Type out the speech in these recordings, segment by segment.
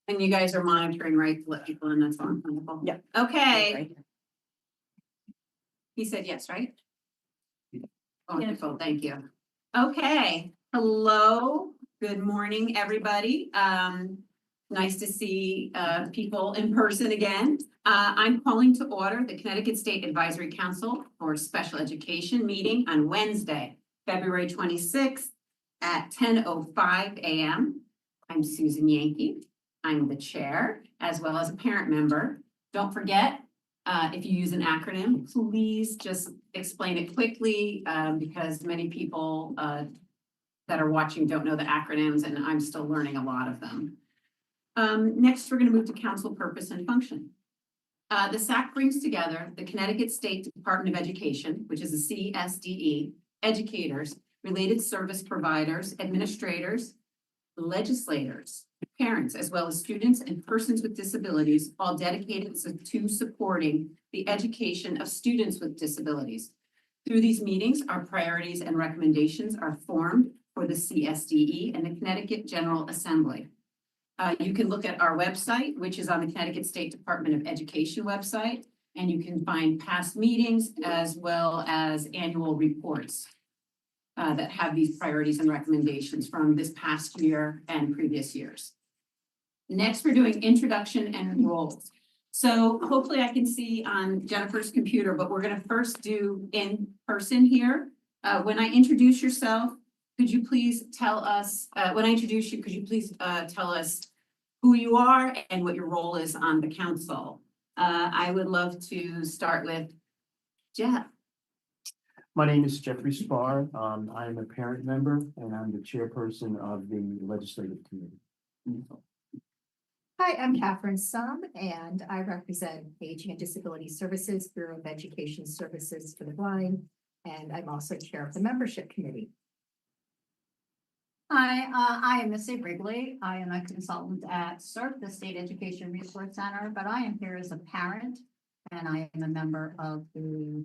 And you guys are monitoring, right, to let people in, that's on. Wonderful. Yeah. Okay, he said yes, right? Wonderful, thank you. Okay, hello, good morning, everybody. Nice to see people in person again. I'm calling to order the Connecticut State Advisory Council for Special Education meeting on Wednesday, February 26th at 10:05 a.m. I'm Susan Yankee. I'm the chair as well as a parent member. Don't forget, if you use an acronym, please just explain it quickly because many people that are watching don't know the acronyms and I'm still learning a lot of them. Next, we're going to move to council purpose and function. The SAC brings together the Connecticut State Department of Education, which is a CSDE, educators, related service providers, administrators, legislators, parents, as well as students and persons with disabilities, all dedicated to supporting the education of students with disabilities. Through these meetings, our priorities and recommendations are formed for the CSDE and the Connecticut General Assembly. You can look at our website, which is on the Connecticut State Department of Education website, and you can find past meetings as well as annual reports that have these priorities and recommendations from this past year and previous years. Next, we're doing introduction and roles. So hopefully I can see on Jennifer's computer, but we're going to first do in person here. When I introduce yourself, could you please tell us, when I introduce you, could you please tell us who you are and what your role is on the council? I would love to start with Jeff. My name is Jeffrey Spar. I am a parent member and I'm the chairperson of the legislative committee. Hi, I'm Catherine Sum, and I represent Aging and Disability Services, Bureau of Education Services for the Blind, and I'm also chair of the membership committee. Hi, I am Missy Wrigley. I am a consultant at CERT, the State Education Resource Center, but I am here as a parent and I am a member of the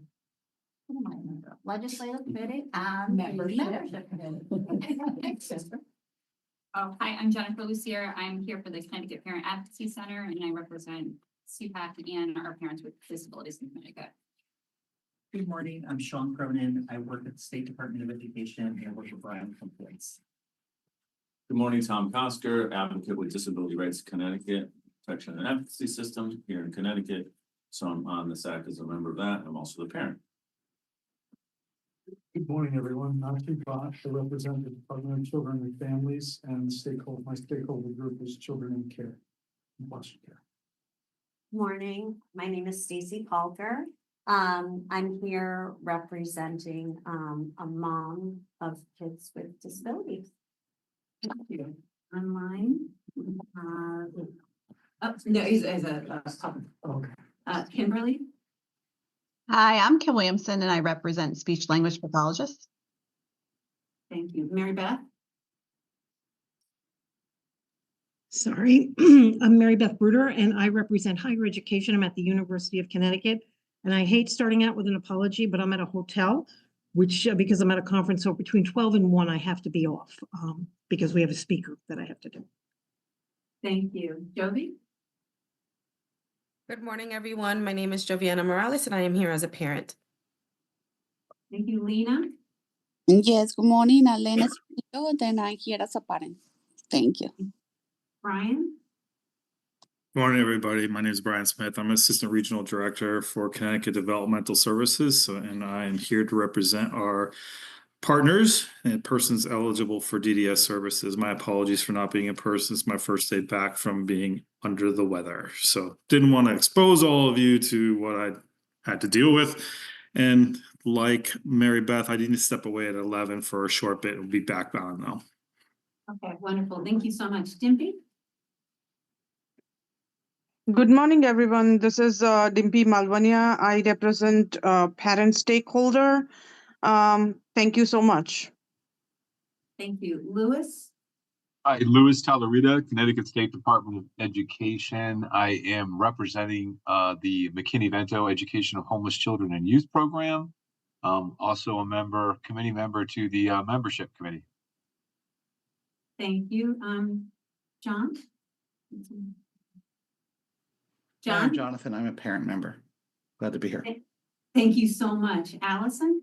what am I a member of? Legislative Committee and the membership committee. Oh, hi, I'm Jennifer Lucier. I'm here for the Connecticut Parent Advocacy Center and I represent CPAC and our parents with disabilities in Connecticut. Good morning, I'm Sean Cronin. I work at the State Department of Education and work with Brian Complaints. Good morning, Tom Kosker, advocate with Disability Rights Connecticut, Protection and Advocacy System here in Connecticut. So I'm on the SAC as a member of that. I'm also the parent. Good morning, everyone. I'm Steve Bosch. I represent the Department of Children and Families and stakeholder. My stakeholder group is Children in Care, in foster care. Morning, my name is Stacy Palker. I'm here representing a mom of kids with disabilities. Thank you. Online. Oh, no, he's a Okay. Kimberly. Hi, I'm Kim Williamson and I represent speech language pathologists. Thank you. Mary Beth. Sorry, I'm Mary Beth Bruder and I represent higher education. I'm at the University of Connecticut. And I hate starting out with an apology, but I'm at a hotel, which because I'm at a conference, so between 12 and 1, I have to be off because we have a speaker that I have to do. Thank you. Jovi. Good morning, everyone. My name is Joviana Morales, and I am here as a parent. Thank you, Lena. Yes, good morning, Elena Espino, then I'm here as a parent. Thank you. Brian. Good morning, everybody. My name is Brian Smith. I'm Assistant Regional Director for Connecticut Developmental Services, and I am here to represent our partners and persons eligible for DDS services. My apologies for not being in person. It's my first day back from being under the weather. So didn't want to expose all of you to what I had to deal with. And like Mary Beth, I need to step away at 11 for a short bit. We'll be back on though. Okay, wonderful. Thank you so much. Dimpy. Good morning, everyone. This is Dimpy Malvania. I represent parent stakeholder. Thank you so much. Thank you. Lewis. Hi, Louis Talarita, Connecticut State Department of Education. I am representing the McKinney-Vento Education of Homeless Children and Youth Program. Also a committee member to the membership committee. Thank you. John. I'm John, Jonathan, I'm a parent member. Glad to be here. thank you so much. Allison?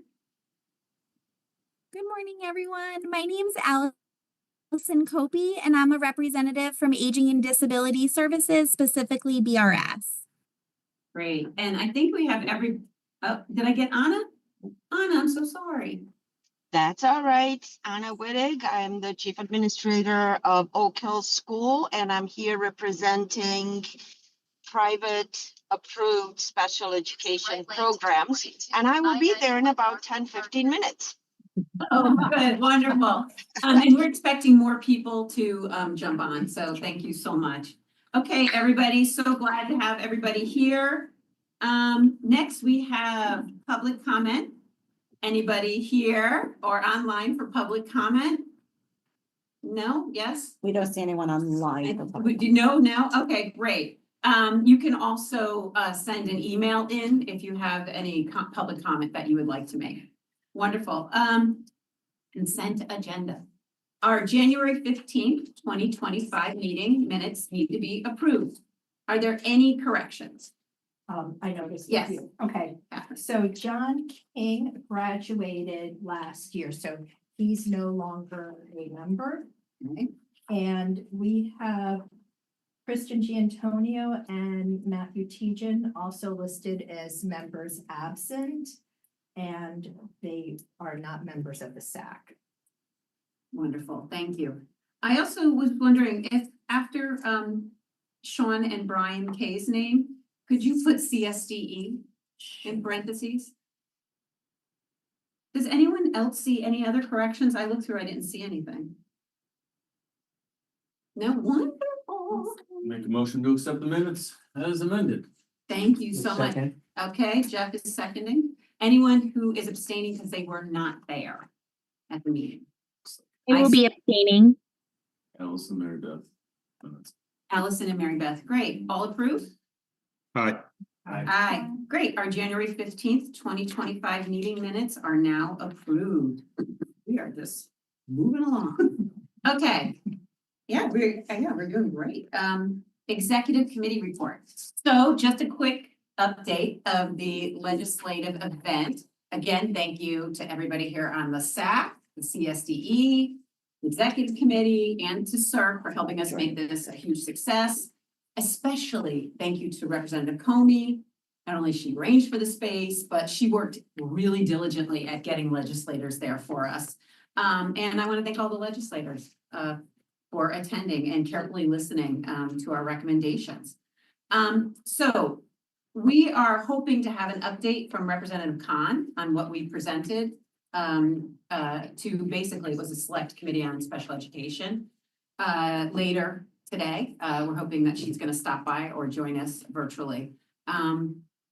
Good morning, everyone. My name's Allison Copey, and I'm a representative from Aging and Disability Services, specifically BRS. Great. And I think we have did I get Anna? Anna, I'm so sorry. That's all right. Anna Wittig. I'm the Chief Administrator of Oak Hill School, and I'm here representing private approved special education programs. And I will be there in about 10-15 minutes. Oh, good, wonderful. And we're expecting more people to jump on, so thank you so much. Okay, everybody, so glad to have everybody here. Next, we have public comment. Anybody here or online for public comment? No, yes? We don't see anyone online. Would you know now? Okay, great. You can also send an email in if you have any public comment that you would like to make. Wonderful. Consent agenda. Our January 15th, 2025 meeting minutes need to be approved. Are there any corrections? I noticed. a Yes. few. Okay, so John King graduated last year, so he's no longer a member. Okay. And we have Kristen Giantonio and Matthew Tejan also listed as members absent. And they are not members of the SAC. Wonderful, thank you. I also was wondering if after Sean and Brian K's name, could you put CSDE in parentheses? Does anyone else see any other corrections? I looked through, I didn't see anything. No, wonderful. Make a motion to accept the minutes as amended. Thank you so much. Second. Okay, Jeff is seconding. Anyone who is abstaining because they were not there at the meeting? I will be abstaining. Allison, Mary Beth. Minutes. Allison and Mary Beth, great. All approved? Hi. Aye, great. Our January 15th, 2025 meeting minutes are now approved. We are just moving along. Okay. Yeah, we're doing great. Executive committee report. So just a quick update of the legislative event. Again, thank you to everybody here on the SAC, the CSDE, Executive Committee, and to SERC for helping us make this a huge success. Especially thank you to Representative Comey. Not only she arranged for the space, but she worked really diligently at getting legislators there for us. And I want to thank all the legislators for attending and carefully listening to our recommendations. So we are hoping to have an update from Representative Khan on what we presented to basically, it was a select committee on special education later today. We're hoping that she's going to stop by or join us virtually.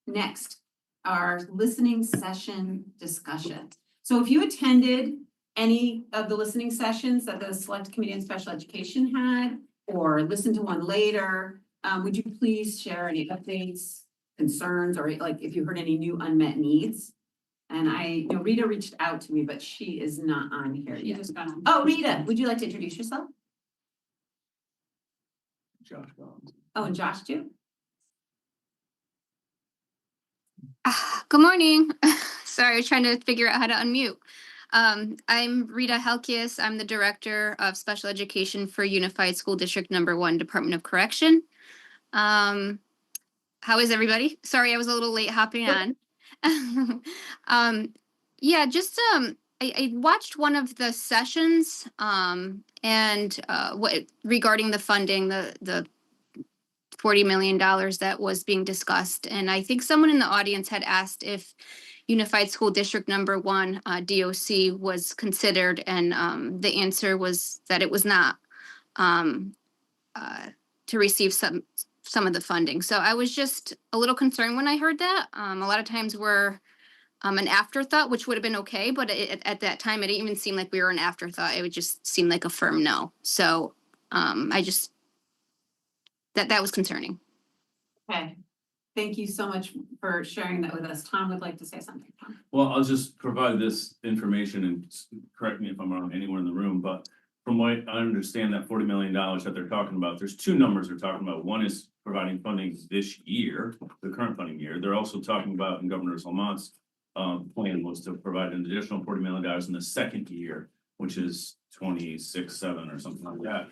Next, our listening session discussion. So if you attended any of the listening sessions that the Select Committee on Special Education had, or listened to one later, would you please share any updates, concerns, or like if you heard any new unmet needs? And Rita reached out to me, but she is not on here She yet. just got on. Oh, Rita, would you like to introduce yourself? Josh Collins. Oh, and Josh too? Good morning. Sorry, I was trying to figure out how to unmute. I'm Rita Helkias. I'm the Director of Special Education for Unified School District Number 1, Department of Correction. How is everybody? Sorry, I was a little late hopping on. Yeah, just I watched one of the sessions and what regarding the funding, the $40 million that was being discussed. And I think someone in the audience had asked if Unified School District Number 1 DOC was considered, and the answer was that it was not to receive some of the funding. So I was just a little concerned when I heard that. A lot of times we're an afterthought, which would have been okay, but at that time it didn't even seem like we were an afterthought. It would just seem like a firm no. So I just that was concerning. Okay. Thank you so much for sharing that with us. Tom would like to say something. Tom. Well, I'll just provide this information and correct me if I'm wrong, anyone in the room, but from what I understand, that $40 million that they're talking about, there's two numbers they're talking about. One is providing funding this year, the current funding year. They're also talking about, in Governor Lamont's plan was to provide an additional $40 million in the second year, which is 26-7 or something like that.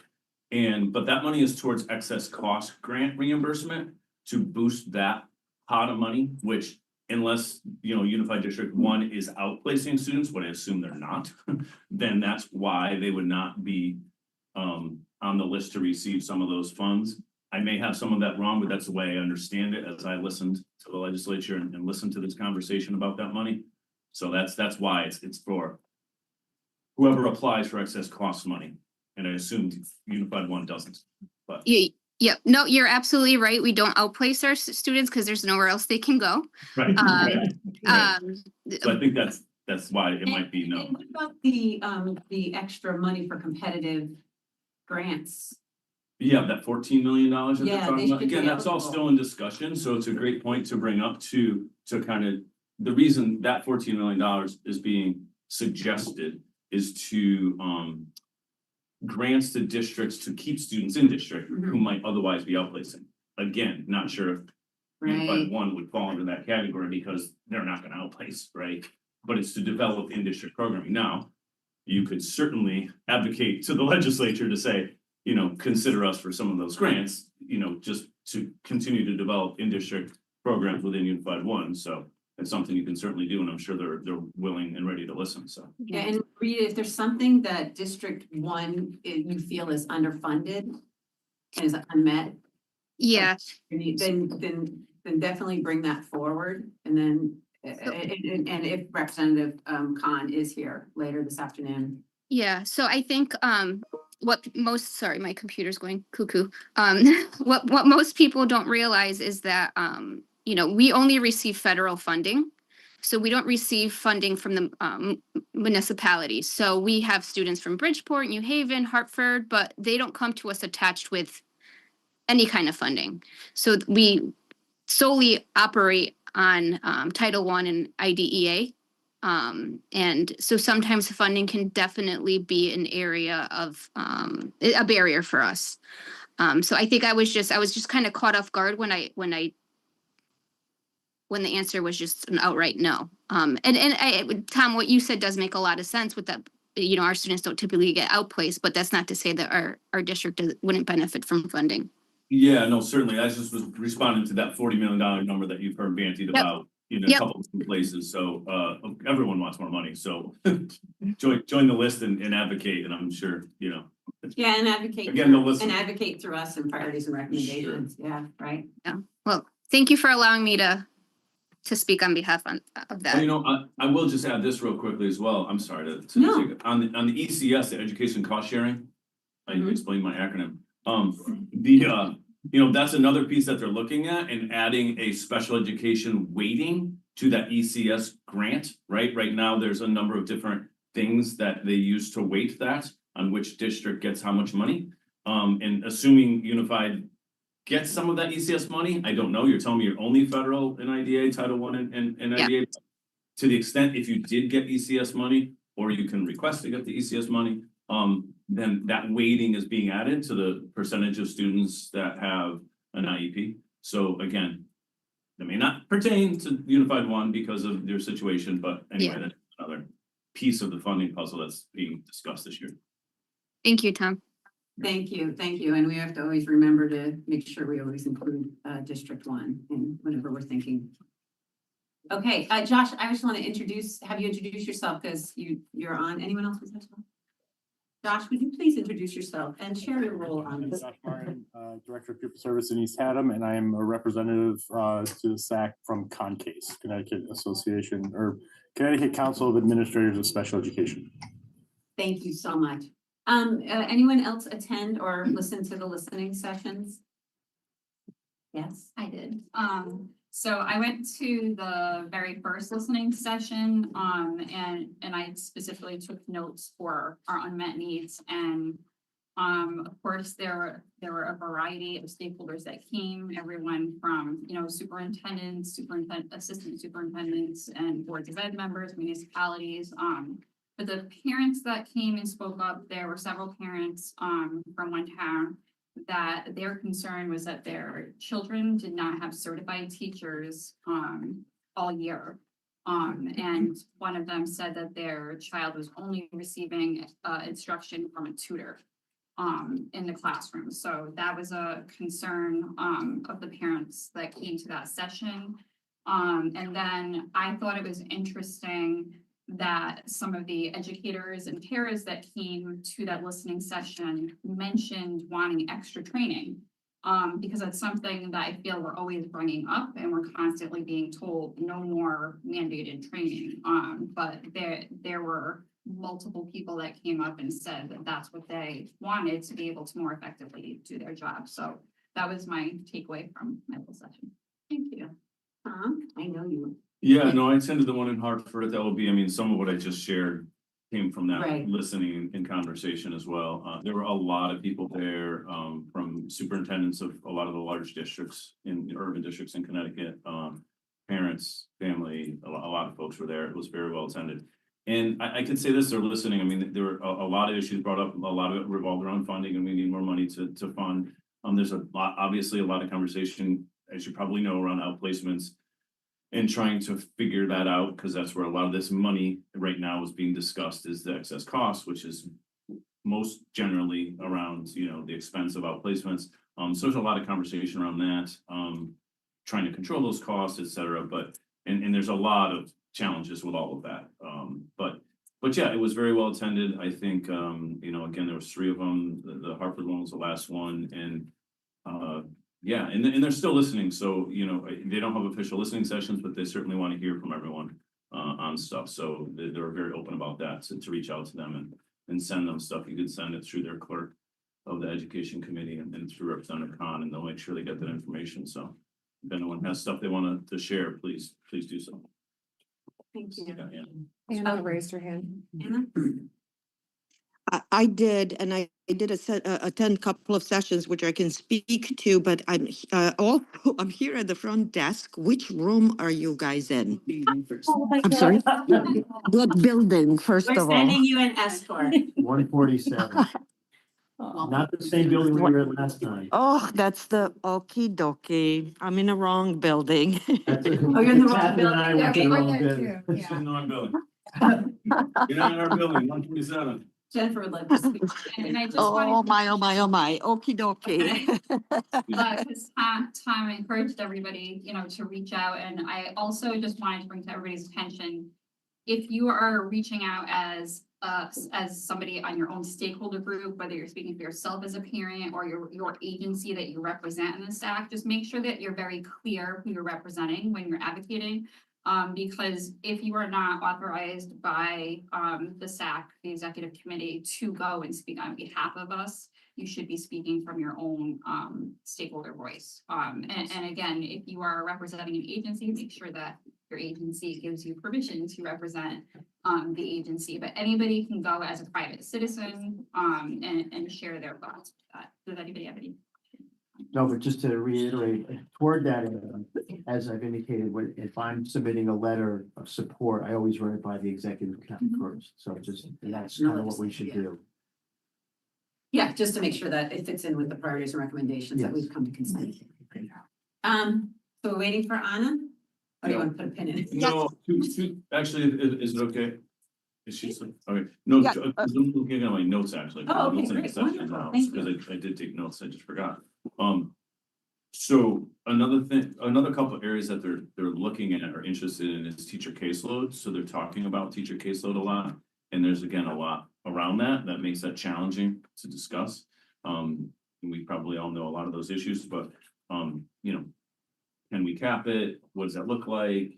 But that money is towards excess cost grant reimbursement to boost that pot of money, which unless, Unified District 1 is outplacing students, what I assume they're not, then that's why they would not be on the list to receive some of those funds. I may have some of that wrong, but that's the way I understand it as I listened to the legislature and listened to this conversation about that money. So that's why it's for whoever applies for excess cost money. And I assumed Unified 1 doesn't, but. Yeah, no, you're absolutely right. We don't outplace our students because there's nowhere else they can go. Right. Right. So I think that's why it might be no. And what about the extra money for competitive grants? Yeah, that $14 million that they're Yeah, talking they about. should be Again, that's all eligible. still in discussion, so it's a great point to bring up to kind of, the reason that $14 million is being suggested is to grants to districts to keep students in district who might otherwise be outplacing. Again, not sure if Unified 1 would fall into that category because they're not gonna outplace, right? But it's to develop in-district programming. Now, you could certainly advocate to the legislature to say, consider us for some of those grants, just to continue to develop in-district programs within Unified 1. So it's something you can certainly do, and I'm sure they're willing and ready to listen, so. Yeah, and Rita, if there's something that District 1 you feel is underfunded and is unmet. Yeah. Then definitely bring that forward, and then, and if Representative Khan is here later this afternoon. Yeah, so I think sorry, my computer's going cuckoo. What most people don't realize is that we only receive federal funding. So we don't receive funding from the municipalities. So we have students from Bridgeport, New Haven, Hartford, but they don't come to us attached with any kind of funding. So we solely operate on Title I and IDEA. And so sometimes funding can definitely be an area of a barrier for us. So I think I was just kind of caught off guard when the answer was just an outright no. And Tom, what you said does make a lot of sense with that. Our students don't typically get outplaced, but that's not to say that our district wouldn't benefit from funding. Yeah, no, certainly. I just was responding to that $40 million number that you've heard bantied about in a couple of places. So everyone wants more money. So join the list and advocate, and I'm sure, Yeah, and advocate. Again, they'll listen. And advocate through us in priorities and recommendations. Sure. Yeah, right. Yeah. Well, thank you for allowing me to speak on behalf of that. Well, I will just add this real quickly as well. I'm sorry to No. on the ECS, the education cost sharing. I explained my acronym. That's another piece that they're looking at and adding a special education weighting to that ECS grant, right? Right now, there's a number of different things that they use to weight that on which district gets how much money. And assuming Unified gets some of that ECS money, I don't know. You're telling me you're only federal in IDA, Title I and IDA. To the extent if you did get ECS money, or you can request to get the ECS money, then that weighting is being added to the percentage of students that have an IEP. So again, that may not pertain to Unified 1 because of their situation, but anyway, that's another piece of the funding puzzle that's being discussed this year. Thank you, Tom. Thank you. And we have to always remember to make sure we always include District 1 in whenever we're thinking. Okay, Josh, I just want to have you introduce yourself because you're on. Anyone else besides Josh, would you please introduce yourself and share your role on this? Josh Martin, Director of Pupil Service in East Haddam, and I am a representative to the SAC from CONCASE, Connecticut Association, or Connecticut Council of Administrators of Special Education. Thank you so much. Anyone else attend or listen to the listening sessions? Yes, I did. So I went to the very first listening session, and I specifically took notes for our unmet needs. And of course, there were a variety of stakeholders that came, everyone from, superintendents, assistant superintendents, and boards of ed members, municipalities. But the parents that came and spoke up, there were several parents, from one town that their concern was that their children did not have certified teachers, all year. And one of them said that their child was only receiving, instruction from a tutor, in the classroom. So that was a concern, of the parents that came to that session. And then I thought it was interesting that some of the educators and paras that came to that listening session mentioned wanting extra training. Because that's something that I feel we're always bringing up and we're constantly being told no more mandated training. But there were multiple people that came up and said that that's what they wanted to be able to more effectively do their job. So that was my takeaway from my whole session. Thank you. I know you. Yeah, no, I attended the one in Hartford at the LB. I mean, some of what I just shared came from that Right. listening and conversation as well. There were a lot of people there, from superintendents of a lot of the large districts in the urban districts in Connecticut, parents, family, a lot of folks were there. It was very well attended. And I can say this, they're listening. I mean, there were a lot of issues brought up, a lot of it revolved around funding, and we need more money to fund. There's obviously a lot of conversation, as you probably know, around outplacements and trying to figure that out, because that's where a lot of this money right now is being discussed, is the excess cost, which is most generally around, the expense of outplacements. So there's a lot of conversation around that, trying to control those costs, et cetera. But, and there's a lot of challenges with all of that. But yeah, it was very well attended. I think, again, there was 3 of them. The Hartford one was the last one. And, yeah, and they're still listening. So, they don't have official listening sessions, but they certainly want to hear from everyone on stuff. So they were very open about that, to reach out to them and send them stuff. You could send it through their clerk of the education committee and through Representative Khan, and they'll make sure they get that information. So if anyone has stuff they want to share, please do so. Thank you. Yeah, yeah. Anna raised her hand. Anna? I did, and I did attend a couple of sessions, which I can speak to, but I'm here at the front desk. Which room are you guys in? I'm sorry? What building, first We're of all? sending you an escort. 147. Not the same building we were at last time. Oh, that's the okie dokie. I'm in the wrong building. Oh, you're in the wrong Catherine and I went to the wrong there building. too, This is not our building. You're not in our building, 127. Jennifer would like to speak. And I just Oh, wanted my, oh, my, oh, my. Okie dokie. because Tom encouraged everybody, to reach out, and I also just wanted to bring to everybody's attention, if you are reaching out as somebody on your own stakeholder group, whether you're speaking for yourself as a parent or your agency that you represent in the SAC, just make sure that you're very clear who you're representing when you're advocating. Because if you are not authorized by the SAC, the executive committee, to go and speak on behalf of us, you should be speaking from your own stakeholder voice. And again, if you are representing an agency, make sure that your agency gives you permission to represent the agency. But anybody can go as a private citizen and share their thoughts with that. Does anybody have any? No, but just to reiterate, toward that, as I've indicated, if I'm submitting a letter of support, I always run it by the executive account first. So that's kind of what we should do. Yeah, just to make sure that it fits in with the priorities and recommendations that we've come to consider. So we're waiting for Anna? Or do you want to put a pin in it? No, actually, is it okay? Is she, okay, no, Yeah. I'm looking at my notes actually. Oh, okay, Notes in the great, session wonderful, now, thank because I did take notes, I just forgot. So another couple of areas that they're looking at or interested in is teacher caseload. So they're talking about teacher caseload a lot. And there's again, a lot around that makes that challenging to discuss. And we probably all know a lot of those issues, but, can we cap it? What does that look like?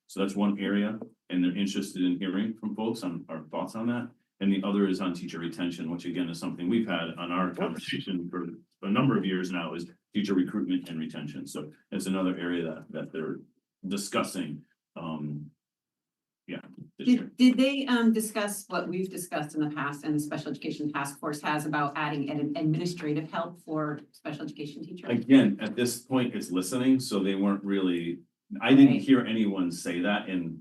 So that's one area, and they're interested in hearing from folks on our thoughts on that. And the other is on teacher retention, which again is something we've had on our conversation for a number of years now, is teacher recruitment and retention. So it's another area that they're discussing. This year. Did they discuss what we've discussed in the past and the special education task force has about adding an administrative help for special education teachers? Again, at this point, it's listening, so they weren't I didn't hear anyone say that in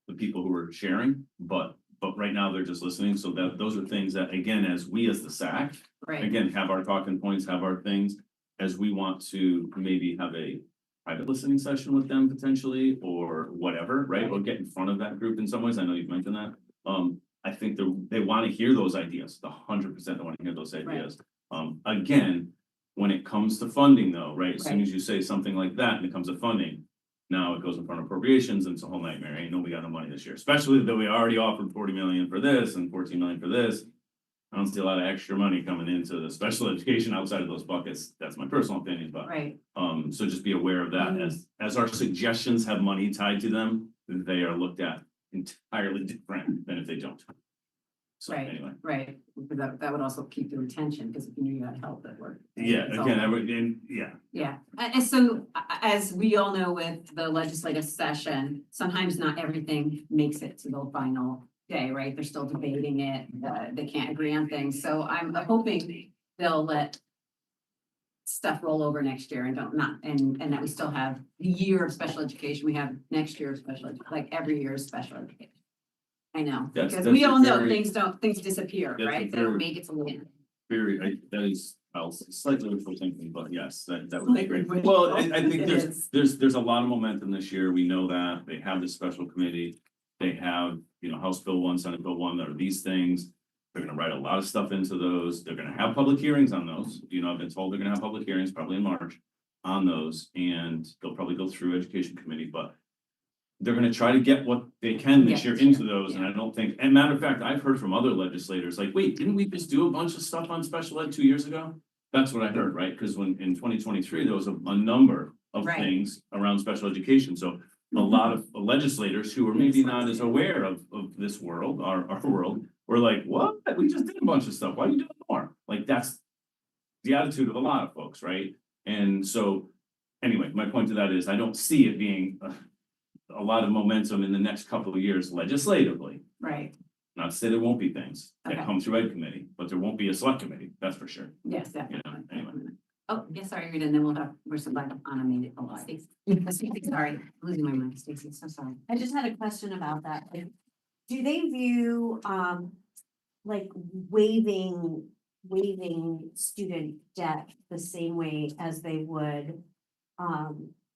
the people who were sharing, but right now they're just listening, so that, those are things that, again, as we as the SAC, Right. again, have our talking points, have our things, as we want to maybe have a private listening session with them potentially, or whatever, right? Or get in front of that group in some ways. I know you've mentioned that. I think they want to hear those ideas, 100% they want to hear those ideas. Again, when it comes to funding though, right? As soon as you say something like that and it comes to funding, now it goes in front of appropriations and it's a whole nightmare. Ain't nobody got no money this year, especially though we already offered 40 million for this and 14 million for this. I don't see a lot of extra money coming into the special education outside of those buckets. That's my personal opinion, but Right. so just be aware of that as our suggestions have money tied to them, they are looked at entirely different than if they don't. So Right, anyway, right, because that would also keep the retention, because if you knew you had help that worked. yeah, It's all- again, yeah. Yeah, and so as we all know with the legislative session, sometimes not everything makes it to the final day, right? They're still debating it, they can't agree on things, so I'm hoping they'll let stuff roll over next year and and that we still have the year of special education, we have next year of special, like every year is special education. I know, because we that's all know very- things disappear, that's a right? They don't very- make it to the end. That is, slightly wishful thinking, but yes, that would be great. Slightly Well, wishful. I think It there's a lot of momentum this year. We know that. They have this special committee. They have, House Bill 1, Senate Bill 1, there are these things. They're gonna write a lot of stuff into those. They're gonna have public hearings on those. I've been told they're gonna have public hearings probably in March on those, and they'll probably go through Education Committee, but they're gonna try to get what they can this year into those, and I don't think, and matter of fact, I've heard from other legislators, like, wait, didn't we just do a bunch of stuff on special ed 2 years ago? That's what I heard, right? Because when in 2023, there was a number of Right. things around special education, so a lot of legislators who are maybe not as aware of this world, our world, were like, what? We just did a bunch of stuff. Why are you doing more? Like, that's the attitude of a lot of folks, right? And so, anyway, my point to that is I don't see it being a lot of momentum in the next couple of years legislatively. Right, Not to say there won't be things that Okay. come through Ed Committee, but there won't be a select committee, that's for sure. yes, definitely. Anyway. Oh, yes, sorry, Rita, and then we're some like animated a lot. Sorry, losing my mind, Stacy, so sorry. I just had a question about that. Like, do they view, like waiving student debt the same way as they would,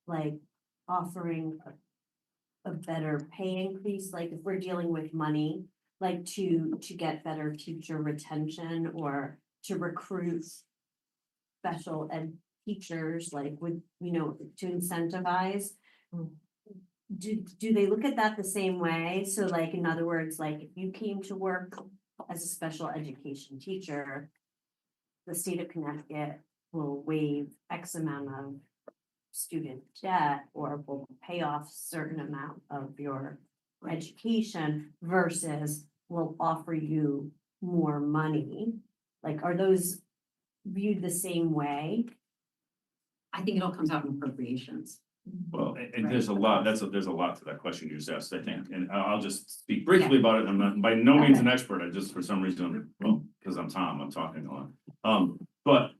like offering a better pay increase? Like if we're dealing with money, like to get better teacher retention or to recruit special ed teachers, like would, to incentivize? Do they look at that the same way? So like, in other words, like if you came to work as a special education teacher, the state of Connecticut will waive X amount of student debt or will pay off certain amount of your education versus will offer you more money. Like, are those viewed the same way? I think it all comes out in appropriations. Well, and there's a lot, there's a lot to that question you just asked, I think, and I'll just speak briefly about it. I'm not by no means an expert. I just, for some reason, well, because I'm Tom, I'm talking a lot. But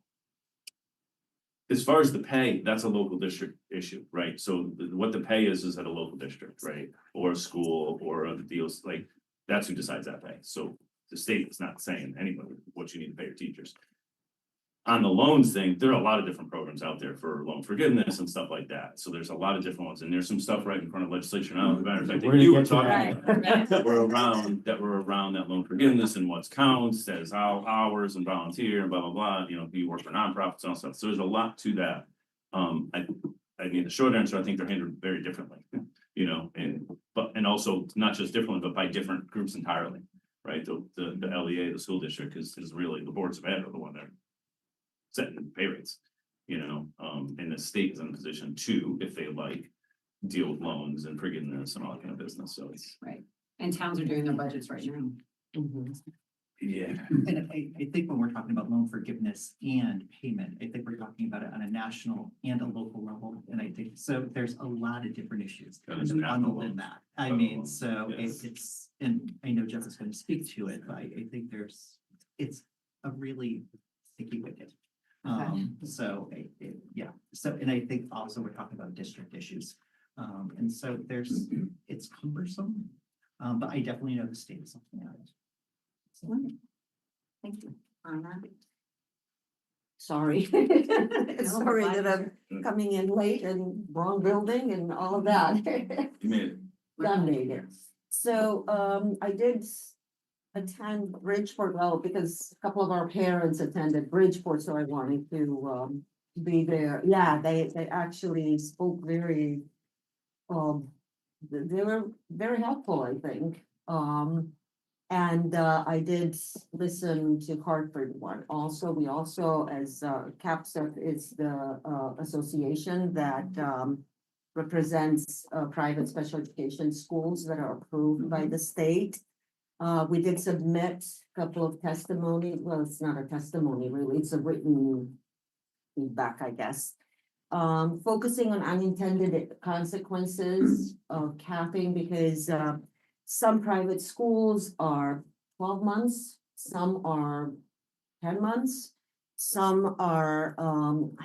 as far as the pay, that's a local district issue, right? So what the pay is at a local district, right? Or a school or the deals, like, that's who decides that pay. So the state is not saying anybody what you need to pay your teachers. On the loans thing, there are a lot of different programs out there for loan forgiveness and stuff like that. So there's a lot of different ones, and there's some stuff right in front of legislature now. As a matter of fact, We're that gonna you were get to talking that. about, that were around that loan forgiveness and what counts as hours and volunteer and blah, blah, blah. Do you work for nonprofits and all stuff. So there's a lot to that. I mean, the short answer, I think they're handled very differently, and also not just differently, but by different groups entirely, right? The LEA, the school district is really the boards of ed are the one there setting pay rates, and the state is in a position to, if they like, deal with loans and forgiveness and all that kind of business, so it's. Right, and towns are doing their budgets right now. Yeah. And I think when we're talking about loan forgiveness and payment, I think we're talking about it on a national and a local level. And I think, so there's a lot of different issues That is a national bundled in loan. that. I Federal mean, loan, so yes. it's, and I know Jeff is going to speak to it, but I think it's a really sticky wicket. So, yeah, so, and I think also we're talking about district issues. And so it's cumbersome. But I definitely know the state is something else. Thank you. Anna? Sorry. Sorry that I'm coming in late and wrong building and all of that. You made it. Done made it. So, I did attend Bridgeport, well, because a couple of our parents attended Bridgeport, so I wanted to, be there. Yeah, they actually spoke very, they were very helpful, I think. And I did listen to Hartford one also. We also, as CAPSEP is the association that represents private special education schools that are approved by the state. We did submit a couple of testimony. Well, it's not a testimony really, it's a written feedback, I guess. Focusing on unintended consequences of capping because some private schools are 12 months, some are 10 months. Some are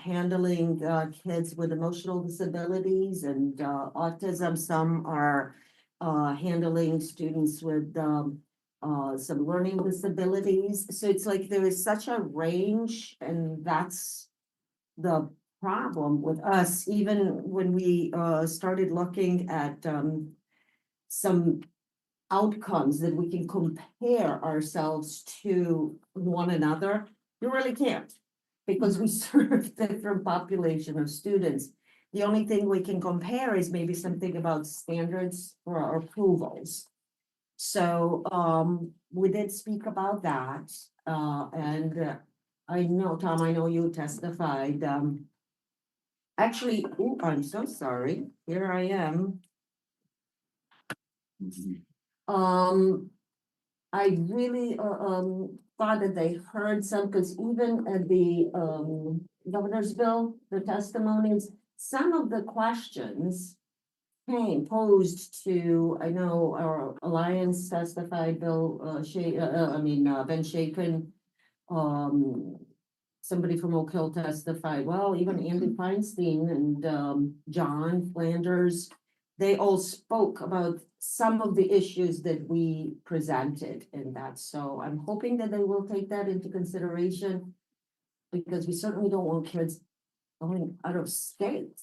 handling kids with emotional disabilities and autism. Some are handling students with some learning disabilities. So it's like there is such a range, and that's the problem with us. Even when we started looking at some outcomes that we can compare ourselves to one another, you really can't, because we serve different population of students. The only thing we can compare is maybe something about standards for our approvals. So we did speak about that, and I know, Tom, I know you testified. Actually, oh, I'm so sorry. Here I am. I really thought that they heard some, because even at the governor's bill, the testimonies, some of the questions came posed to, I know our alliance testified, Bill Ben Shaken, somebody from Oak Hill testified, well, even Andy Feinstein and John Flanders, they all spoke about some of the issues that we presented in that. So I'm hoping that they will take that into consideration, because we certainly don't want kids going out of state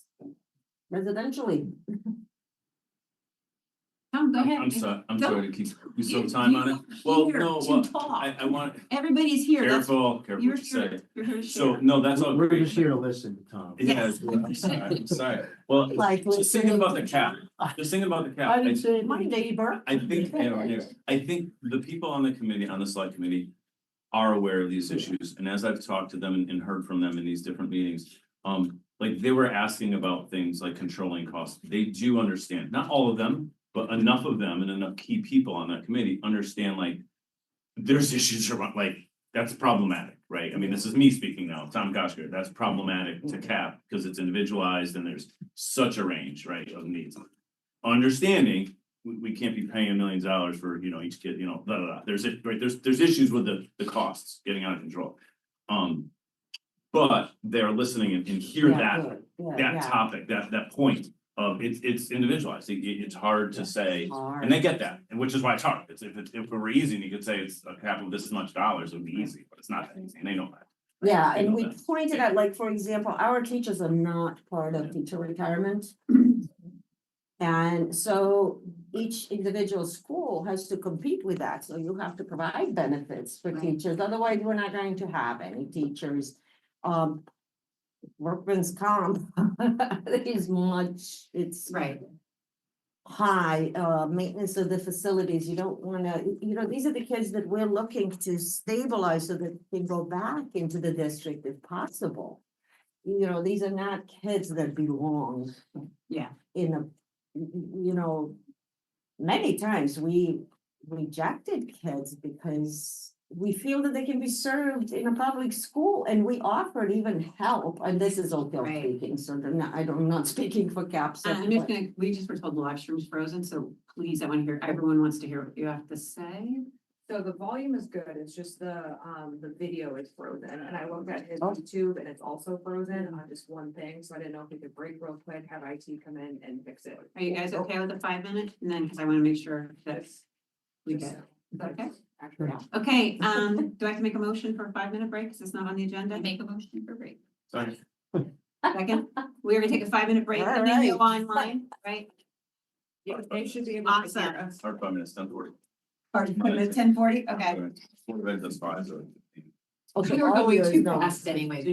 residentially. Tom, go ahead. I'm Go. sorry to keep you so time on it. Well, Here no, to well, talk. I want, Everybody's here. That's- careful You're what you here. say. You're here to So, share. no, that's all We're great. just here to listen, Tom. Yeah, I'm sorry. Well, Like just thinking about the cap, just thinking about the cap. I didn't say. My neighbor. I think, I think the people on the committee, on the select committee, are aware of these issues, and as I've talked to them and heard from them in these different meetings, like they were asking about things like controlling costs. They do understand, not all of them, but enough of them and enough key people on that committee understand, like, there's issues around, like, that's problematic, right? I mean, this is me speaking now, Tom Koshker, that's problematic to cap, because it's individualized and there's such a range, right, of needs. Understanding, we can't be paying millions of dollars for, you know, each kid, you know, blah, blah, blah. There's issues with the costs getting out of control. But they're listening and hear that topic, that point of it's individualized. It's hard to say, and they get that, and which is why it's hard. If it were easy and you could say it's a cap of this much dollars, it would be easy, but it's not that easy, and they know that. Yeah, They and know we that. pointed out, like, for example, our teachers are not part of teacher retirement. And so each individual school has to compete with that, so you have to provide benefits for teachers, otherwise we're not going to have any teachers. Workman's comp is much, it's Right. high, maintenance of the facilities, you don't wanna, you know, these are the kids that we're looking to stabilize so that they go back into the district if possible. You know, these are not kids that belong Yeah. in a, you know, many times we rejected kids because we feel that they can be served in a public school, and we offered even help, and this is Oak Hill speaking, so I'm not speaking for CAPS. I'm just we just were told the live stream's frozen, so please, I want to hear, everyone wants to hear what you have to say. So the volume is good, it's just the video is frozen, and I looked at his YouTube and it's also frozen on just one thing, so I didn't know if we could break real quick, have IT come in and fix it. Are you guys okay with the 5 minute? And then, because I want to make sure that we get, is that okay? Okay, do I have to make a motion for a 5 minute break? Because it's not on the agenda? Make a motion for break. Sorry. Second, we're gonna take a 5 minute break, and then go online, right? Yeah, they should be able to hear Awesome. us. Our 5 minutes, 10:40. Pardon, at 10:40, okay. That's fine, so. Okay, We were audio going is too not- fast anyway.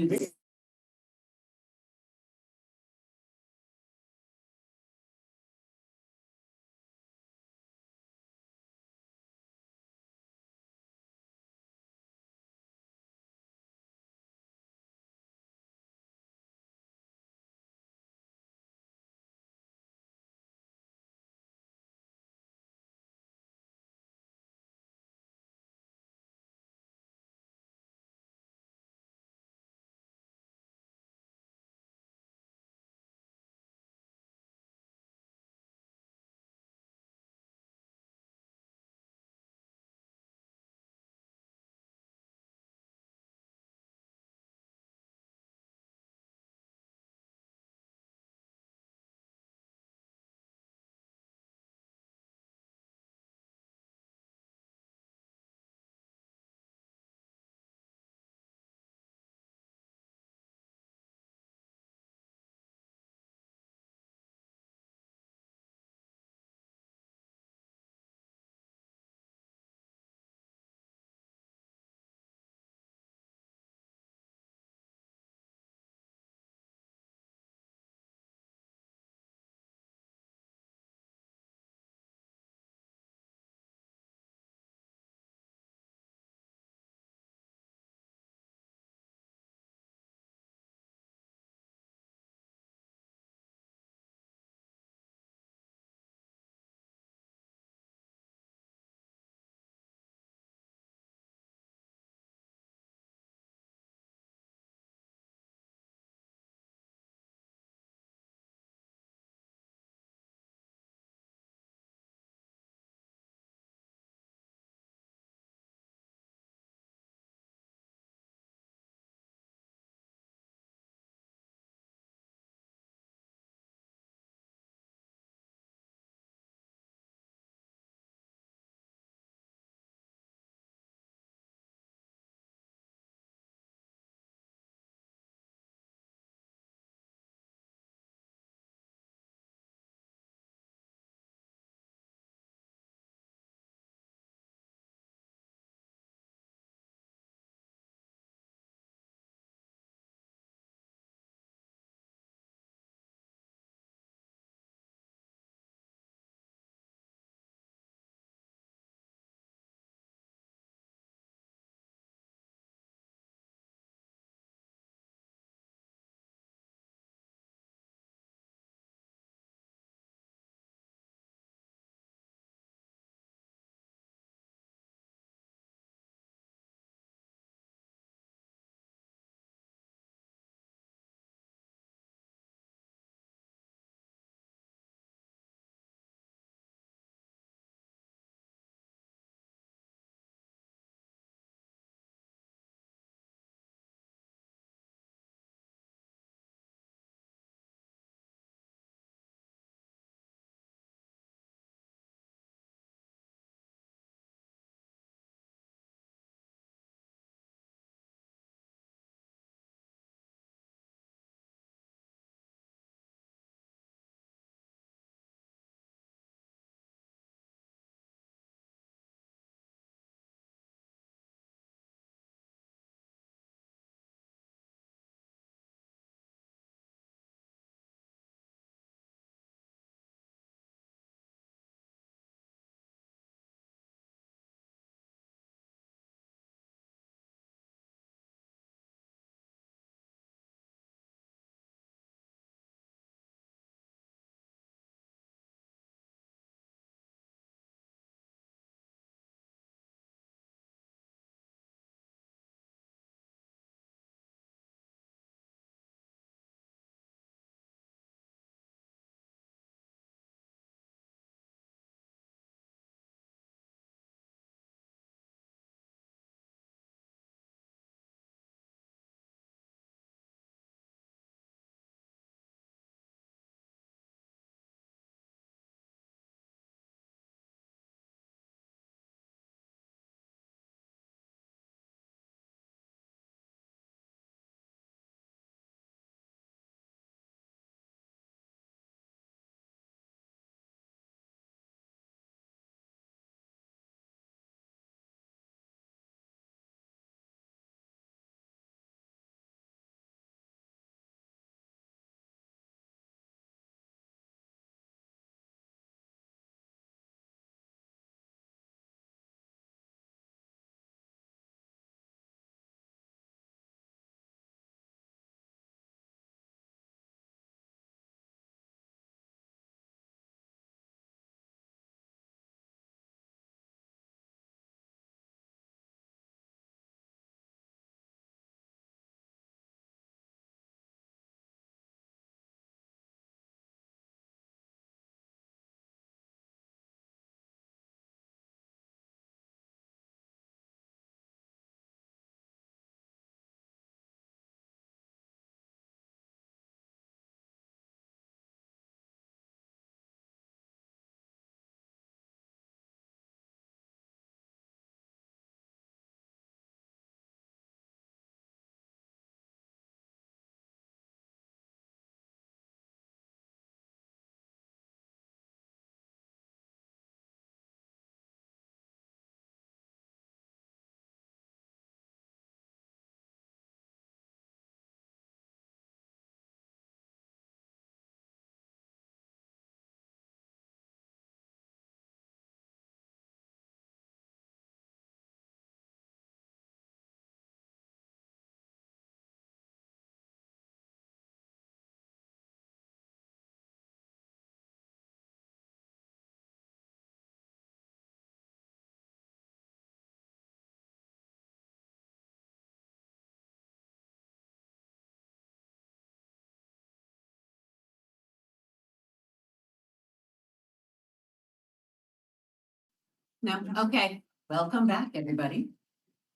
No, okay, welcome back, everybody.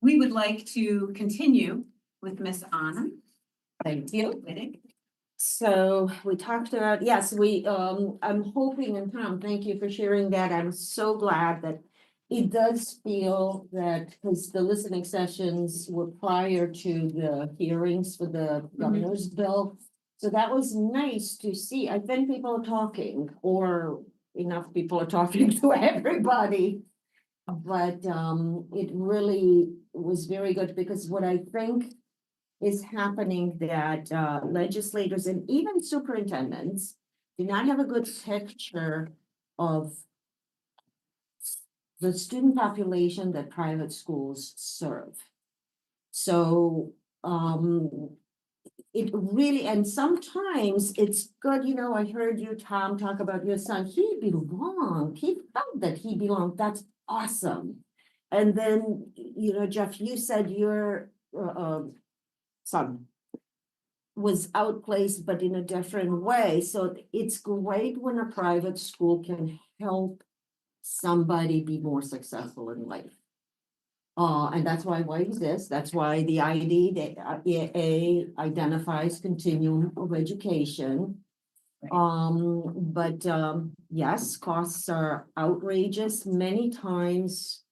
We would like to continue with Miss Anna. Thank you. Whittig. So we talked about, yes, I'm hoping, and Tom, thank you for sharing that. I'm so glad that it does feel that, because the listening sessions were prior to the hearings for the governor's bill. So that was nice to see. I think people are talking, or enough people are talking to everybody. But it really was very good, because what I think is happening that legislators and even superintendents do not have a good picture of the student population that private schools serve. So it really, and sometimes it's good, you know, I heard you, Tom, talk about your son. He belonged, he felt that he belonged. That's awesome. And then, you know, Jeff, you said your son was outplaced, but in a different way. So it's great when a private school can help somebody be more successful in life. And that's why we exist. That's why the IDEA identifies continuum of education. Yes, costs are outrageous. Many times,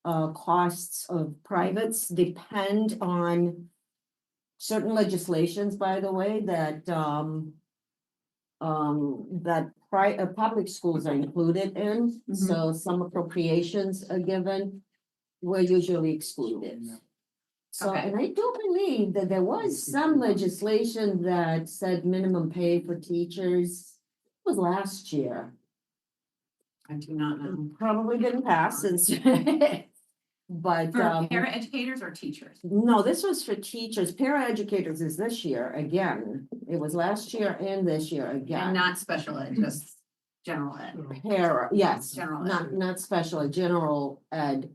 costs of privates depend on certain legislations, by the way, that public schools are included in. So some appropriations are given, we're usually excluded. So, Okay. and I do believe that there was some legislation that said minimum pay for teachers. It was last year. I do not know. Probably didn't pass since. But For paraeducators or teachers? no, this was for teachers. Paraeducators is this year again. It was last year and this year again. And not special ed, just general ed. Yes, General ed. not special ed, general ed.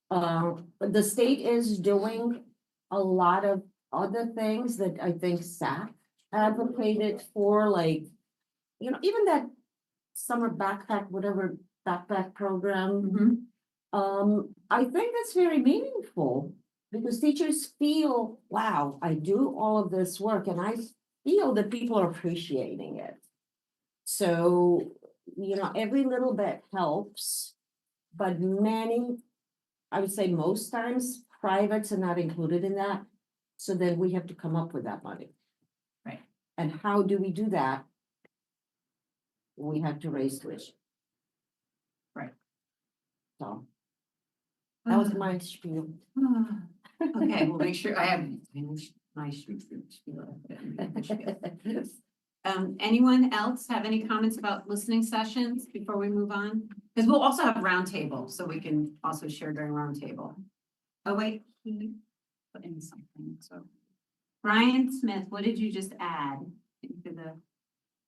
But the state is doing a lot of other things that I think SAC advocated for, like, you know, even that summer backpack, whatever backpack program. I think that's very meaningful, because teachers feel, wow, I do all of this work and I feel that people are appreciating it. So, you know, every little bit helps, but many, I would say most times, privates are not included in that. So then we have to come up with that money. Right. And how do we do that? We have to raise tuition. Right. So that was my spiel. Okay, we'll make sure I have my spiel. Anyone else have any comments about listening sessions before we move on? Because we'll also have roundtable, so we can also share during roundtable. Oh, wait, he put in something, so. Brian Smith, what did you just add into the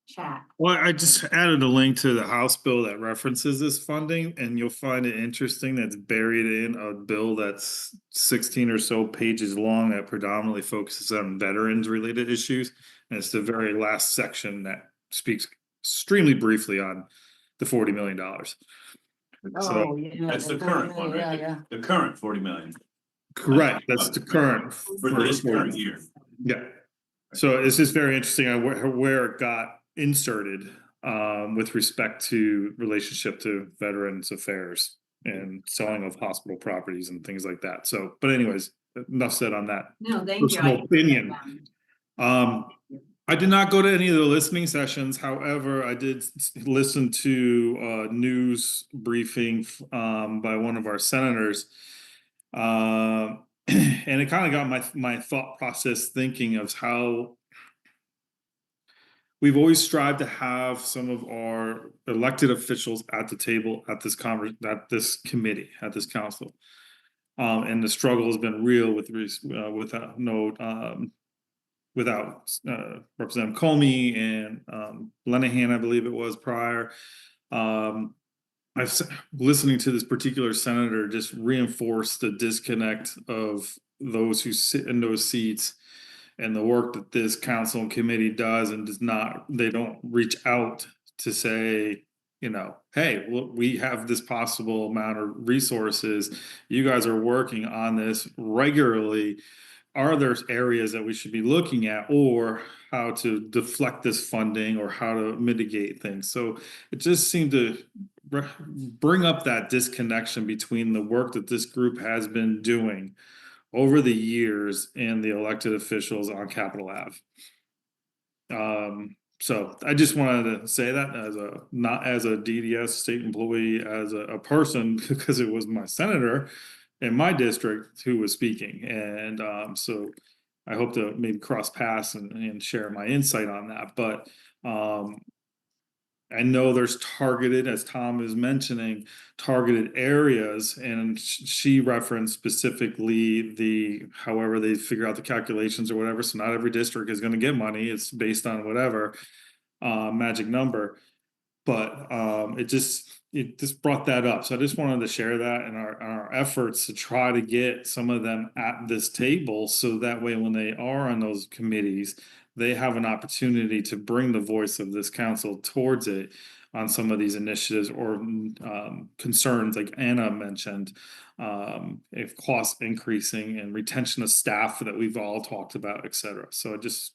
chat? Well, I just added a link to the House bill that references this funding, and you'll find it interesting that's buried in a bill that's 16 or so pages long that predominantly focuses on veterans related issues. And it's the very last section that speaks extremely briefly on the $40 million. So That's the current one, right? Yeah. The current 40 million. correct, that's the current. For this current year. Yeah. So it's just very interesting on where it got inserted with respect to relationship to Veterans Affairs and selling of hospital properties and things like that. So, but anyways, enough said on that. No, thank you. Personal opinion. I did not go to any of the listening sessions. However, I did listen to a news briefing by one of our senators. And it kind of got my thought process thinking of how we've always strived to have some of our elected officials at the table at this committee, at this council. And the struggle has been real without Representative Comey and Lenahan, I believe it was prior. Listening to this particular senator just reinforce the disconnect of those who sit in those seats and the work that this council and committee does and they don't reach out to say, you know, hey, look, we have this possible amount of resources. You guys are working on this regularly. Are there areas that we should be looking at, or how to deflect this funding, or how to mitigate things? So it just seemed to bring up that disconnection between the work that this group has been doing over the years and the elected officials on Capitol Ave. So I just wanted to say that as a, not as a DDS state employee, as a person, because it was my senator in my district who was speaking. And so I hope to maybe cross paths and share my insight on that. But I know there's targeted, as Tom is mentioning, targeted areas, and she referenced specifically however they figure out the calculations or whatever. So not every district is going to get money. It's based on whatever magic number. But it just brought that up. So I just wanted to share that in our efforts to try to get some of them at this table, so that way when they are on those committees, they have an opportunity to bring the voice of this council towards it on some of these initiatives or concerns like Anna mentioned, if costs increasing and retention of staff that we've all talked about, et cetera. So I just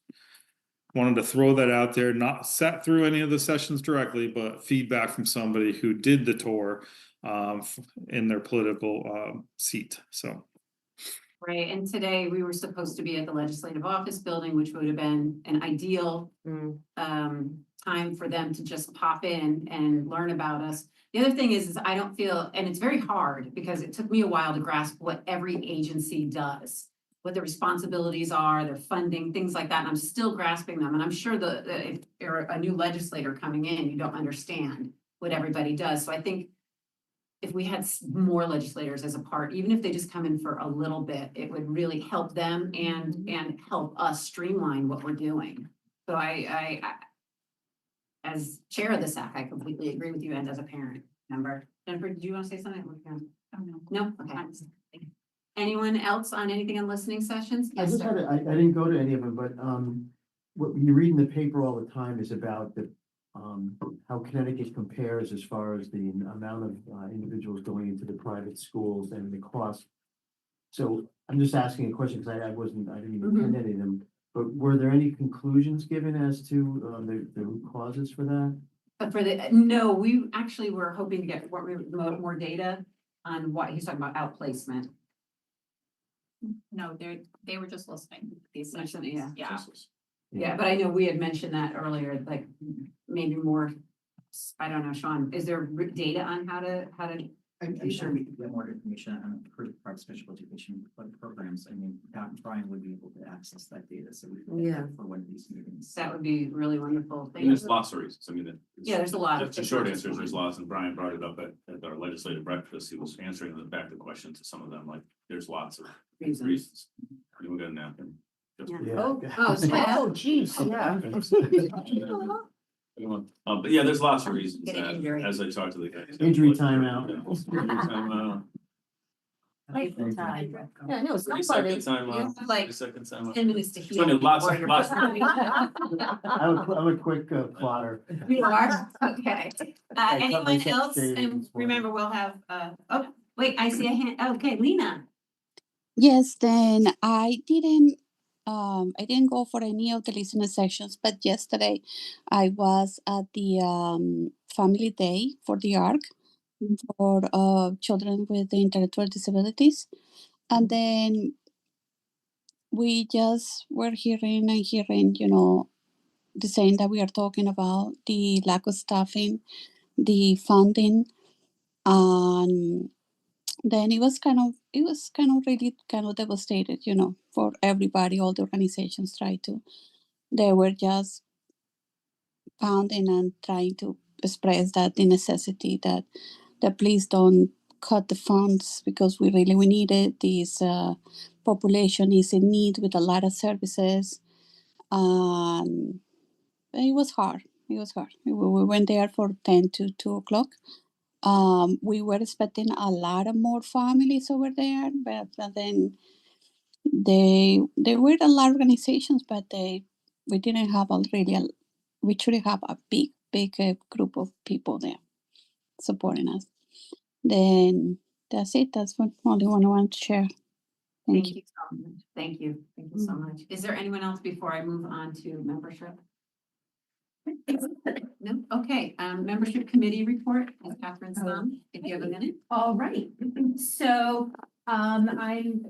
wanted to throw that out there, not sat through any of the sessions directly, but feedback from somebody who did the tour in their political seat. So. Right, and today we were supposed to be at the Legislative Office Building, which would have been an ideal time for them to just pop in and learn about us. The other thing is I don't feel, and it's very hard because it took me a while to grasp what every agency does, what their responsibilities are, their funding, things like that, and I'm still grasping them. And I'm sure if you're a new legislator coming in, you don't understand what everybody does. So I think if we had more legislators as a part, even if they just come in for a little bit, it would really help them and help us streamline what we're doing. So I as chair of the SAC, I completely agree with you, and as a parent member. Jennifer, did you want to say something? Oh, no. No? Okay. Anyone else on anything in listening sessions? I Yes, just sir. I didn't go to any of them, but what you read in the paper all the time is about how Connecticut compares as far as the amount of individuals going into the private schools and the cost. So I'm just asking a question because I didn't even attend any of them. But were there any conclusions given as to the root causes for that? No, we actually were hoping to get more data on what he's talking about, outplacement. No, they were just listening to these sessions. Yeah. Yeah, but I know we had mentioned that earlier, like maybe more, I don't know, Sean, is there data on how to? I'm sure we could get more information on private special education programs. I mean, Brian would be able to access that data, so we can get that for one of these meetings. That would be really wonderful. And there's lots of reasons. I mean, Yeah, there's a lot of. the short answer is there's lots, and Brian brought it up at our legislative breakfast. He was answering the question to some of them, like, there's lots of reasons. You got a napkin. Oh, geez, yeah. But yeah, there's lots of reasons Get an that, injury. as I talk to the guys. Injury timeout. Injury timeout. Yeah, no, 30-second timeout. Like 30-second timeout. 10 minutes to It's heal. funny, lots before of, you're- lots. I'm a quick plotter. You are, okay. cut Anyone myself else? shaving And this morning. remember, we'll have, oh, wait, I see a hand. Okay, Lena. Yes, then I didn't go for any of the listening sessions, but yesterday I was at the family day for the ARC for children with intellectual disabilities. And then we just were hearing, the same that we are talking about, the lack of staffing, the funding, and then it was kind of really kind of devastated, for everybody. All the organizations they were just pounding and trying to express that the necessity that please don't cut the funds, because we need it. This population is in need with a lot of services. It was hard. We went there for 10 to 2 o'clock. We were expecting a lot of more families over there, but then there were a lot of organizations, but we didn't have we should have a big group of people there. supporting us. Then that's it. That's what only one I want to share. Thank you. so much. Thank you. Thank you so much. Is there anyone else before I move on to membership? No? Okay, membership committee report, as Catherine Sum, if you have a minute. All right, so I'm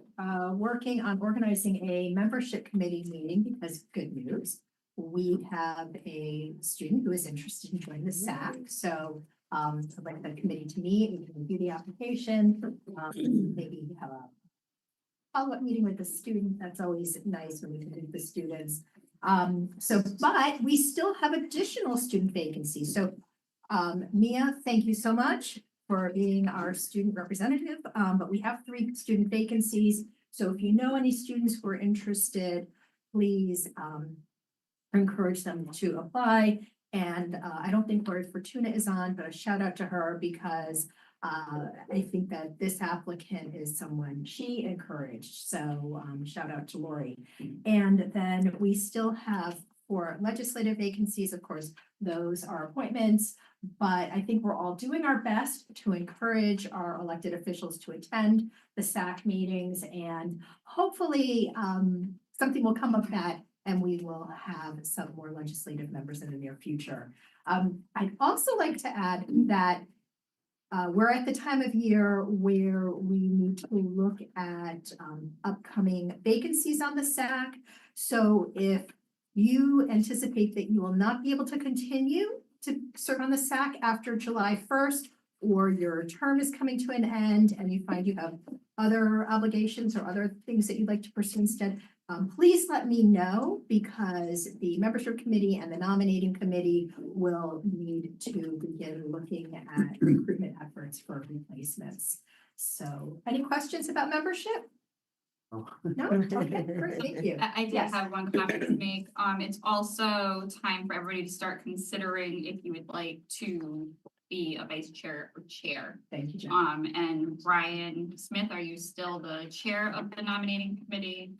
working on organizing a membership committee meeting because good news. We have a student who is interested in joining the SAC, so I'd like the committee to meet, we can review the application, maybe have a follow-up meeting with the student. That's always nice when we can meet the students. But we still have additional student vacancies. So, Mia, thank you so much for being our student representative. But we have 3 student vacancies. So if you know any students who are interested, please, encourage them to apply. And, I don't think Lori Fortuna is on, but a shout out to her because I think that this applicant is someone she encouraged, so shout out to Lori. And then we still have 4 legislative vacancies, of course, those are appointments, but I think we're all doing our best to encourage our elected officials to attend the SAC meetings, and hopefully something will come of that and we will have some more legislative members in the near future. I'd also like to add that we're at the time of year where we need to look at upcoming vacancies on the SAC. So if you anticipate that you will not be able to continue to serve on the SAC after July 1st, or your term is coming to an end and you find you have other obligations or other things that you'd like to pursue instead, please let me know, because the membership committee and the nominating committee will need to begin looking at recruitment efforts for replacements. So any questions about membership? No? Okay, great, thank you. I did have one comment to make. It's also time for everybody to start considering if you would like to be a vice chair or chair. Thank you, Jen. And Brian Smith, are you still the chair of the nominating committee?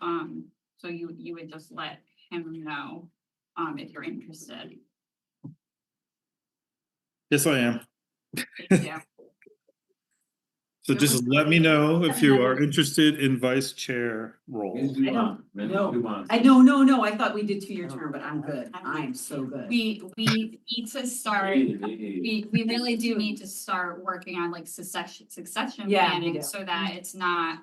So you would just let him know, if you're interested. Yes, I am. Yeah. So just let me know if you are interested in vice chair role. No, I thought we did 2-year term, but I'm good. I'm so good. We need to start, we really do need to start working on like succession Yeah, we planning do. so that it's not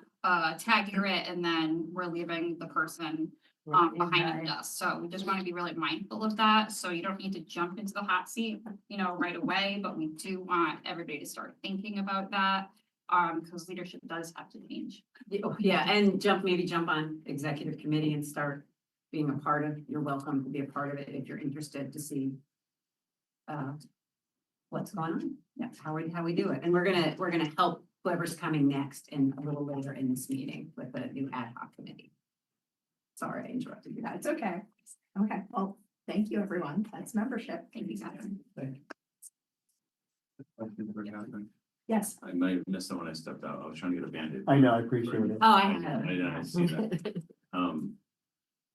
tagging it and then we're leaving the person behind us. So we just want to be really mindful of that. So you don't need to jump into the hot seat, right away, but we do want everybody to start thinking about that. Because leadership does have to change. Yeah, and maybe jump on executive committee and start being a part of, you're welcome to be a part of it if you're interested to see what's going on. Yeah, how we do it. And we're gonna help whoever's coming next and a little later in this meeting with the new ad hoc committee. Sorry, I interrupted you. That's okay. Okay, well, thank you, everyone. That's membership. Thank you, Catherine. Yes. I might have missed it when I stepped out. I was trying to get a Band-Aid. I know, I appreciate it. Oh, I I see that.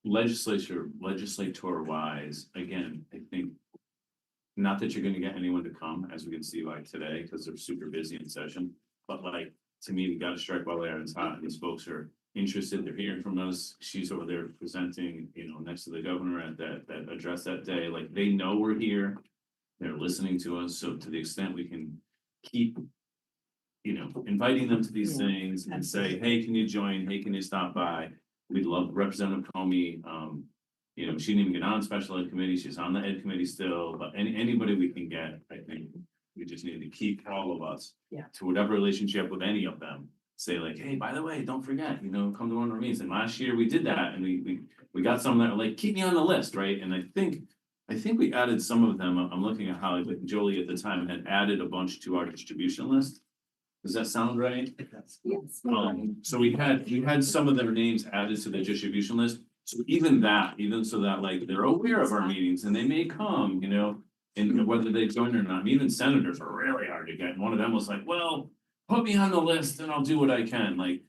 Legislator wise, again, I think. Not that you're gonna get anyone to come, as we can see like today, because they're super busy in session, but like, to me, we gotta strike while the iron's hot, and these folks are interested, they're hearing from us. She's over there presenting, next to the governor at that address that day, like, they know we're here. They're listening to us, so to the extent we can keep inviting them to these things and say, hey, can you join? Hey, can you stop by? We'd love Representative Comey. She didn't even get on special ed committee. She's on the ed committee still, but anybody we can get, I think we just need to keep all of us to whatever relationship with any of them. Say like, hey, by the way, don't forget, come to one of our meetings. And last year we did that and we got some that were like, keep me on the list, right? And I think we added some of them. I'm looking at how like Jolie at the time had added a bunch to our distribution list. Does that sound right? Yes. So we had some of their names added to the distribution list. So even so that like they're aware of our meetings and they may come, and whether they join or not. And even senators are really hard to get. And one of them was like, well, put me on the list and I'll do what I can. Like,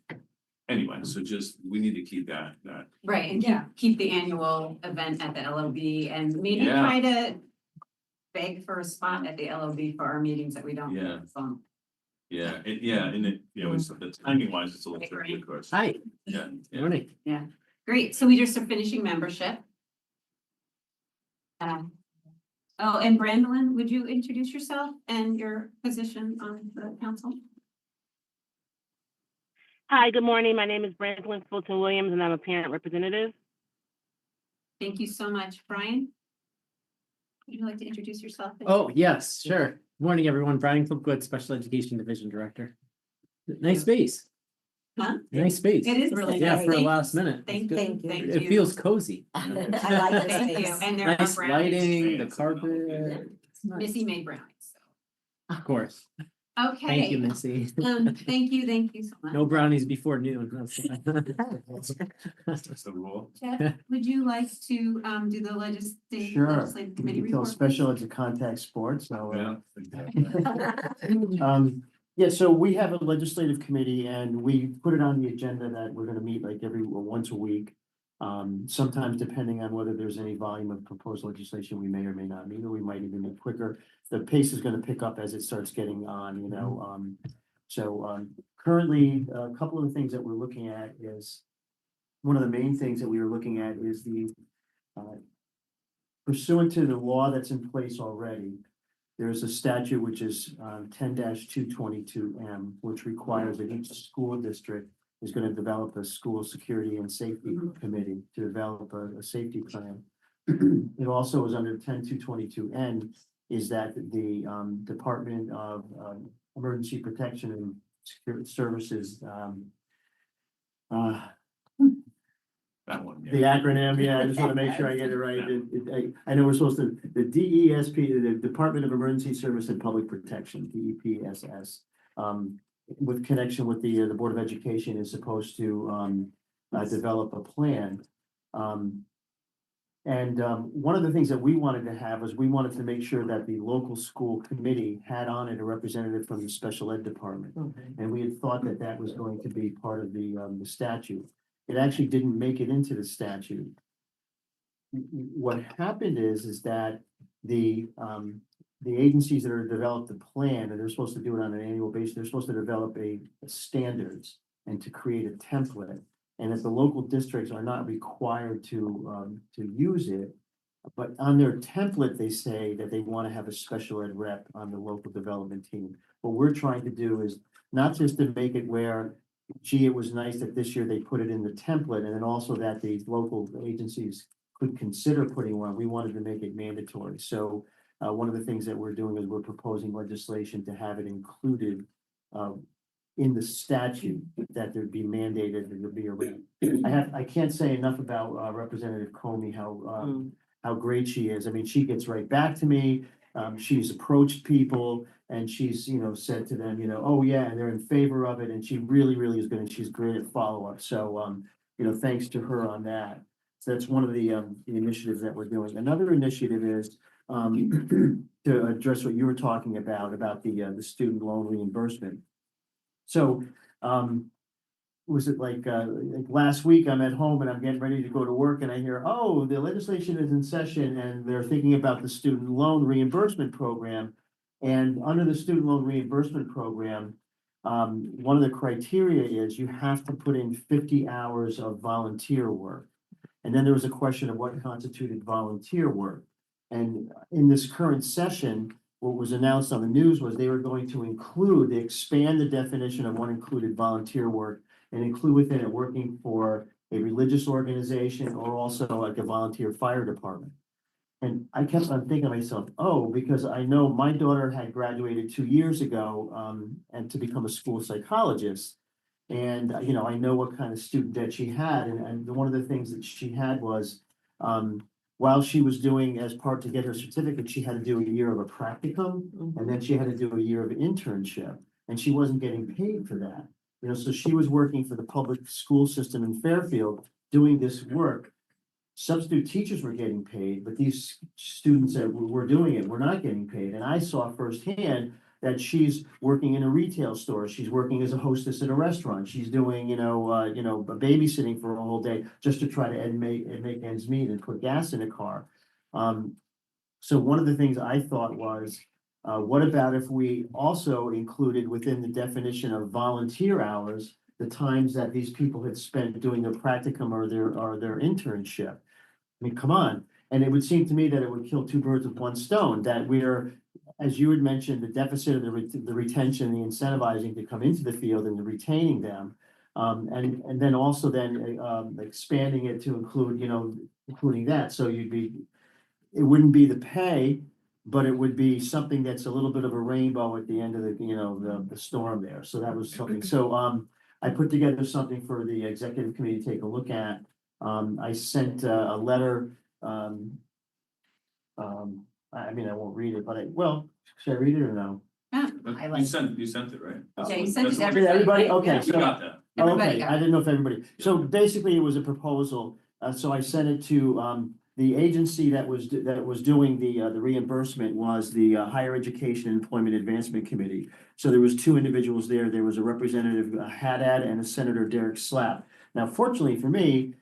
anyway, so we need to keep that. Right, and keep the annual event at the LOB and maybe try to beg for a spot at the LOB for our meetings that we don't. Yeah. So, Yeah, and it, you know, it's, the timing wise, it's a little tricky, of course. Hi, Yeah. yeah. morning. yeah, great. So we just are finishing membership. Oh, and Brandolyn, would you introduce yourself and your position on the council? Hi, good morning. My name is Brandon Fulton Williams, and I'm a parent representative. Thank you so much. Brian? Would you like to introduce yourself? Oh, yes, sure. Morning, everyone. Brian Flipgood, Special Education Division Director. Nice space. Huh? Nice space. It is really Yeah, nice. for a Thank you. last minute. Thank It's you. good. Thank It you. feels cozy. I like this Thank you. space. And there are Nice brownies. lighting, the carpet. It's nice. Missy made brownies. Of course. Okay. Thank you, Missy. Thank you so much. No brownies before noon. So cool. Jeff, would you like to do the legislative Sure. committee We call report? special ed to contact sports, so. Yeah. Yeah, so we have a legislative committee and we put it on the agenda that we're gonna meet like once a week. Sometimes depending on whether there's any volume of proposed legislation, we may or may not meet, or we might even meet quicker. The pace is gonna pick up as it starts getting on, you know, currently, a couple of the things that we're looking at is, one of the main things that we are looking at is the pursuant to the law that's in place already, there's a statute which is 10-222M, which requires that each school district is going to develop a school security and safety committee to develop a safety plan. It also is under 10-222N, is that the Department of Emergency Protection and Security Services, That one. the acronym, yeah, I just want to make sure I get it right. I know we're supposed to, the DESP, the Department of Emergency Service and Public Protection, DEPSS. With connection with the Board of Education is supposed to develop a plan. One of the things that we wanted to have was we wanted to make sure that the local school committee had on it a representative from the special ed department. And we had thought that that was going to be part of the statute. It actually didn't make it into the statute. What happened is that the agencies that are developed the plan, and they're supposed to do it on an annual basis, they're supposed to develop a standards and to create a template. And that the local districts are not required to use it. But on their template, they say that they want to have a special ed rep on the local development team. What we're trying to do is not just to make it where, gee, it was nice that this year they put it in the template, and then also that the local agencies could consider putting one. We wanted to make it mandatory. So one of the things that we're doing is we're proposing legislation to have it included in the statute, that there'd be mandated, that there'd be a rep. I can't say enough about Representative Comey, how great she is. I mean, she gets right back to me. She's approached people and she's, you know, said to them, you know, oh yeah, and they're in favor of it. And she really is good, and she's great at follow-up. So, you know, thanks to her on that. So that's one of the initiatives that we're doing. Another initiative is to address what you were talking about the student loan reimbursement. So, was it like last week I'm at home and I'm getting ready to go to work and I hear, oh, the legislation is in session and they're thinking about the student loan reimbursement program. And under the student loan reimbursement program, one of the criteria is you have to put in 50 hours of volunteer work. And then there was a question of what constituted volunteer work. And in this current session, what was announced on the news was they were going to expand the definition of what included volunteer work and include within it working for a religious organization or also like a volunteer fire department. And I kept on thinking to myself, oh, because I know my daughter had graduated 2 years ago and to become a school psychologist. And, you know, I know what kind of student that she had. And one of the things that she had was, while she was doing as part to get her certificate, she had to do a year of a practicum, and then she had to do a year of internship, and she wasn't getting paid for that. You know, so she was working for the public school system in Fairfield, doing this work. Substitute teachers were getting paid, but these students that were doing it were not getting paid. And I saw firsthand that she's working in a retail store. She's working as a hostess at a restaurant. She's doing, babysitting for a whole day just to try to make ends meet and put gas in a car. So one of the things I thought was, what about if we also included within the definition of volunteer hours, the times that these people had spent doing their practicum or their internship? I mean, come on. And it would seem to me that it would kill two birds with one stone, that we're, as you had mentioned, the deficit of the retention, the incentivizing to come into the field and the retaining them. And then also then expanding it to include, including that. So it wouldn't be the pay, but it would be something that's a little bit of a rainbow at the end of the storm there. So that was something. So I put together something for the executive committee to take a look at. I sent a letter. I mean, I won't read it, but should I read it or no? You sent it, right? Yeah, you sent it to That's- Everybody, okay. You got that. Everybody Okay, got I didn't know if everybody, so basically it was a proposal, so I sent it to, the agency that was doing the reimbursement was the Higher Education and Employment Advancement Committee. So there was two individuals there. There was a Representative Haddad and a Senator Derek Slapp. Now, fortunately for me,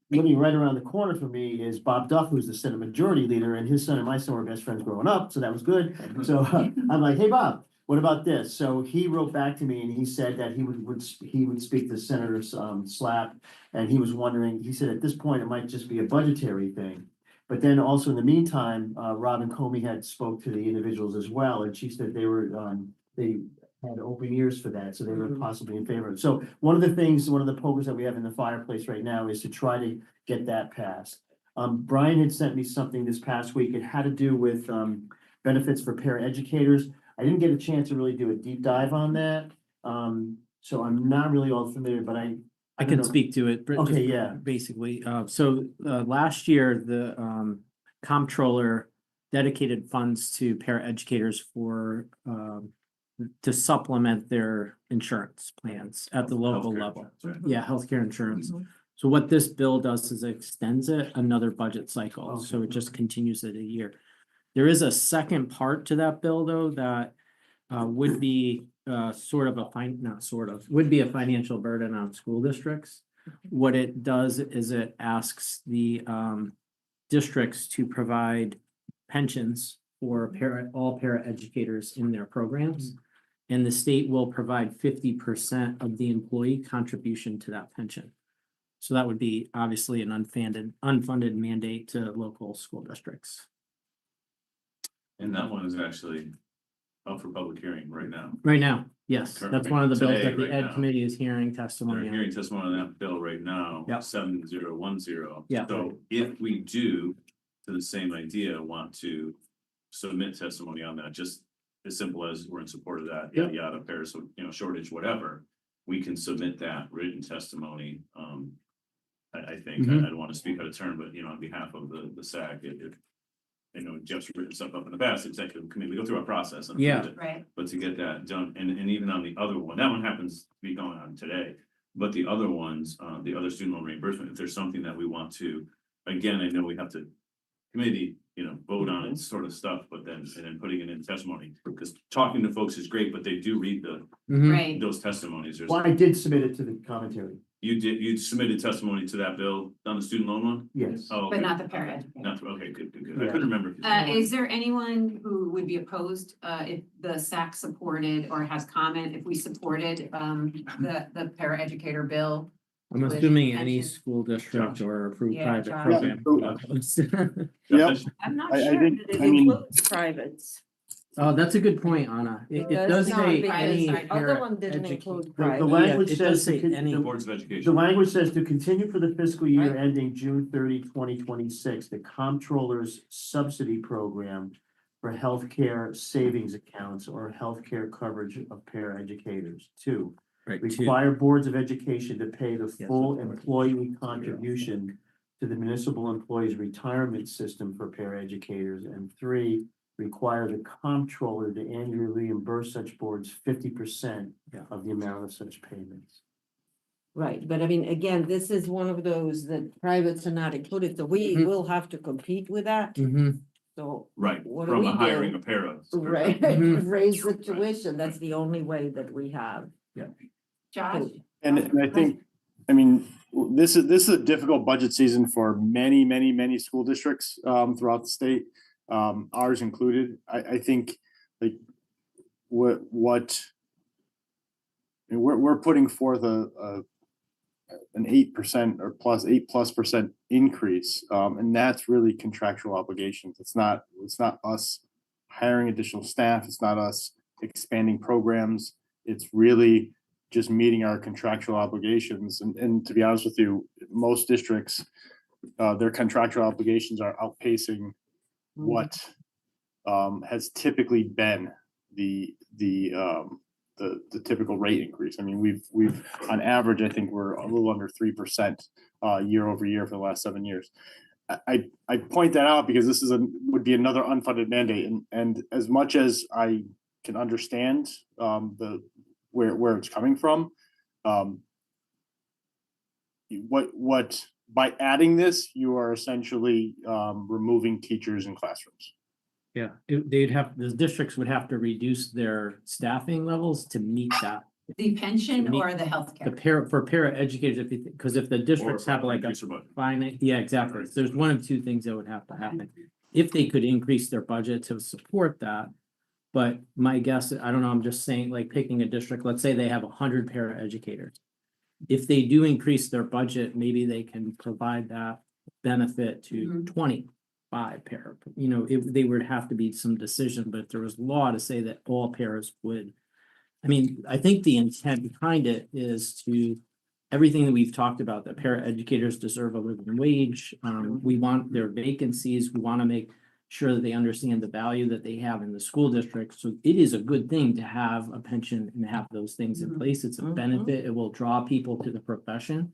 living right around the corner from me is Bob Duff, who's the Senate Majority Leader, and his son and my son were best friends growing up, so that was good. So I'm like, hey, Bob, what about this? So he wrote back to me and he said that he would speak to Senator Slapp, and he was wondering, he said at this point, it might just be a budgetary thing. But then also in the meantime, Robin Comey had spoke to the individuals as well, and she said they had open ears for that, so they were possibly in favor. So one of the pokers that we have in the fireplace right now is to try to get that passed. Brian had sent me something this past week. It had to do with benefits for paraeducators. I didn't get a chance to really do a deep dive on that. So I'm not really all familiar, but I can know. speak to it. Okay, yeah. Basically, last year, the comptroller dedicated funds to paraeducators for to supplement their insurance plans at the local Healthcare level. insurance, right? Yeah, healthcare insurance. So what this bill does is it extends it another budget cycle, so it just continues it a year. There is a second part to that bill, though, that would be would be a financial burden on school districts. What it does is it asks the districts to provide pensions for all paraeducators in their programs. And the state will provide 50% of the employee contribution to that pension. So that would be obviously an unfunded mandate to local school districts. And that one is actually up for public hearing right now. Right now, yes, that's one of the bills Today, that the right Ed now. Committee is hearing They're testimony on. hearing testimony on that bill right now, Yep. 7010. Yeah. So if we do, to the same idea, want to submit testimony on that, just as simple as we're in support of that, yada, yada, Paris, shortage, whatever, we can submit that written testimony. I think, I don't want to speak out of turn, but, on behalf of the SAC, if I know Jeff's written stuff up in the past, executive committee, we go through our process. And Yeah. approve it. Right. But to get that done, and even on the other one, that one happens to be going on today. But the other ones, the other student loan reimbursement, if there's something that we want to, again, I know we have to committee, vote on it sort of stuff, but then, and then putting it in testimony, because talking to folks is great, but they do read Right. those testimonies. There's- Well, I did submit it to the commentary. You submitted testimony to that bill on the student loan one? Yes. Oh, But okay. not the parent. Okay, good. I Yeah. couldn't remember. Is there anyone who would be opposed, if the SAC supported or has comment if we supported, the paraeducator bill? I'm with assuming any pension? school district or approved Yeah, private Josh. program. Yep. I'm not I sure think- that it I mean- includes privates. Oh, that's a good point, Anna. It does not, say because any. the other one didn't paraeduca- include The private. language Yeah, it does says, say any. Boards of the Education. language says to continue for the fiscal year Right. ending June 30, 2026, the comptroller's subsidy program for healthcare savings accounts or healthcare coverage of paraeducators. Two, Right, require boards of education to pay the Yes, full of course. employee contribution to the municipal employees retirement system for paraeducators. And three, require the comptroller to annually reimburse such boards 50% of the amount of such payments. Right, but I mean, again, this is one of those that privates are not included, so we Mhm. will have to compete with that, Mhm. so. Right, What do from we a hiring do? a para. Right, Mhm. raise the tuition, that's the only way that we have. Josh? And I think, this is a difficult budget season for many, many, many school districts throughout the state. ours included. I think like we're putting forth an 8% or plus 8+% increase. And that's really contractual obligations. It's not us hiring additional staff. It's not us expanding programs. It's really just meeting our contractual obligations. And to be honest with you, most districts, their contractual obligations are outpacing what has typically been the typical rate increase. I mean, we've on average, I think we're a little under 3% year over year for the last 7 years. I point that out because this would be another unfunded mandate, and as much as I can understand where it's coming from, what by adding this, you are essentially removing teachers in classrooms. Yeah, the districts would have to reduce their staffing levels to meet that. The pension To meet or the healthcare? For para educators, because if the districts have like a finite, yeah, exactly. There's one of two things that would have to happen. If they could increase their budget to support that. But my guess, I don't know, I'm just saying, like picking a district, let's say they have 100 para educators. If they do increase their budget, maybe they can provide that benefit to 25 para. You know, they would have to be some decision, but if there was law to say that all paras would. I mean, I think the intent behind it is to everything that we've talked about, that para educators deserve a living wage. We want their vacancies. We want to make sure that they understand the value that they have in the school district. So it is a good thing to have a pension and have those things in place. It's a benefit. It will draw people to the profession.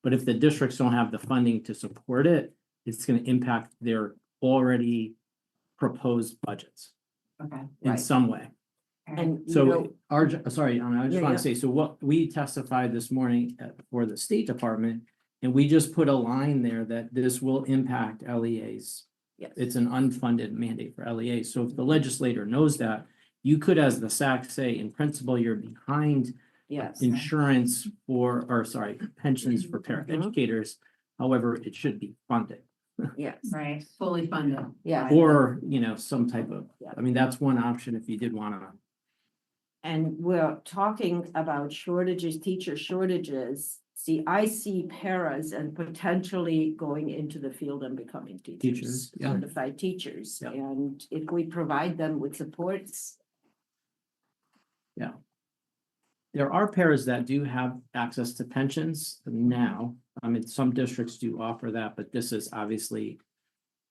But if the districts don't have the funding to support it, it's going to impact their already proposed budgets in some way. And So sorry, Anna, I just Yeah, want yeah. to say, so what we testified this morning for the State Department, and we just put a line there that this will impact LEAs. Yes. It's an unfunded mandate for LEAs. So if the legislator knows that, you could, as the SAC, say, in principle, you're behind Yes. insurance pensions for paraeducators. However, it should be funded. Yes. Right, fully funded. Yeah. Or, some type of, I mean, that's one option if you did want to. And we're talking about shortages, teacher shortages. See, I see paras and potentially going into the field and becoming teachers, yeah. certified teachers. Yeah. And if we provide them with supports, Yeah. There are paras that do have access to pensions now. I mean, some districts do offer that, but this is obviously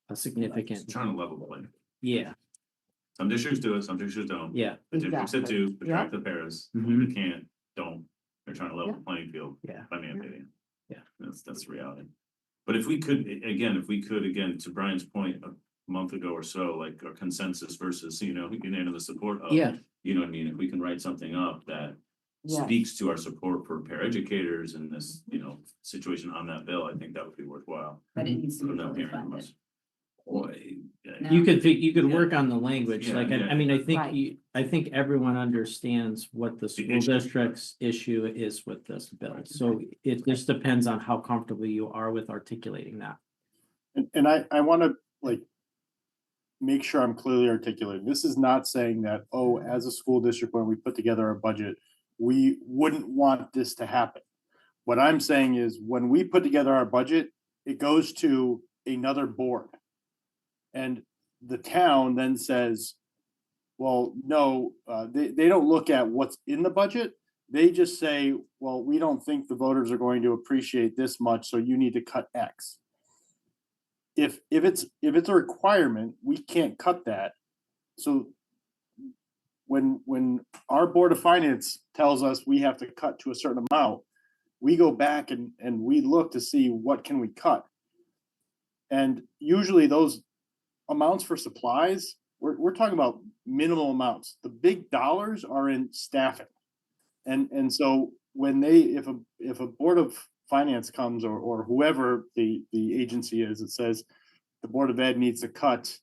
a significant, It's trying to level the playing. yeah, Some districts do it, some districts don't. yeah. The districts that do, Exactly. attract the paras, Mhm. that can't, don't. They're trying to level the playing field. Yeah. By mandating. Yeah. That's the reality. But if we could, again, to Brian's point, a month ago or so, like a consensus versus, unanimous support of. Yeah. You know what I mean? If we can write something up that Yeah. speaks to our support for paraeducators in this, situation on that bill, I think that would be worthwhile. But it needs to be From them fully hearing from funded. us. Boy. yeah. You could work on the language, Yeah, like, yeah. I mean, I think Right. I think everyone understands what the school issue. district's issue is with this bill. So it just depends on how comfortable you are with articulating that. And I want to make sure I'm clearly articulating. This is not saying that, as a school district, when we put together our budget, we wouldn't want this to happen. What I'm saying is when we put together our budget, it goes to another board. And the town then says, well, no, they don't look at what's in the budget. They just say, well, we don't think the voters are going to appreciate this much, so you need to cut X. If it's a requirement, we can't cut that. So when our Board of Finance tells us we have to cut to a certain amount, we go back and we look to see what can we cut. And usually those amounts for supplies, we're talking about minimal amounts. The big dollars are in staffing. And so when if a Board of Finance comes or whoever the agency is, it says the Board of Ed needs to cut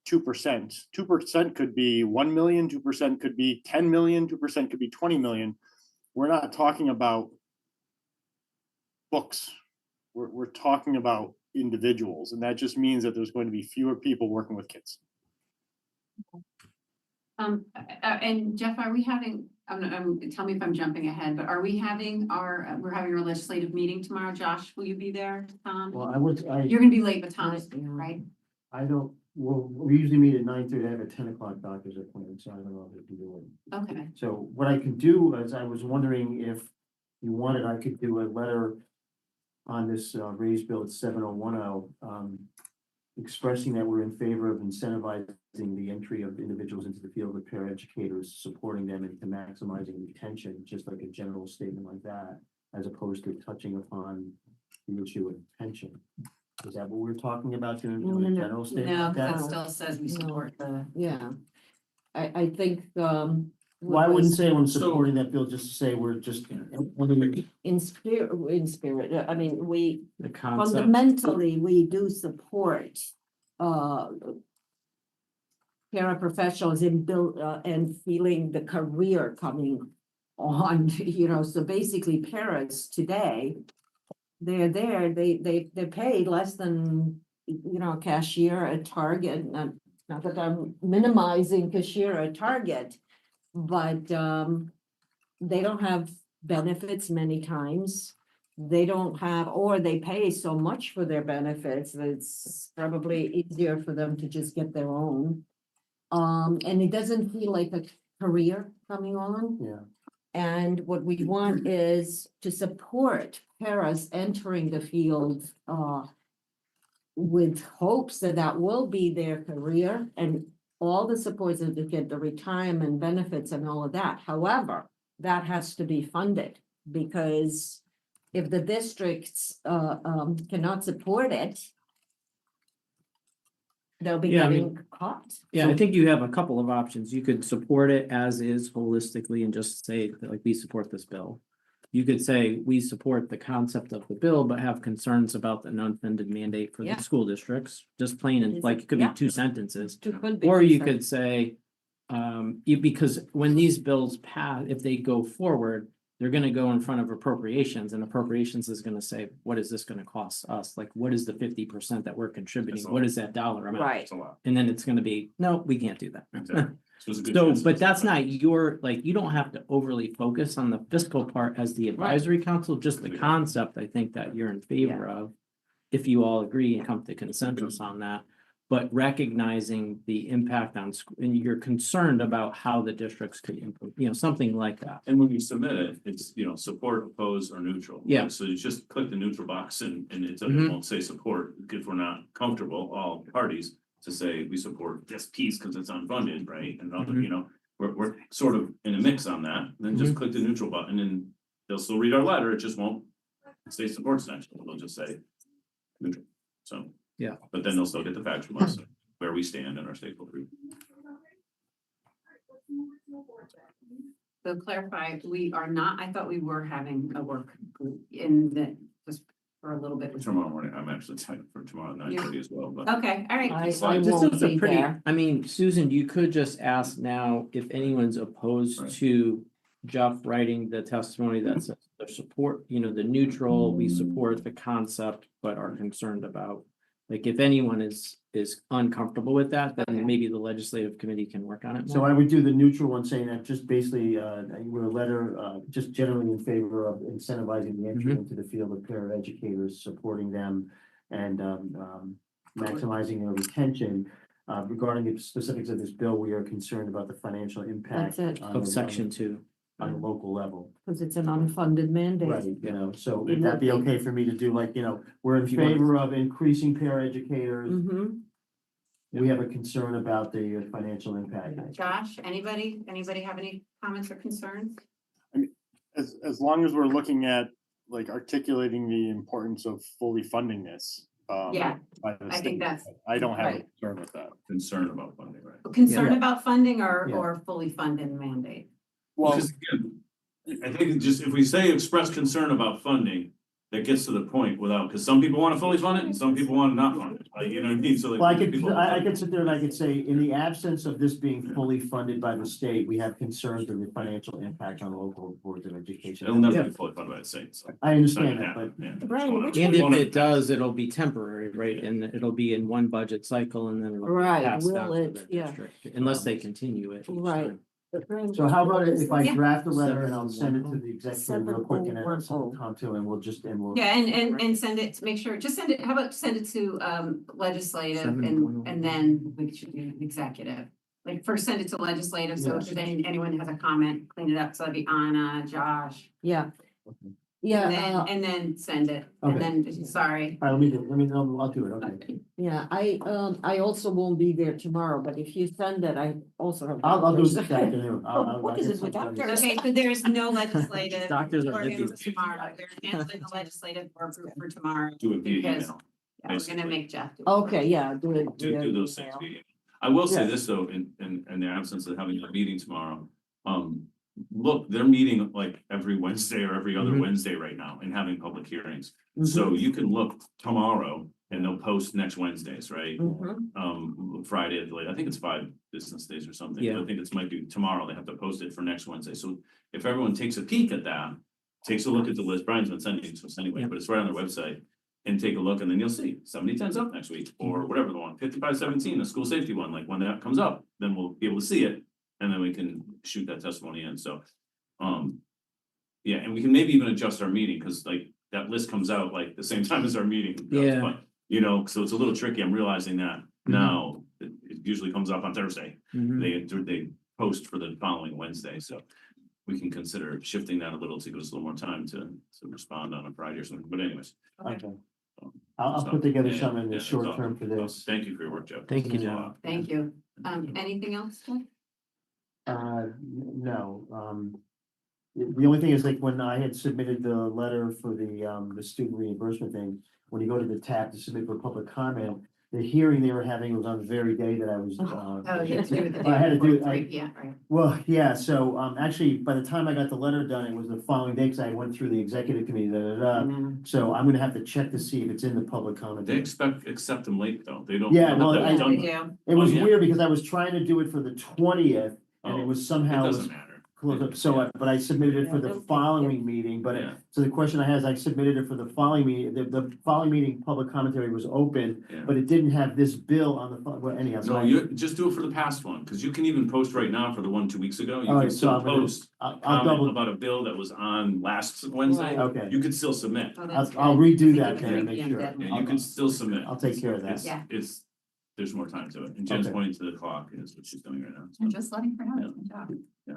2%. 2% could be 1 million, 2% could be 10 million, 2% could be 20 million. We're not talking about books. We're talking about individuals, and that just means that there's going to be fewer people working with kids. And Jeff, are we having, tell me if I'm jumping ahead, but are we having we're having our legislative meeting tomorrow? Josh, will you be there? Well, You're gonna be late, but Tom's, right? I don't, well, we usually meet at 9:30. I have a 10 o'clock doctor's appointment, so I don't know if I can do it. Okay. So what I could do is, I was wondering if you wanted, I could do a letter on this raise bill at 7010, expressing that we're in favor of incentivizing the entry of individuals into the field of paraeducators, supporting them into maximizing retention, just like a general statement like that, as opposed to touching upon the issue of pension. Is that what we're talking about, doing a general statement? No, like that that? still says we support the. Yeah. I think, Well, I wouldn't say I'm supporting that bill, just to say we're just. in spirit, I mean, we The concept. fundamentally, we do support paraprofessionals in build and feeling the career coming on, so basically paras today, they're there, they're paid less than, a cashier at Target, not that I'm minimizing cashier at Target, but they don't have benefits many times. They don't have, or they pay so much for their benefits that it's probably easier for them to just get their own. And it doesn't feel like a career coming on. Yeah. And what we want is to support paras entering the field with hopes that that will be their career and all the supports that they get, the retirement benefits and all of that. However, that has to be funded, because if the districts cannot support it, they'll be Yeah, I mean, getting caught. Yeah, I think you have a couple of options. You could support it as is holistically and just say that, like, we support this bill. You could say, we support the concept of the bill, but have concerns about an unfunded mandate for Yeah. the school districts, just plain and like, it could be Yeah. 2 sentences. Could be Or two you could sentences. say, because when these bills pass, if they go forward, they're gonna go in front of appropriations, and appropriations is gonna say, what is this gonna cost us? Like, what is the 50% that we're contributing? That's a What lot. is that dollar amount? Right. It's a lot. And then it's gonna be, no, we can't do that. Exactly. So it's a good So, chance. but that's not your, like, you don't have to overly focus on the fiscal part as the advisory council, just the concept, I think that you're in favor of. If you all agree and come to consensus on that, but recognizing the impact on, and you're concerned about how the districts could improve, something like that. And when you submit it, it's, support, oppose, or neutral. Yeah. So you just click the neutral box and it Mhm. won't say support if we're not comfortable, all parties, to say we support this piece because it's unfunded, right? And other, Mhm. we're sort of in a mix on that, then just click the neutral button and they'll still read our letter, it just won't say support section, they'll just say neutral, so. Yeah. But then they'll still get the facts from us, where we stand in our stakeholder group. So clarify, we are not, I thought we were having a work group in the, just for a little bit. Tomorrow morning, I'm actually tight for tomorrow night as well, but. Okay, all right. I It's like- This won't is a be pretty, there. I mean, Susan, you could just ask now if anyone's opposed Right. to Jeff writing the testimony that says their support, the neutral, we support the concept, but are concerned about. Like, if anyone is uncomfortable with that, then maybe the legislative committee can work on it So more. I would do the neutral one, saying that just basically, with a letter, just generally in favor of incentivizing the entry into the field of paraeducators, supporting them and maximizing their retention. Regarding the specifics of this bill, we are concerned about the financial impact. That's it. on Of the- section 2. On a local level. Because it's an unfunded mandate. Right, so It would that would be be. okay for me to do, like, we're in If you want. favor of increasing paraeducators. Mm-hmm. We have a concern about the financial impact. Josh, anybody have any comments or concerns? As long as we're looking at, like, articulating the importance of fully funding this. Yeah, by the I think state, that's I don't have a right. concern with that. Concern about funding, right? Concern Yeah. about funding or, Yeah. or fully funded mandate? Well, Because again, I think just if we say express concern about funding, that gets to the point without, because some people want to fully fund it and some people want to not fund it, like, you know what I mean? So like. Well, I could, people- I could sit there and I could say, in the absence of this being fully funded by the state, we have concerns of the financial impact on local boards of education. It'll never be fully funded by the state, so. I understand It's not that, gonna but. happen, yeah. Brian, which And one- if it does, it'll be temporary, right? And it'll be in one budget cycle and then it'll. be Right, passed will out to it? the Yeah. district, Unless they continue it. each Right. time. So how about if I Yeah. draft a letter and I'll send it to the executive real quick and then 7010. come to and we'll just, and we'll. Yeah, and send it, to make sure, just send it, how about send it to legislative 7110. and then we should do executive. Like first send it to legislative, so if anyone has a comment, clean it up, so that'd be Anna, Josh. Yeah. And Yeah, then, and then send it, and then, sorry. All right, I'll do it, okay. yeah, I also won't be there tomorrow, but if you send it, I also have. I'll do it this doctors. afternoon. What is it with doctors? Okay, so there's no legislative. Doctors are for busy. tomorrow, they're canceling the legislative for tomorrow. Do it via because- email. Yeah, we're gonna make Jeff do it. Okay, yeah, do it. Do those things. via email. I will say this though, in the absence of having a meeting tomorrow, look, they're meeting like every Wednesday or every other Mhm. Wednesday right now and having public hearings. So you can look tomorrow and they'll post next Wednesdays, right? Friday, I think it's 5 business days or something. Yeah. I think it's might be tomorrow. They have to post it for next Wednesday. So if everyone takes a peek at that, takes a look at the list, Brian's been sending it to us anyway, Yeah. but it's right on their website. And take a look and then you'll see 7010's up next week or whatever the one, 5517, the school safety one, like when that comes up, then we'll be able to see it. And then we can shoot that testimony in. So, yeah, and we can maybe even adjust our meeting because like that list comes out like the same time as our meeting. Yeah. But, you know, so it's a little tricky. I'm realizing that now. It usually comes up on Thursday. Mhm. They post for the following Wednesday, so we can consider shifting that a little to give us a little more time to respond on a Friday or something. But anyways. Okay. I'll put together something in the that's short all. term for this. Thank you for your work, Jeff. Thank you, This is a Jeff. lot. Thank you. Anything else, Jeff? No, the only thing is like when I had submitted the letter for the student reimbursement thing, when you go to the tab to submit for public comment, the hearing they were having was on the very day that I was. Oh, you have to do it the I had to do it, day before, yeah, right. Well, yeah, so actually, by the time I got the letter done, it was the following day, because I went through the executive committee, So I'm gonna have to check to see if it's in the public comment. They accept them late though. They don't. Yeah, well, they've I- done- They do. It was Oh, yeah. weird because I was trying to do it for the 20th and it Oh, was somehow. It was doesn't matter. closed up. So, but I submitted it for the following meeting, but Yeah. so the question I had is I submitted it for the following meeting, the following meeting, public commentary was open, Yeah. but it didn't have this bill on the, well, anyhow. so No, I- you just do it for the past one, because you can even post right now for the one 2 weeks ago. You All can right, so still I'm gonna- post I'll comment double, about a bill that was on last Wednesday. okay. You could still submit. Oh, that's I'll good. redo I that think then and it's make 3 sure. p.m. Yeah, you can still submit. I'll take care of that. It's, Yeah. it's, there's more time to it. And Jen's Okay. pointing to the clock is what she's doing right now. I'm just letting her know. Good job. Yeah.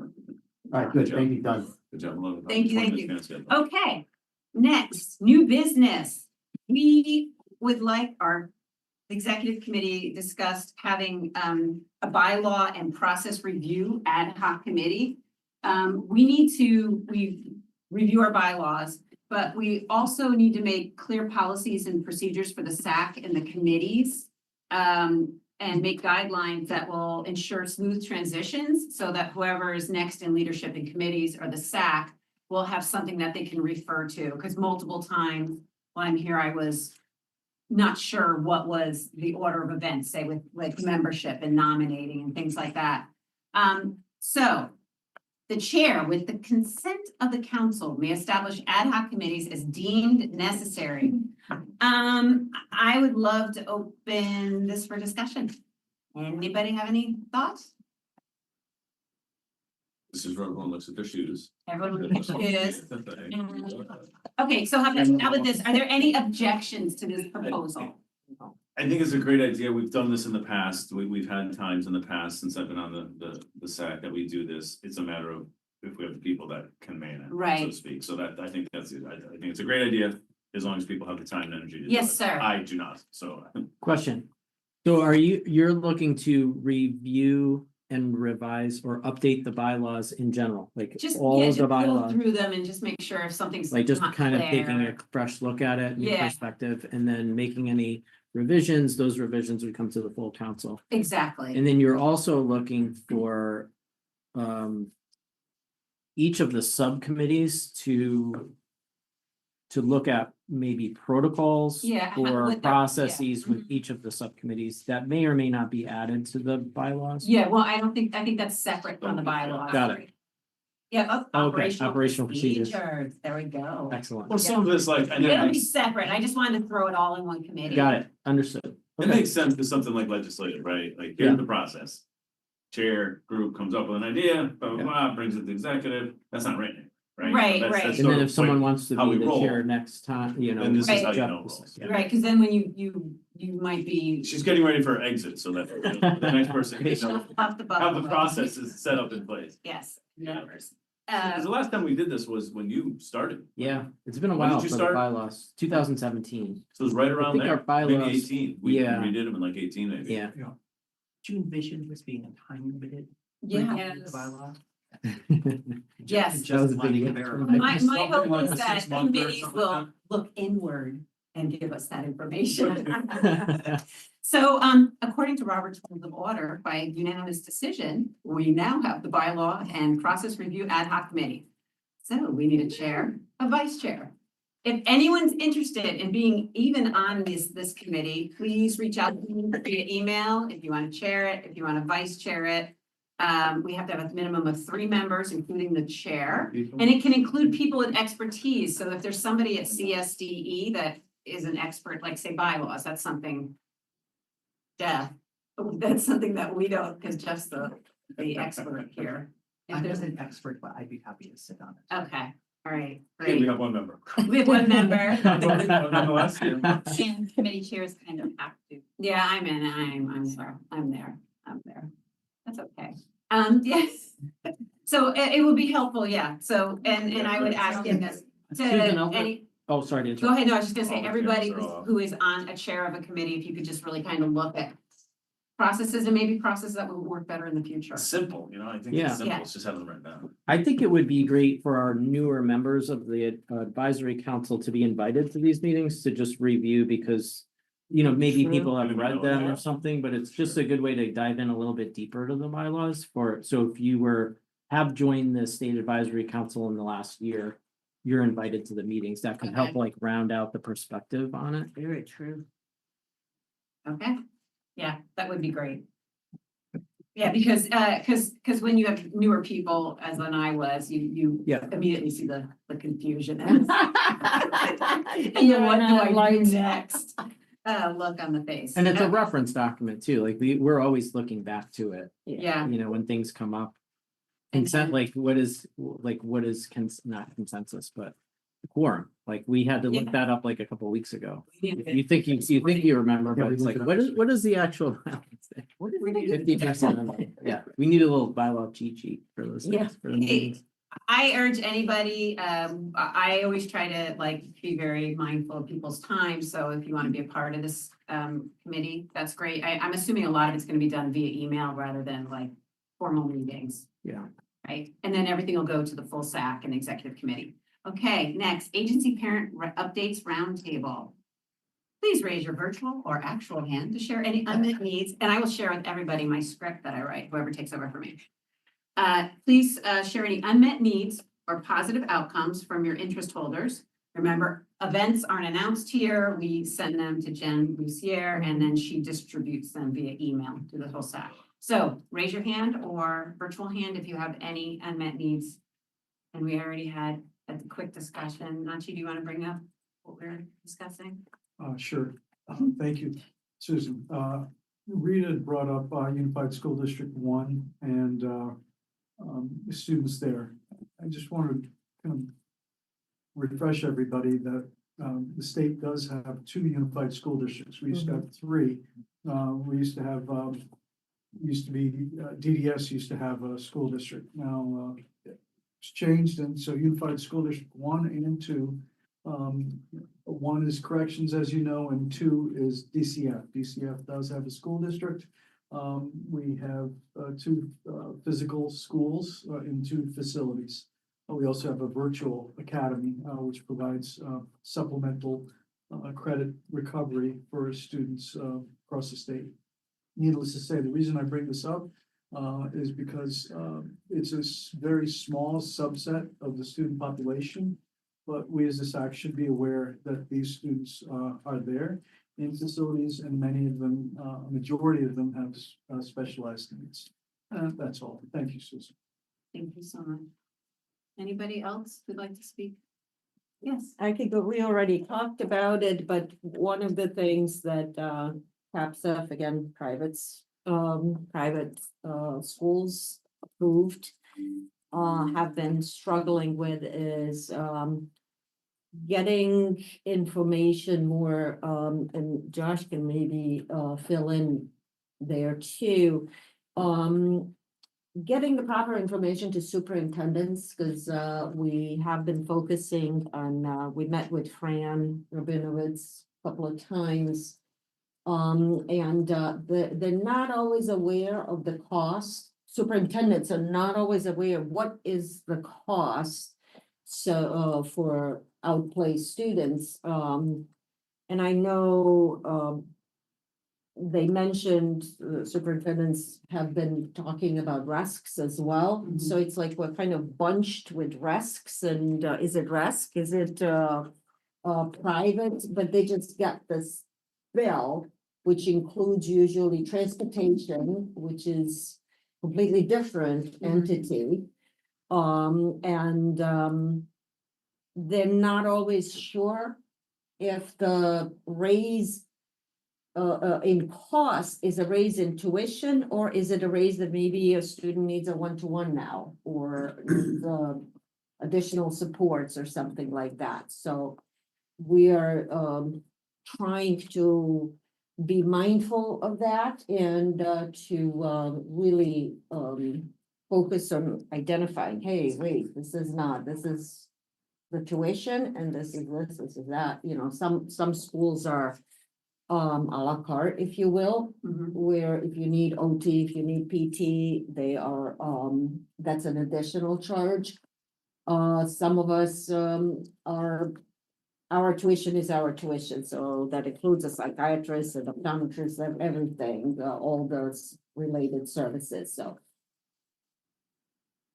All right, good, thank you, done. Good job. Love it. Thank you, 20 thank you. minutes ago. Okay, next, new business. We would like our executive committee discussed having a bylaw and process review ad hoc committee. We need to, review our bylaws, but we also need to make clear policies and procedures for the SAC and the committees. And make guidelines that will ensure smooth transitions so that whoever is next in leadership in committees or the SAC will have something that they can refer to, because multiple times while I'm here, I was not sure what was the order of events, say with like membership and nominating and things like that. So the chair, with the consent of the council, may establish ad hoc committees as deemed necessary. I would love to open this for discussion. Anybody have any thoughts? This is where everyone looks at their shoes. Everyone looks at his. Okay, so how about this? Are there any objections to this proposal? I think it's a great idea. We've done this in the past. We've had times in the past since I've been on the SAC that we do this. It's a matter of if we have the people that can man it, so to Right. speak. So that, I think that's it. I think it's a great idea as long as people have the time and energy to do it. Yes, sir. I do not, so. Question. So you're looking to review and revise or update the bylaws in general, like Just, all yeah, of just the go bylaws? through them and just make sure if something's Like just not kind of taking a clear. fresh look at it, new Yeah. perspective, and then making any revisions, those revisions would come to the full council. Exactly. And then you're also looking for each of the subcommittees to to look at maybe protocols Yeah, how or would that- yeah. processes with each of the subcommittees that may or may not be added to the bylaws. Yeah, well, I think that's separate from the bylaws. Got it. Yeah, Okay, operational procedures. There we go. Excellent. Well, some of it's like, I know It'll be it's- separate. I just wanted to throw it all in one committee. Got it, understood. it makes sense to something like legislative, right? Like, here's Yeah. the process. Chair, group comes up with an idea, blah, blah, blah, brings it to the executive, that's not written, right? Right, That's- right. that's And sort then of if someone like wants to how be we the roll. chair next time, you know. Then this is how you Jeff know is- roles. yeah. Right, because then when you might be. She's getting ready for her exit, so that the next person can know Off the how the bucket. process is set up in place. Yes. Yeah. Numbers. Because the last time we did this was when you started, Yeah, it's been a When did while you for the start? bylaws, 2017. so it was right I around think our there, maybe bylaws- 18, we yeah. redid them in like 18 maybe. Yeah. Do you envision this being a time limited? Yeah. Bylaw? Yes. Just That was a wanting big to yes. verify. My Something hope like is a that 6 month or committees something will like look inward and give us that information. So, according to Robert's Rules of Order, by unanimous decision, we now have the bylaw and process review ad hoc committee. So we need a chair, a vice chair. If anyone's interested in being even on this committee, please reach out to me via email if you want to chair it, if you want to vice chair it. We have to have a minimum of 3 members, including the chair, and it can include people with expertise. So if there's somebody at CSDE that is an expert, like say bylaws, that's something. Jeff, that's something that we don't, because Jeff's the expert here. If I'm there's just an expert, but I'd be happy to sit on it. okay, all right, Okay, we great. have one member. We have one member. Nonetheless, yeah. And committee chairs kind of have to. Yeah, I'm there. That's okay. Yes. So it will be helpful, yeah. So, and I would ask him this to Susan, I'll- any, Oh, sorry to go interrupt. ahead, no, I was just gonna say, All the everybody chairs are off. who is on a chair of a committee, if you could just really kind of look at processes and maybe processes that will work better in the future. It's simple, you know, I think Yeah. it's simple, Yeah. it's just having them written down. I think it would be great for our newer members of the advisory council to be invited to these meetings to just review because. You know, maybe Sure. people have Maybe read know, them yeah. or something, but it's just a good way to dive in a little bit deeper to the bylaws so if you have joined the state advisory council in the last year. You're invited to the meetings. That could help Okay. like round out the perspective on it. Very true. Okay, yeah, that would be great. Yeah, because when you have newer people, as when I was, you Yeah. immediately see the confusion. And then what do I do next? Look on the face. And it's a Okay. reference document too, like we're always looking back to it, Yeah, you know, when things come up. Consent, like what is not consensus, but quorum, like we had to look Yeah. that up like a couple weeks ago. We need to- You think you remember, Yeah, but we it's like, looked it up what is the actual? we need to- 50%. Yeah, we need a little bylaw cheat sheet for those. Yeah. for the meetings. I urge anybody, I always try to like be very mindful of people's time, so if you want to be a part of this committee, that's great. I'm assuming a lot of it's gonna be done via email rather than like formal meetings. Yeah. Right, and then everything will go to the full SAC and executive committee. Okay, next, agency parent updates roundtable. Please raise your virtual or actual hand to share any unmet needs, and I will share with everybody my script that I write, whoever takes over for me. Please share any unmet needs or positive outcomes from your interest holders. Remember, events aren't announced here. We send them to Jen Lucier, and then she distributes them via email to the whole SAC. So raise your hand or virtual hand if you have any unmet needs. And we already had a quick discussion. Nachi, do you want to bring up what we're discussing? Sure. Thank you, Susan. Rita had brought up Unified School District 1 and the students there. I just wanted to kind of refresh everybody that the state does have 2 unified school districts. We used to have 3. We used to have DDS used to have a school district. Now it's changed, and so Unified School District 1 and 2. 1 is corrections, as you know, and 2 is DCF. DCF does have a school district. We have 2 physical schools in 2 facilities. We also have a virtual academy, which provides supplemental credit recovery for students across the state. Needless to say, the reason I bring this up is because it's a very small subset of the student population. but we as a SAC should be aware that these students are there in facilities, and many of them, a majority of them have specialized needs. That's all. Thank you, Susan. Thank you so much. Anybody else who'd like to speak? Yes. I could go, we already talked about it, but one of the things that CAPSF, again, private schools approved have been struggling with is getting information more, and Josh can maybe fill in there too. Getting the proper information to superintendents, because we have been focusing on, we met with Fran Rabinowitz a couple of times. And they're not always aware of the cost. Superintendents are not always aware of what is the cost. So for outplay students, and I know they mentioned superintendents have been talking about RESCs as well. So it's like we're kind of bunched with RESCs, and is it RESC? Is it private? But they just got this bill, which includes usually transportation, which is completely different entity. They're not always sure if the raise in cost is a raise in tuition, or is it a raise that maybe a student needs a one-to-one now, or needs additional supports or something like that. So we are trying to be mindful of that, and to really focus on identifying, hey, wait, this is the tuition, and this is that. You know, some schools are a la carte, if you will, where if you need OT, if you need PT, they are that's an additional charge. Some of us our tuition is our tuition, so that includes a psychiatrist and optometrist and everything, all those related services. So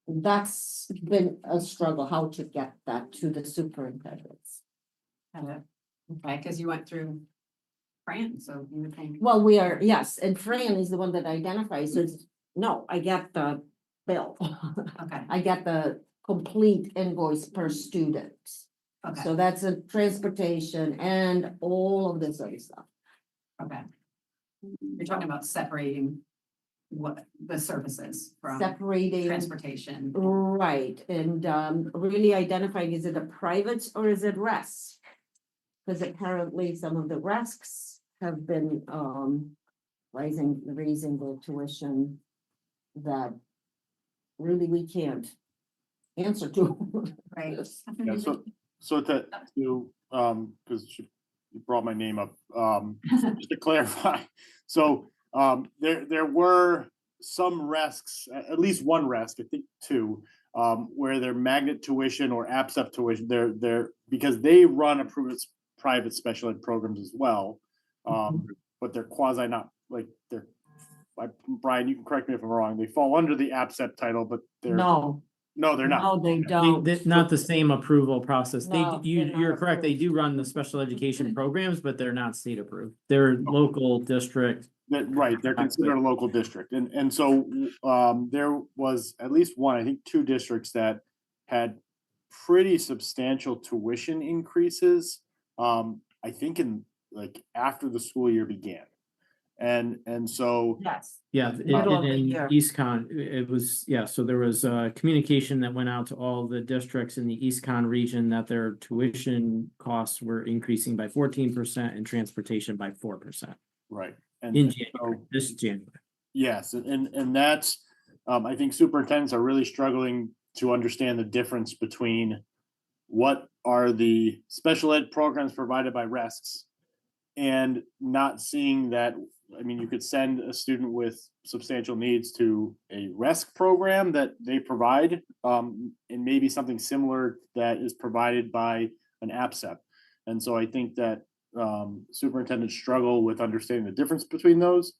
that's been a struggle, how to get that to the superintendents. Okay, because you went through Fran, so you would think. Well, we are, yes, and Fran is the one that identifies, says, no, I get the bill. Okay. I get the complete invoice per student. Okay. So that's a transportation and all of this other stuff. Okay. You're talking about separating what the services from Separating. transportation. Right, and really identifying, is it a private or is it RESC? Because apparently some of the RESCs have been raising the tuition that really we can't answer to. Right. Yeah, so because you brought my name up, just to clarify. So there were some RESCs, at least one RESC, I think two, where they're magnet tuition or APSEP tuition, they're because they run approved private special ed programs as well. But they're quasi not like they're Brian, you can correct me if I'm wrong, they fall under the APSEP title, but they're no, they're not. No, they don't. Not the same approval process. No, they're not You're correct. They do run the special education programs, but they're not state approved. They're local district. Right, they're considered a local district, and so there was at least one, I think two districts that had pretty substantial tuition increases. I think in like after the school year began, and so yes, Yeah, Middle of the in year. East Con, it was, yeah, so there was communication that went out to all the districts in the East Con region that their tuition costs were increasing by 14% and transportation by 4%. right, In January, this January. yes, and that's I think superintendents are really struggling to understand the difference between what are the special ed programs provided by RESCs and not seeing that. I mean, you could send a student with substantial needs to a RESC program that they provide, and maybe something similar that is provided by an APSEP. And so I think that superintendents struggle with understanding the difference between those.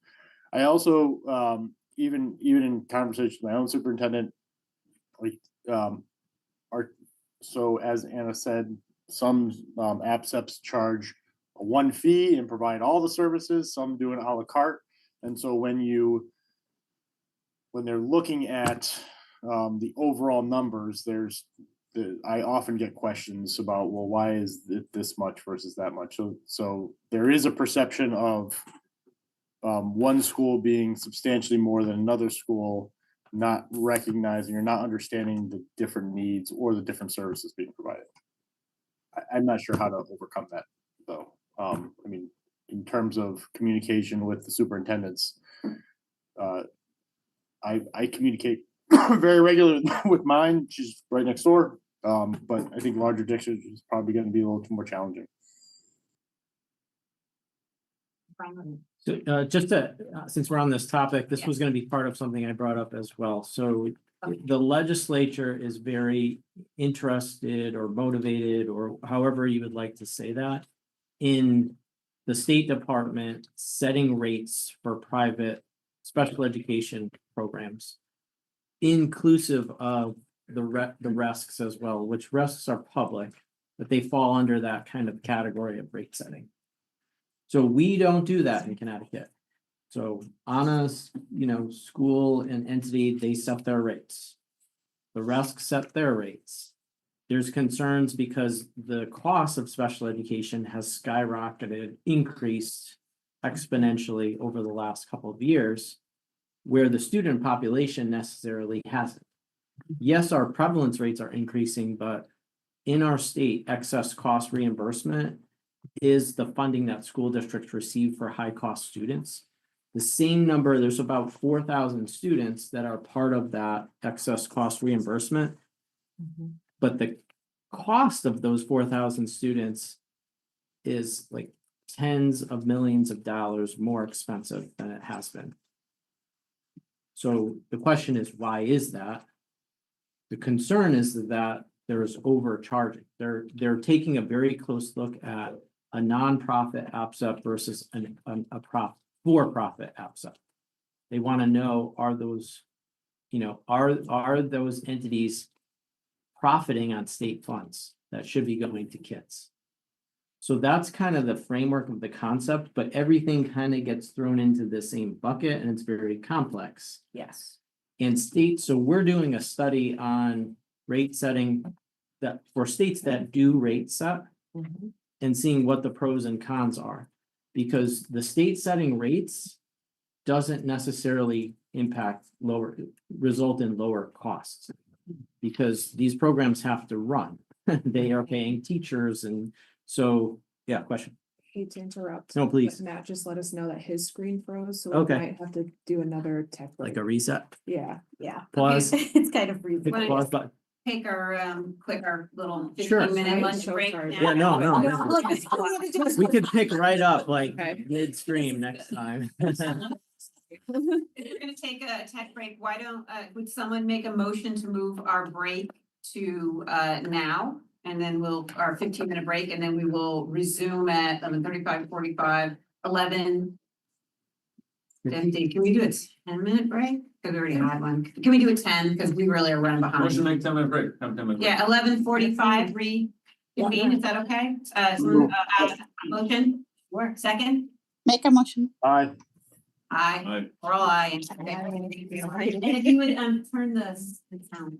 I also, even in conversation with my own superintendent, like so as Anna said, some APSEPs charge a one fee and provide all the services, some do an à la carte. And so when they're looking at the overall numbers, I often get questions about, well, why is it this much versus that much? So there is a perception of one school being substantially more than another school, not recognizing or not understanding the different needs or the different services being provided. I'm not sure how to overcome that, though. I mean, in terms of communication with the superintendents, I communicate very regularly with mine. She's right next door. But I think larger districts is probably going to be a little more challenging. So, just to, since we're on this topic, this was gonna be part of something I brought up as well. So the legislature is very interested or motivated, or however you would like to say that, in the State Department setting rates for private special education programs, inclusive of the RESCs as well, which RESCs are public, but they fall under that kind of category of rate setting. So we don't do that in Connecticut. So Anna's, school and entity, they set their rates. The RESC set their rates. There's concerns because the cost of special education has skyrocketed, increased exponentially over the last couple of years, where the student population necessarily hasn't. Yes, our prevalence rates are increasing, but in our state, excess cost reimbursement is the funding that school districts receive for high cost students. The same number, there's about 4,000 students that are part of that excess cost reimbursement. But the cost of those 4,000 students is like tens of millions of dollars more expensive than it has been. So the question is, why is that? The concern is that there is overcharging. They're taking a very close look at a nonprofit APSEP versus a for-profit APSEP. They want to know, are those, are those entities profiting on state funds that should be going to kids? So that's kind of the framework of the concept, but everything kind of gets thrown into the same bucket and it's very complex. Yes. And so we're doing a study on rate setting that for states that do rate set and seeing what the pros and cons are. Because the state setting rates doesn't necessarily result in lower costs. Because these programs have to run. They are paying teachers and so, yeah, question. Hate to interrupt. No, please. but Matt just let us know that his screen froze, so Okay. we might have to do another tech. Like break. a reset? Yeah. Pause. It's kind of Hit freezing. the pause button. Take our little Sure. 15-minute Right, lunch so break sorry. now. Yeah, no. No. We could pick right up like midstream next time. If we're gonna take a tech break, why don't, would someone make a motion to move our break to now? And then our 15-minute break, and then we will resume at 11:35, 45, 11. 50. Can we do a 10-minute break? Because we already had one. Can we do a 10? Because we really are running Motion to behind. make 10-minute break. Have a 10-minute break. Yeah, 11:45, reconvene, is that okay? Motion, second? Make a motion. Aye. Aye. We're all aye. And if you would turn the sound.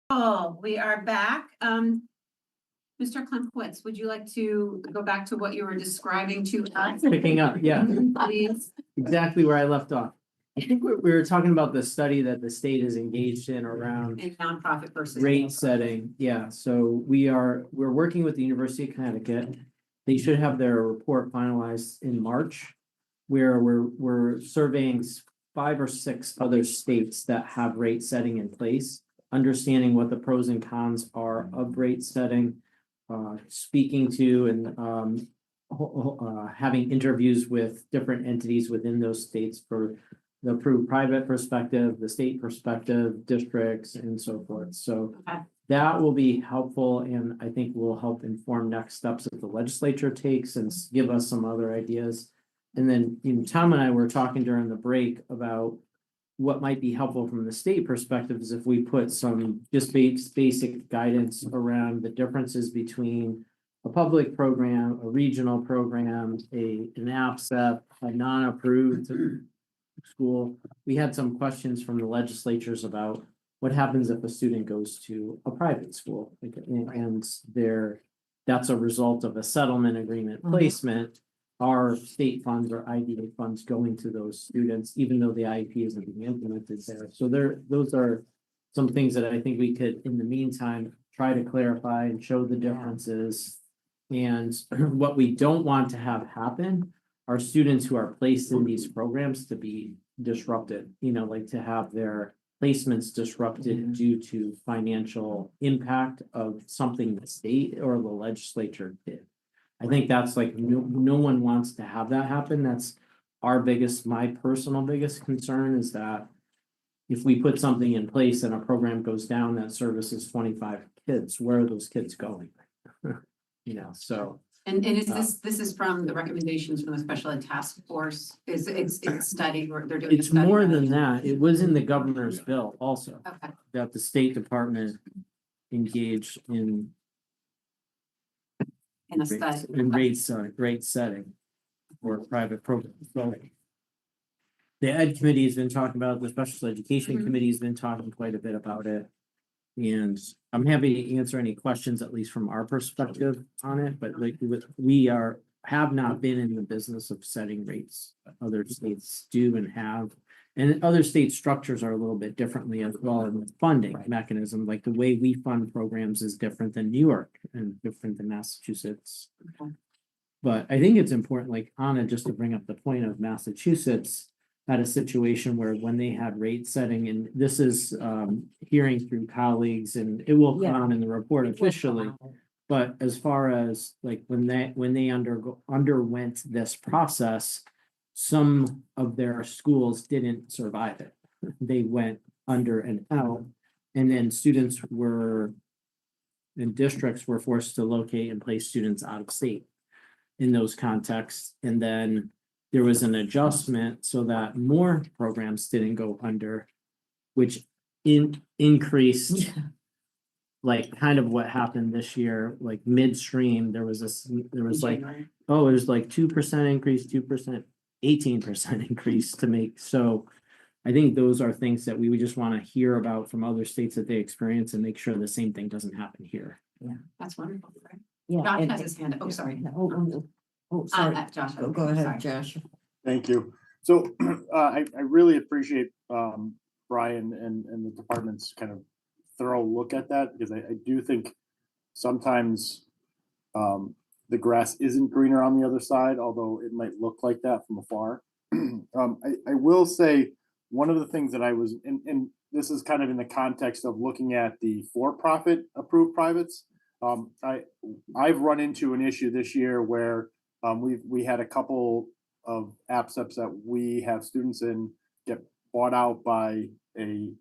Oh, we are back. Mr. Klimkowitz, would you like to go back to what you were describing to us? Picking up, yeah. Please. Exactly where I left off. I think we were talking about the study that the state is engaged in around In nonprofit versus. rate setting. Yeah, so we're working with the University of Connecticut. They should have their report finalized in March, where we're surveying 5 or 6 other states that have rate setting in place, understanding what the pros and cons are of rate setting, speaking to and having interviews with different entities within those states for the approved private perspective, the state perspective, districts, and so forth. So that will be helpful, and I think will help inform next steps that the legislature takes and give us some other ideas. And then, Tom and I were talking during the break about what might be helpful from the state perspective is if we put some just basic guidance around the differences between a public program, a regional program, an APSEP, a non-approved school. We had some questions from the legislatures about what happens if a student goes to a private school, and that's a result of a settlement agreement placement. Our state funds or IDA funds going to those students, even though the IEP isn't being implemented there. So those are some things that I think we could, in the meantime, try to clarify and show the differences. And what we don't want to have happen are students who are placed in these programs to be disrupted, like to have their placements disrupted due to financial impact of something the state or the legislature did. I think that's like, no one wants to have that happen. That's my personal biggest concern is that if we put something in place and a program goes down that services 25 kids, where are those kids going? So. And is this is from the recommendations from the special ed task force? It's study, or they're doing. It's more than that. It was in the governor's bill also. Okay. That the State Department engaged in In a study. in rate setting for private programs. So the Ed Committee has been talking about it, the Special Education Committee has been talking quite a bit about it. And I'm happy to answer any questions, at least from our perspective on it, but like we have not been in the business of setting rates. Other states do and have, and other state structures are a little bit differently as well in the funding mechanism. Like the way we fund programs is different than New York and different than Massachusetts. Okay. But I think it's important, like Anna, just to bring up the point of Massachusetts had a situation where when they had rate setting, and this is hearing through colleagues, and it will come on in the report officially. But as far as like when they underwent this process, some of their schools didn't survive it. They went under and out, and then districts were forced to locate and place students out of state in those contexts. And then there was an adjustment so that more programs didn't go under, which increased like kind of what happened this year, like midstream, there was like 2% increase, 2%, 18% increase to make. So I think those are things that we would just want to hear about from other states that they experience and make sure the same thing doesn't happen here. Yeah, that's wonderful. Right? Yeah. Josh and- has his hand up. Oh, sorry. Sorry. Josh. Go ahead, Sorry. Josh. Thank you. So I really appreciate Brian and the department's kind of thorough look at that, because I do think sometimes the grass isn't greener on the other side, although it might look like that from afar. I will say one of the things that I was, and this is kind of in the context of looking at the for-profit approved privates. I've run into an issue this year where we had a couple of APSEPs that we have students in get bought out by a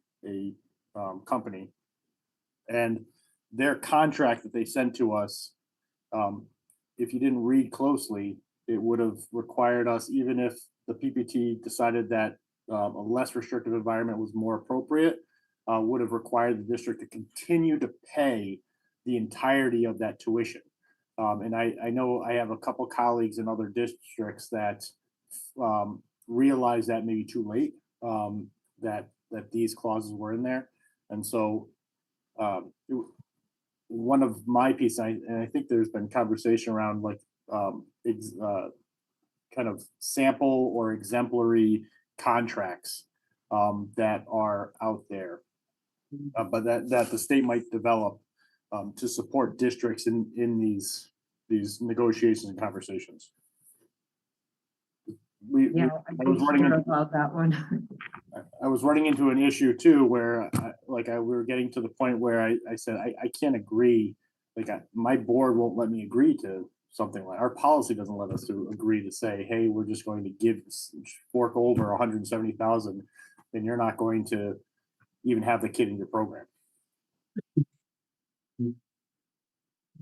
company, and their contract that they sent to us, if you didn't read closely, it would have required us, even if the PPT decided that a less restrictive environment was more appropriate, would have required the district to continue to pay the entirety of that tuition. And I know I have a couple colleagues in other districts that realized that maybe too late, that these clauses were in there. And so one of my pieces, and I think there's been conversation around like, kind of sample or exemplary contracts that are out there. But that the state might develop to support districts in these negotiations and conversations. Yeah, I was running into, about that one. I was running into an issue too, where we were getting to the point where I said, I can't agree. Like my board won't let me agree to something like, our policy doesn't let us to agree to say, hey, we're just going to fork over 170,000, and you're not going to even have the kid in your program.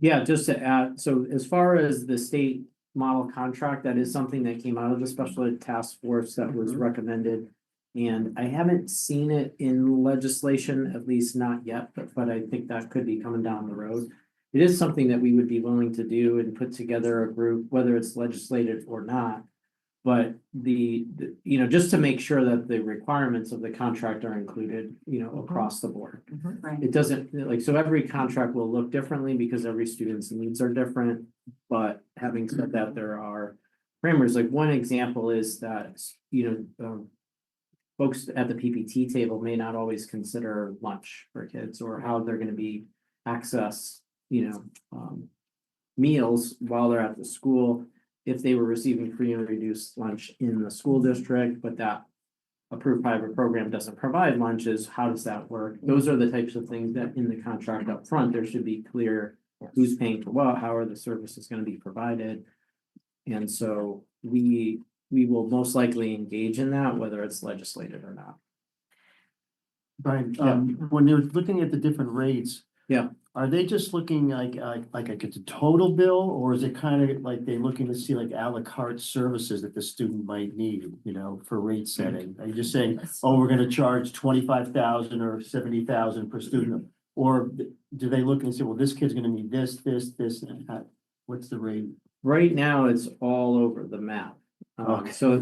Yeah, just to add, so as far as the state model contract, that is something that came out of the special ed task force that was recommended. And I haven't seen it in legislation, at least not yet, but I think that could be coming down the road. It is something that we would be willing to do and put together a group, whether it's legislated or not. But just to make sure that the requirements of the contract are included, across the board. It doesn't, so every contract will look differently because every student's needs are different. But having said that, there are parameters. Like one example is that, folks at the PPT table may not always consider lunch for kids or how they're going to be access, meals while they're at the school. If they were receiving free and reduced lunch in the school district, but that approved private program doesn't provide lunches, how does that work? Those are the types of things that in the contract up front, there should be clear who's paying for what, how are the services going to be provided. And so we will most likely engage in that, whether it's legislated or not. Brian, when you're looking at the different rates. Yeah. Are they just looking like it's a total bill, or is it kind of like they're looking to see like a la carte services that the student might need, for rate setting? Are you just saying, oh, we're gonna charge 25,000 or 70,000 per student? Or do they look and say, well, this kid's gonna need this, and that? What's the rate? Right now, it's all over the map. Okay. So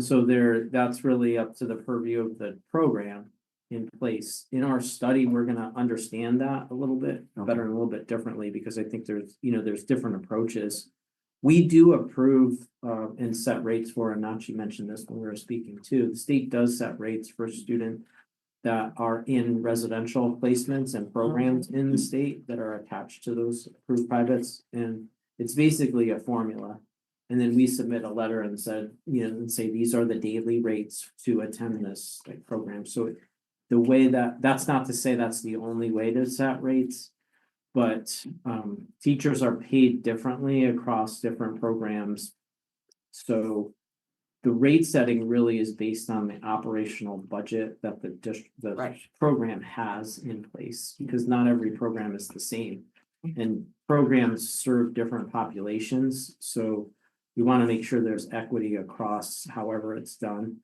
that's really up to the purview of the program in place. In our study, we're gonna understand that a little bit better and a little bit differently, because I think there's different approaches. We do approve and set rates for, and Nachi mentioned this when we were speaking too, the state does set rates for students that are in residential placements and programs in the state that are attached to those approved privates. And it's basically a formula. And then we submit a letter and said, and say, these are the daily rates to attend this program. So the way that's not to say that's the only way to set rates, but teachers are paid differently across different programs. So the rate setting really is based on the operational budget that the program has in place, because not every program is the same. And programs serve different populations. So we want to make sure there's equity across however it's done.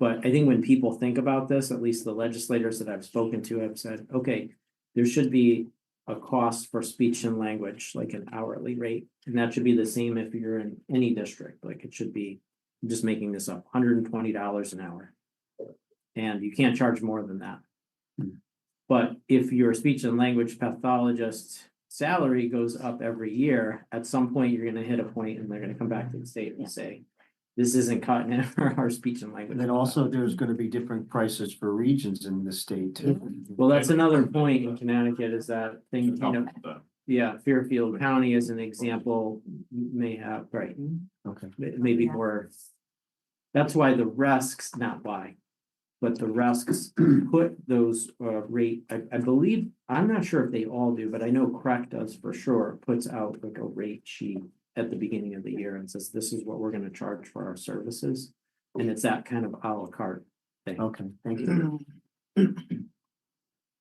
But I think when people think about this, at least the legislators that I've spoken to have said, okay, there should be a cost for speech and language, like an hourly rate. And that should be the same if you're in any district. Like it should be, I'm just making this up, $120 an hour. And you can't charge more than that. But if your speech and language pathologist salary goes up every year, at some point you're going to hit a point and they're going to come back to the state and say, this isn't cutting it for our speech and language. And then also there's going to be different prices for regions in the state too. Well, that's another point in Connecticut is that thing, Fairfield County as an example may have, right. Okay. Maybe more. That's why the RESCs, not why, but the RESCs put those rate, I believe, I'm not sure if they all do, but I know CREC does for sure, puts out like a rate sheet at the beginning of the year and says, this is what we're going to charge for our services. And it's that kind of a la carte thing. Okay, thank you.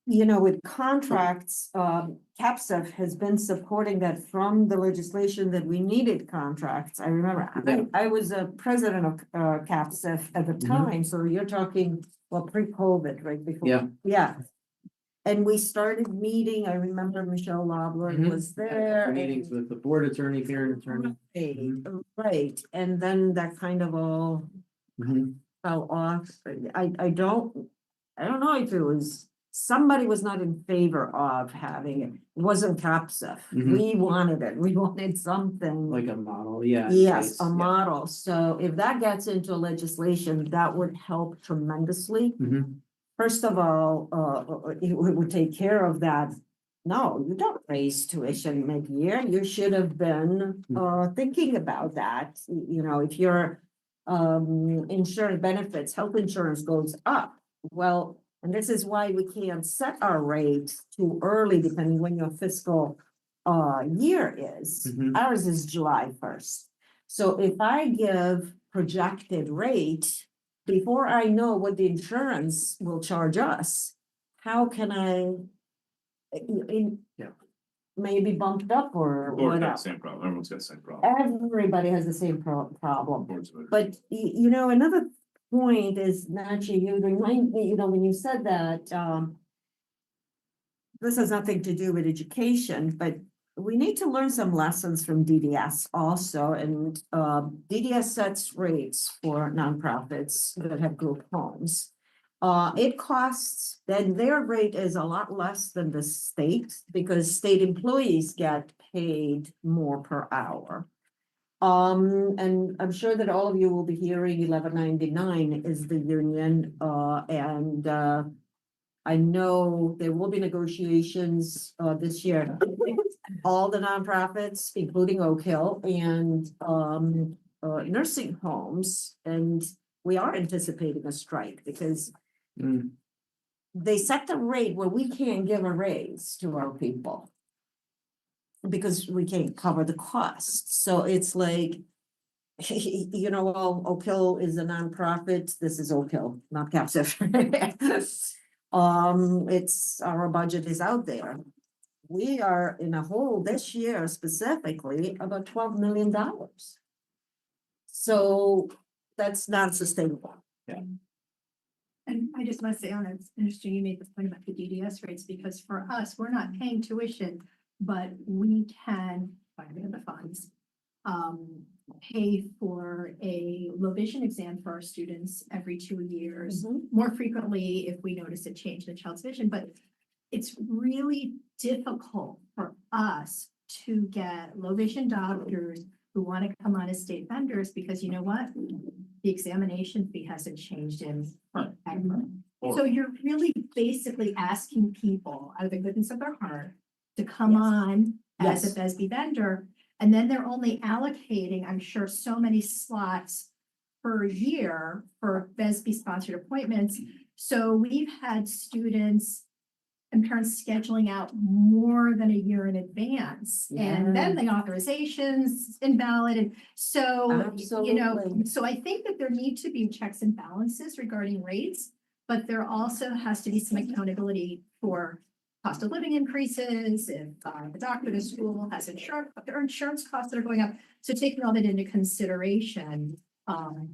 With contracts, CAPSF has been supporting that from the legislation that we needed contracts. I remember I was a president of CAPSF at the time, so you're talking, pre-COVID, right? Before. Yeah. And we started meeting, I remember Michelle Lobler was there. Meetings with the board attorney, parent attorney. Right, and then that kind of all fell off. I don't know if it was somebody was not in favor of having it. It wasn't CAPSF. Mhm. We wanted it. We wanted something. Like a model, yeah. Yes, it's- a yeah. model. So if that gets into legislation, that would help tremendously. Mhm. First of all, it would take care of that. No, you don't raise tuition mid-year. You should have been thinking about that. You know, if your insurance benefits, health insurance goes up. Well, and this is why we can't set our rate too early, depending when your fiscal year is. Mhm. Ours is July 1st. So if I give projected rate before I know what the insurance will charge us, how can I Yeah. maybe bumped up or Or got the whatever? same problem, everyone's got the same problem. Everybody has the same problem. Unfortunately. But you know, another point is, Nachi, you remind me, you know, when you said that, this has nothing to do with education, but we need to learn some lessons from DDS also, and DDS sets rates for nonprofits that have group homes. It costs, then their rate is a lot less than the state, because state employees get paid more per hour. And I'm sure that all of you will be hearing 1199 is the union, and I know there will be negotiations this year. All the nonprofits, including Oak Hill and nursing homes, and we are anticipating a strike because they set the rate where we can't give a raise to our people because we can't cover the cost. So it's like, you know, well, Oak Hill is a nonprofit. This is Oak Hill, not CAPSF. It's, our budget is out there. We are in a hole this year specifically about $12 million. So that's not sustainable. And I just want to say, Anna, it's interesting you made the point about the DDS rates, because for us, we're not paying tuition, but we can, by way of the funds, pay for a low vision exam for our students every 2 years, more frequently if we notice a change in the child's vision, but it's really difficult for us to get low vision doctors who want to come on as state vendors, because you know what? The examination fee hasn't changed in forever. So you're really basically asking people out of the goodness of their heart to come on as a VESB vendor, and then they're only allocating, I'm sure, so many slots per year for VESB sponsored appointments. So we've had students and parents scheduling out more than a year in advance. And then the authorization's invalid. And so, you know, so I think that there need to be checks and balances regarding rates, but there also has to be some accountability for cost of living increases, if the doctor at a school has insurance, there are insurance costs that are going up. So taking all that into consideration,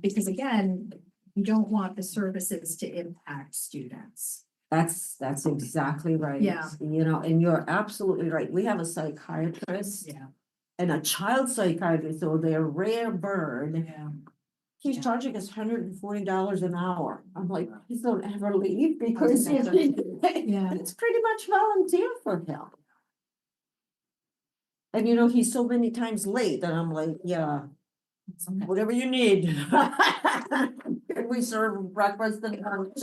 because again, you don't want the services to impact students. That's exactly right. Yeah. You know, and you're absolutely right. We have a psychiatrist. Yeah. And a child psychiatrist, so they're rare bird. Yeah. He's charging us $140 an hour. I'm like, please don't ever leave because Yeah. it's pretty much volunteer for him. And you know, he's so many times late and I'm like, yeah, whatever you need. Can we serve breakfast and lunch?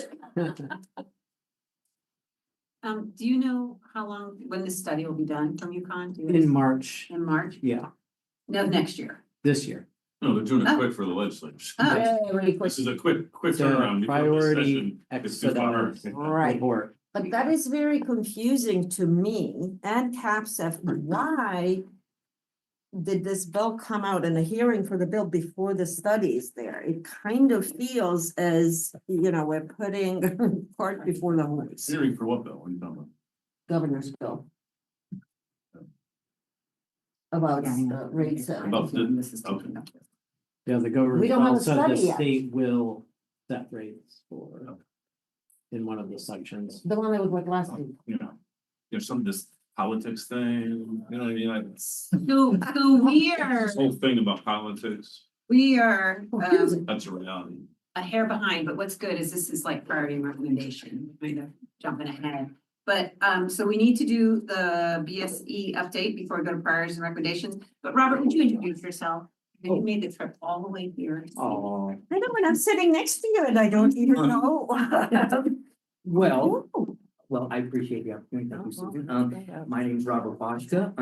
Do you know how long, when this study will be done from UConn? Do you In March, In March? yeah, No, next year. this year. No, they're doing it Oh. quick for the legislators. Very quick. This is a quick It's a turnaround. before the priority session gets too far. expedite Right. report. But that is very confusing to me and CAPSF. Why did this bill come out in a hearing for the bill before the study is there? It kind of feels as, you know, we're putting cart before the horse. Hearing for what bill? What are you talking about? Governor's bill. About rates. About the, okay. Yeah, the government We don't have a also, the study yet. state will set rates for in one of the sections. The one that was like last week. You know, there's some of this politics thing, you know what I mean? Like, this So we are, whole thing about politics, we are, that's a reality. a hair behind, but what's good is this is like priority and recommendation, kind of jumping ahead. But, so we need to do the BSE update before we go to priorities and recommendations. But Robert, would you introduce yourself? You made the trip all the way here. Oh, I know when I'm sitting next to you and I don't even know. well, I appreciate the opportunity. Thank you, Susan. My name is Robert Boschka,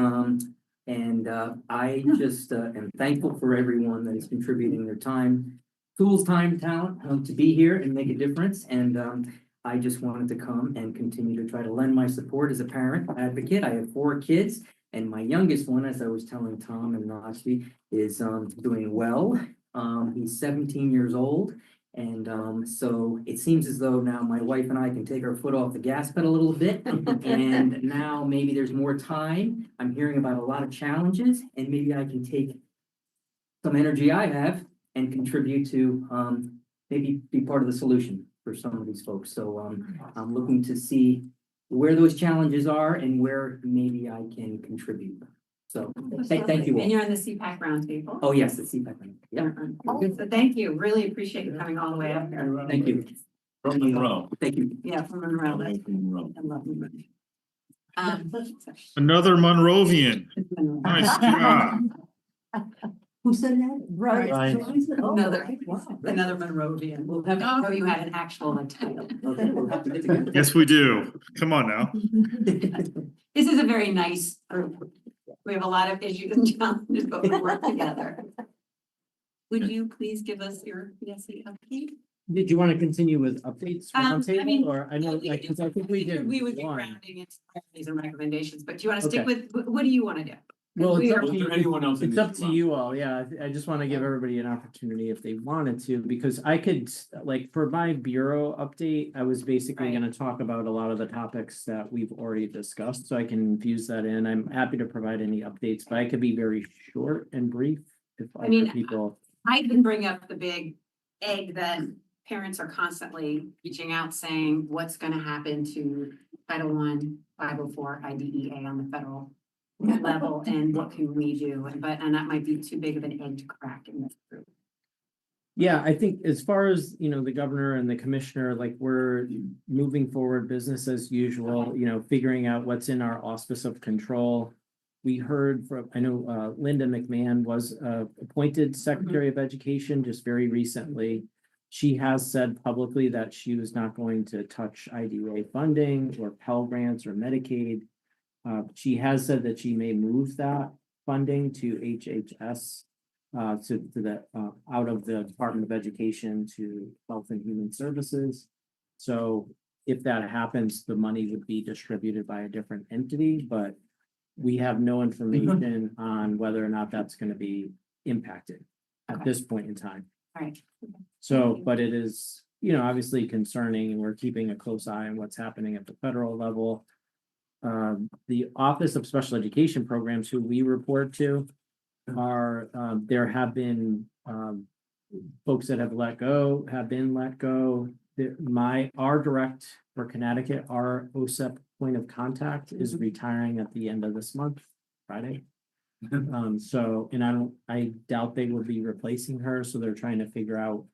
and I just am thankful for everyone that is contributing their time, tools, time, talent, to be here and make a difference. And I just wanted to come and continue to try to lend my support as a parent advocate. I have 4 kids, and my youngest one, as I was telling Tom and Najee, is doing well. He's 17 years old. And so it seems as though now my wife and I can take our foot off the gas pedal a little bit. And now maybe there's more time. I'm hearing about a lot of challenges, and maybe I can take some energy I have and contribute to maybe be part of the solution for some of these folks. So I'm looking to see where those challenges are and where maybe I can contribute. So thank you all. And you're on the CPAC roundtable. Oh, yes, the CPAC. Yeah. So thank you. Really appreciate you coming all the way up here. Thank you. From Monroe. Thank you. Yeah, from Monroe. From Monroe. I love Monroe. Another Monrovian. Nice job. Who said that? Right. Another Monrovian. We'll have to show you had an actual title. Yes, we do. Come on now. This is a very nice group. We have a lot of issues and challenges, but we work together. Would you please give us your BSE update? Did you want to continue with updates for I mean, roundtable, or I know, like, because I think we did We would be one. rounding it to priorities and recommendations, but do you want to stick Okay. with, what do you want to do? Well, We it's are- up to Is you. there anyone else in It's this up to round? you all, yeah, I just want to give everybody an opportunity if they wanted to, because I could, like, for my bureau update, I was basically Right. gonna talk about a lot of the topics that we've already discussed, so I can infuse that in. I'm happy to provide any updates, but I could be very short and brief if I mean, other people. I can bring up the big egg that parents are constantly reaching out saying, what's gonna happen to Title I, 504 IDEA on the federal level, and what can we do? And that might be too big of an egg to crack in this group. Yeah, I think as far as, the governor and the commissioner, like, we're moving forward business as usual, figuring out what's in our auspice of control. We heard from, I know, Linda McMahon was appointed Secretary of Education just very recently. She has said publicly that she was not going to touch IDEA funding or Pell Grants or Medicaid. She has said that she may move that funding to HHS, to the, out of the Department of Education to Health and Human Services. So if that happens, the money would be distributed by a different entity, but we have no information on whether or not that's going to be impacted at this point in time. All right. So, but it is, obviously concerning, and we're keeping a close eye on what's happening at the federal level. The Office of Special Education Programs, who we report to, are, there have been, folks that have been let go. Our direct for Connecticut, our OSEP point of contact is retiring at the end of this month, Friday. So, and I doubt they will be replacing her, so they're trying to figure out,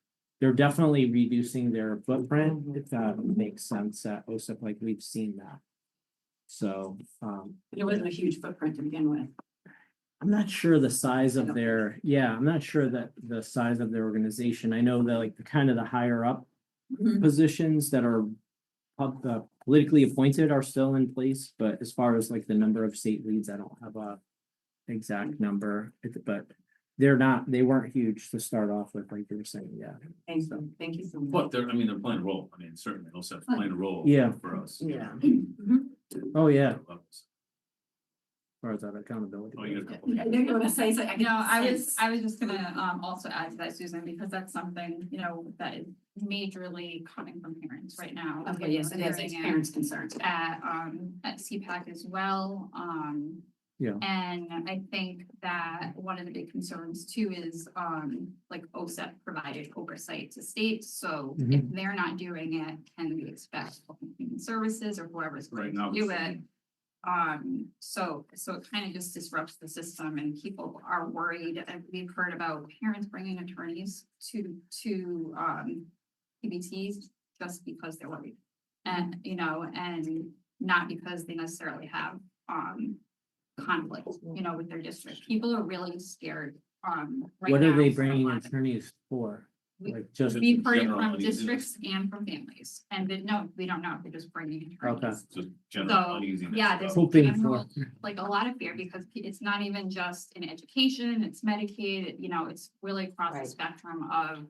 they're definitely reducing their footprint, if that makes sense at OSEP, like we've seen that. So, It wasn't a huge footprint to begin with. I'm not sure the size of their, I'm not sure that the size of their organization. I know that, like, the kind of the higher up positions that are politically appointed are still in place, but as far as like the number of state leads, I don't have a exact number, but they weren't huge to start off with, like you were saying, Thanks, thank you so much. But they're playing a role. I mean, certainly also playing a role. Yeah. For us. Yeah. Oh, yeah. As far as that accountability. Oh, you got a couple. I know you want to say something. No, I was just gonna also add to that, Susan, because that's something, that is majorly coming from parents right now. Okay, yes, it is. It's Hearing parents' concerns. at CPAC as well. Yeah. And I think that one of the big concerns too is like OSEP provided oversight to states. So if they're not doing it, can we expect Health and Human Services or whoever's Right going now, to do it? So it kind of just disrupts the system, and people are worried. And we've heard about parents bringing attorneys to PBTs just because they're worried. And, you know, and not because they necessarily have, conflict, you know, with their district. People are really scared, right What are now they for a bringing lot of- attorneys for? We- Like just, We've heard general from uneasiness. districts and from families, and they, no, we don't know, they're just bringing okay, attorneys. Just general So, uneasiness. yeah, there's about- hoping general, for, like a lot of fear because it's not even just in education, it's Medicaid, you know, it's really across the Right. spectrum of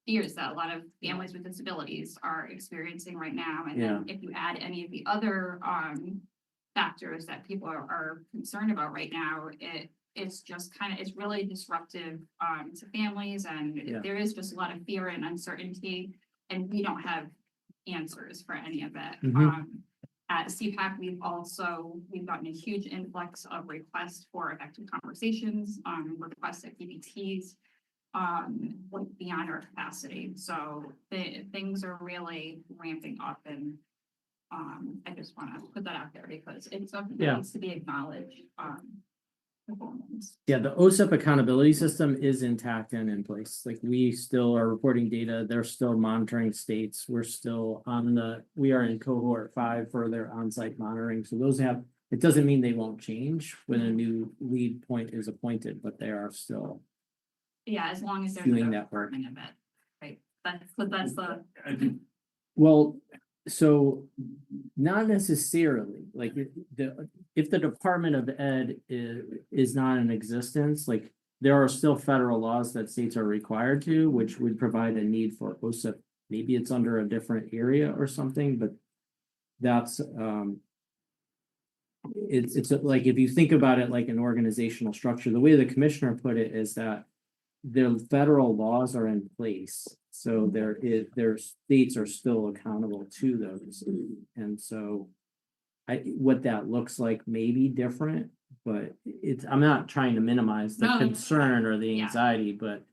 fears that a lot of families with disabilities are experiencing right now. And then if you add any of the other factors that people are concerned about right now, it's just kind of, it's really disruptive to families, and Yeah. there is just a lot of fear and uncertainty, and we don't have answers for any of it. Mhm. At CPAC, we've gotten a huge influx of requests for effective conversations, requests at PBTs, like beyond our capacity. So things are really ramping up, and I just want to put that out there because it's something that Yeah. needs to be acknowledged. Performance. yeah, the OSEP accountability system is intact and in place. Like we still are reporting data, they're still monitoring states. We're still we are in cohort 5 for their on-site monitoring. So those it doesn't mean they won't change when a new lead point is appointed, but they are still Yeah, as long as there's doing a that work. department of it, right? That's the, I think Well, so not necessarily, like if the Department of Ed is not in existence, like there are still federal laws that states are required to, which would provide a need for OSEP. Maybe it's under a different area or something, but that's it's like if you think about it like an organizational structure, the way the commissioner put it is that the federal laws are in place. So their states are still accountable to those. And so what that looks like may be different, but I'm not trying to minimize the No, concern or the yeah. anxiety, but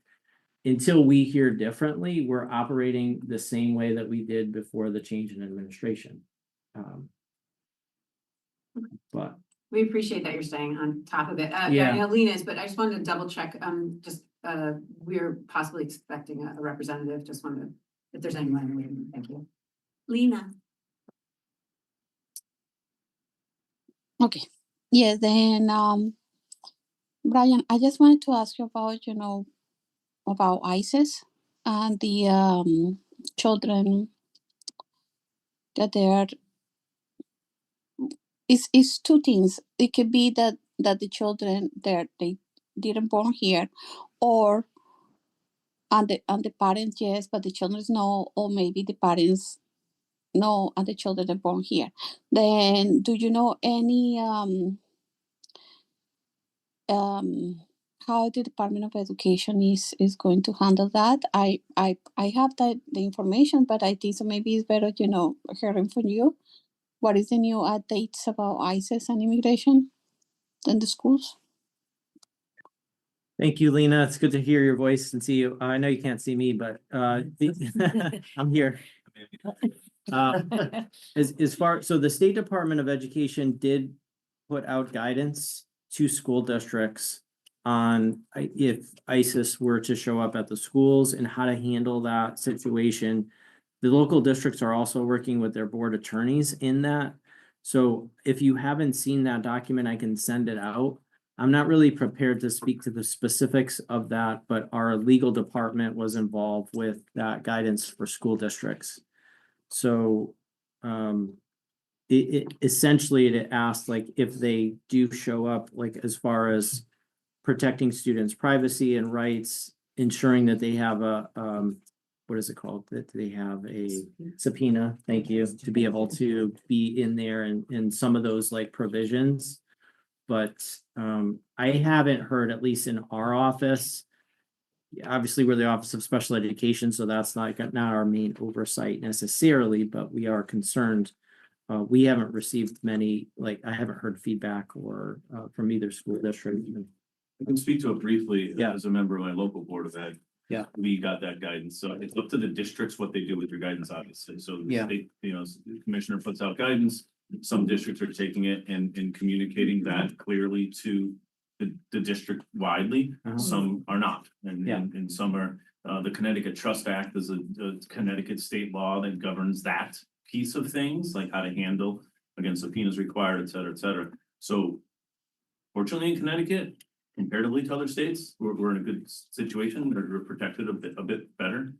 until we hear differently, we're operating the same way that we did before the change in administration. But We appreciate that you're staying on top of it. Yeah. I know Lena is, but I just wanted to double check, we're possibly expecting a representative, just wanted, if there's anyone in the room, thank you. Lena. Okay, yes, then, Brian, I just wanted to ask you about, about ISIS and the children that they are. It's two things. It could be that the children they didn't born here, or and the parents yes, but the children no, or maybe the parents no and the children are born here. Then do you know any how the Department of Education is going to handle that? I have the information, but I think so maybe it's better, hearing from you. What is the new updates about ISIS and immigration in the schools? thank you, Lena. It's good to hear your voice and see you. I know you can't see me, but I'm here. So the State Department of Education did put out guidance to school districts on if ISIS were to show up at the schools and how to handle that situation. The local districts are also working with their board attorneys in that. So if you haven't seen that document, I can send it out. I'm not really prepared to speak to the specifics of that, but our legal department was involved with that guidance for school districts. So it essentially it asked like if they do show up, like as far as protecting students' privacy and rights, ensuring that they have a what is it called? That they have a subpoena, thank you, to be able to be in there and some of those like provisions. But I haven't heard, at least in our office, obviously we're the Office of Special Education, so that's not our main oversight necessarily, but we are concerned. We haven't received many, like I haven't heard feedback or from either school district. I can speak to it briefly Yeah. as a member of my local board of ed. Yeah. We got that guidance. So it's up to the districts what they do with your guidance, obviously. So the Yeah. state, the commissioner puts out guidance. Some districts are taking it and communicating that clearly to the district widely. Uh-huh. Some are not. Yeah. And some are The Connecticut Trust Act is a Connecticut state law that governs that piece of things, like how to handle again subpoenas required, et cetera, et cetera. So fortunately in Connecticut, comparatively to other states, we're in a good situation. We're protected a bit better.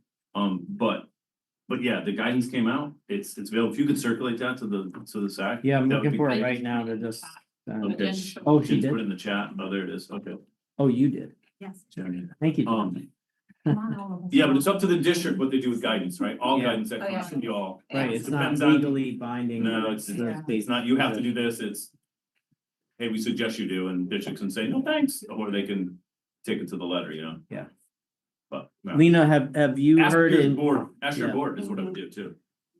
But yeah, the guidance came out. It's available. If you could circulate that to the SAC. Yeah, I'm that would looking be for it great. right now to just. Okay. Oh, she Put it did? in the chat. Oh, there it is. Okay. Oh, you did. Yes. Thank you. Yeah, but it's up to the district what they do with guidance, right? All Yeah. guidance that Oh, yeah. comes from you all. Right, it's not Depends on- legally binding. No, but it's the it's not, you have to do this, it's. Hey, we suggest you do, and districts can say, no, thanks, or they can take it to the letter, you know? Yeah. But. no. Lena, have you Ask heard your in? board, ask your Yeah. board is what I would do too.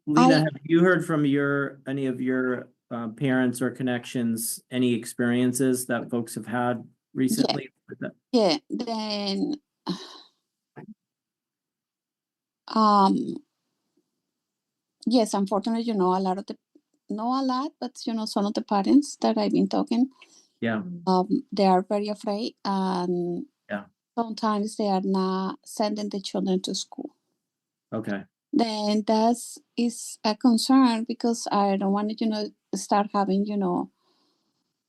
Lena, I- have you heard from any of your parents or connections, any experiences that folks have had recently? with that? Yeah, then um yes, unfortunately, a lot of the not a lot, but some of the parents that I've been talking, Yeah, they are very afraid and Yeah. sometimes they are not sending the children to school. okay, Then that is a concern because I don't want to, start having,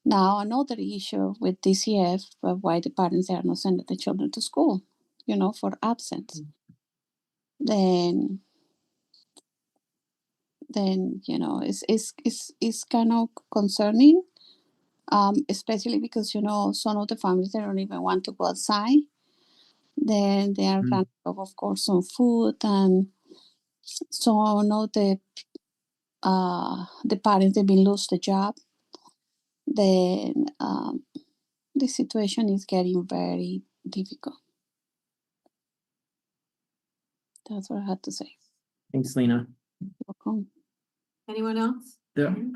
now another issue with DCF of why the parents are not sending the children to school, for absence. Then it's kind of concerning, especially because some of the families they don't even want to go outside. Then they are running out, of course, on food, and some of the parents they've been lose the job. Then the situation is getting very difficult. That's what I had to say. thanks, Lena. Welcome. Anyone else?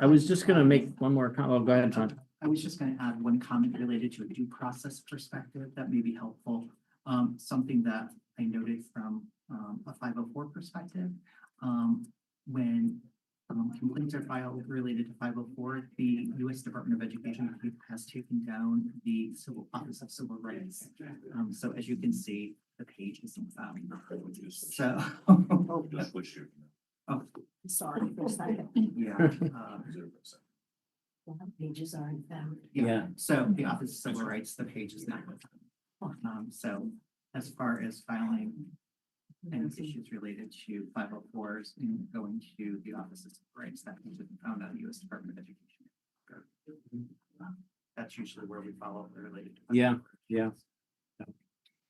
I was just gonna make one more comment. Oh, go ahead, John. I was just gonna add one comment related to a due process perspective that may be helpful. Something that I noted from a 504 perspective. When complaints are filed related to 504, the U.S. Department of Education has taken down the Office of Civil Rights. So as you can see, the page isn't found. So. That's what you're. Oh, Sorry for a second. yeah. Pages aren't found. Yeah. So the Office of Civil Rights, the page is not. So as far as filing any issues related to 504s and going to the Office of Civil Rights, that can be found on the U.S. Department of Education. That's usually where we follow up related to. Yeah, yeah.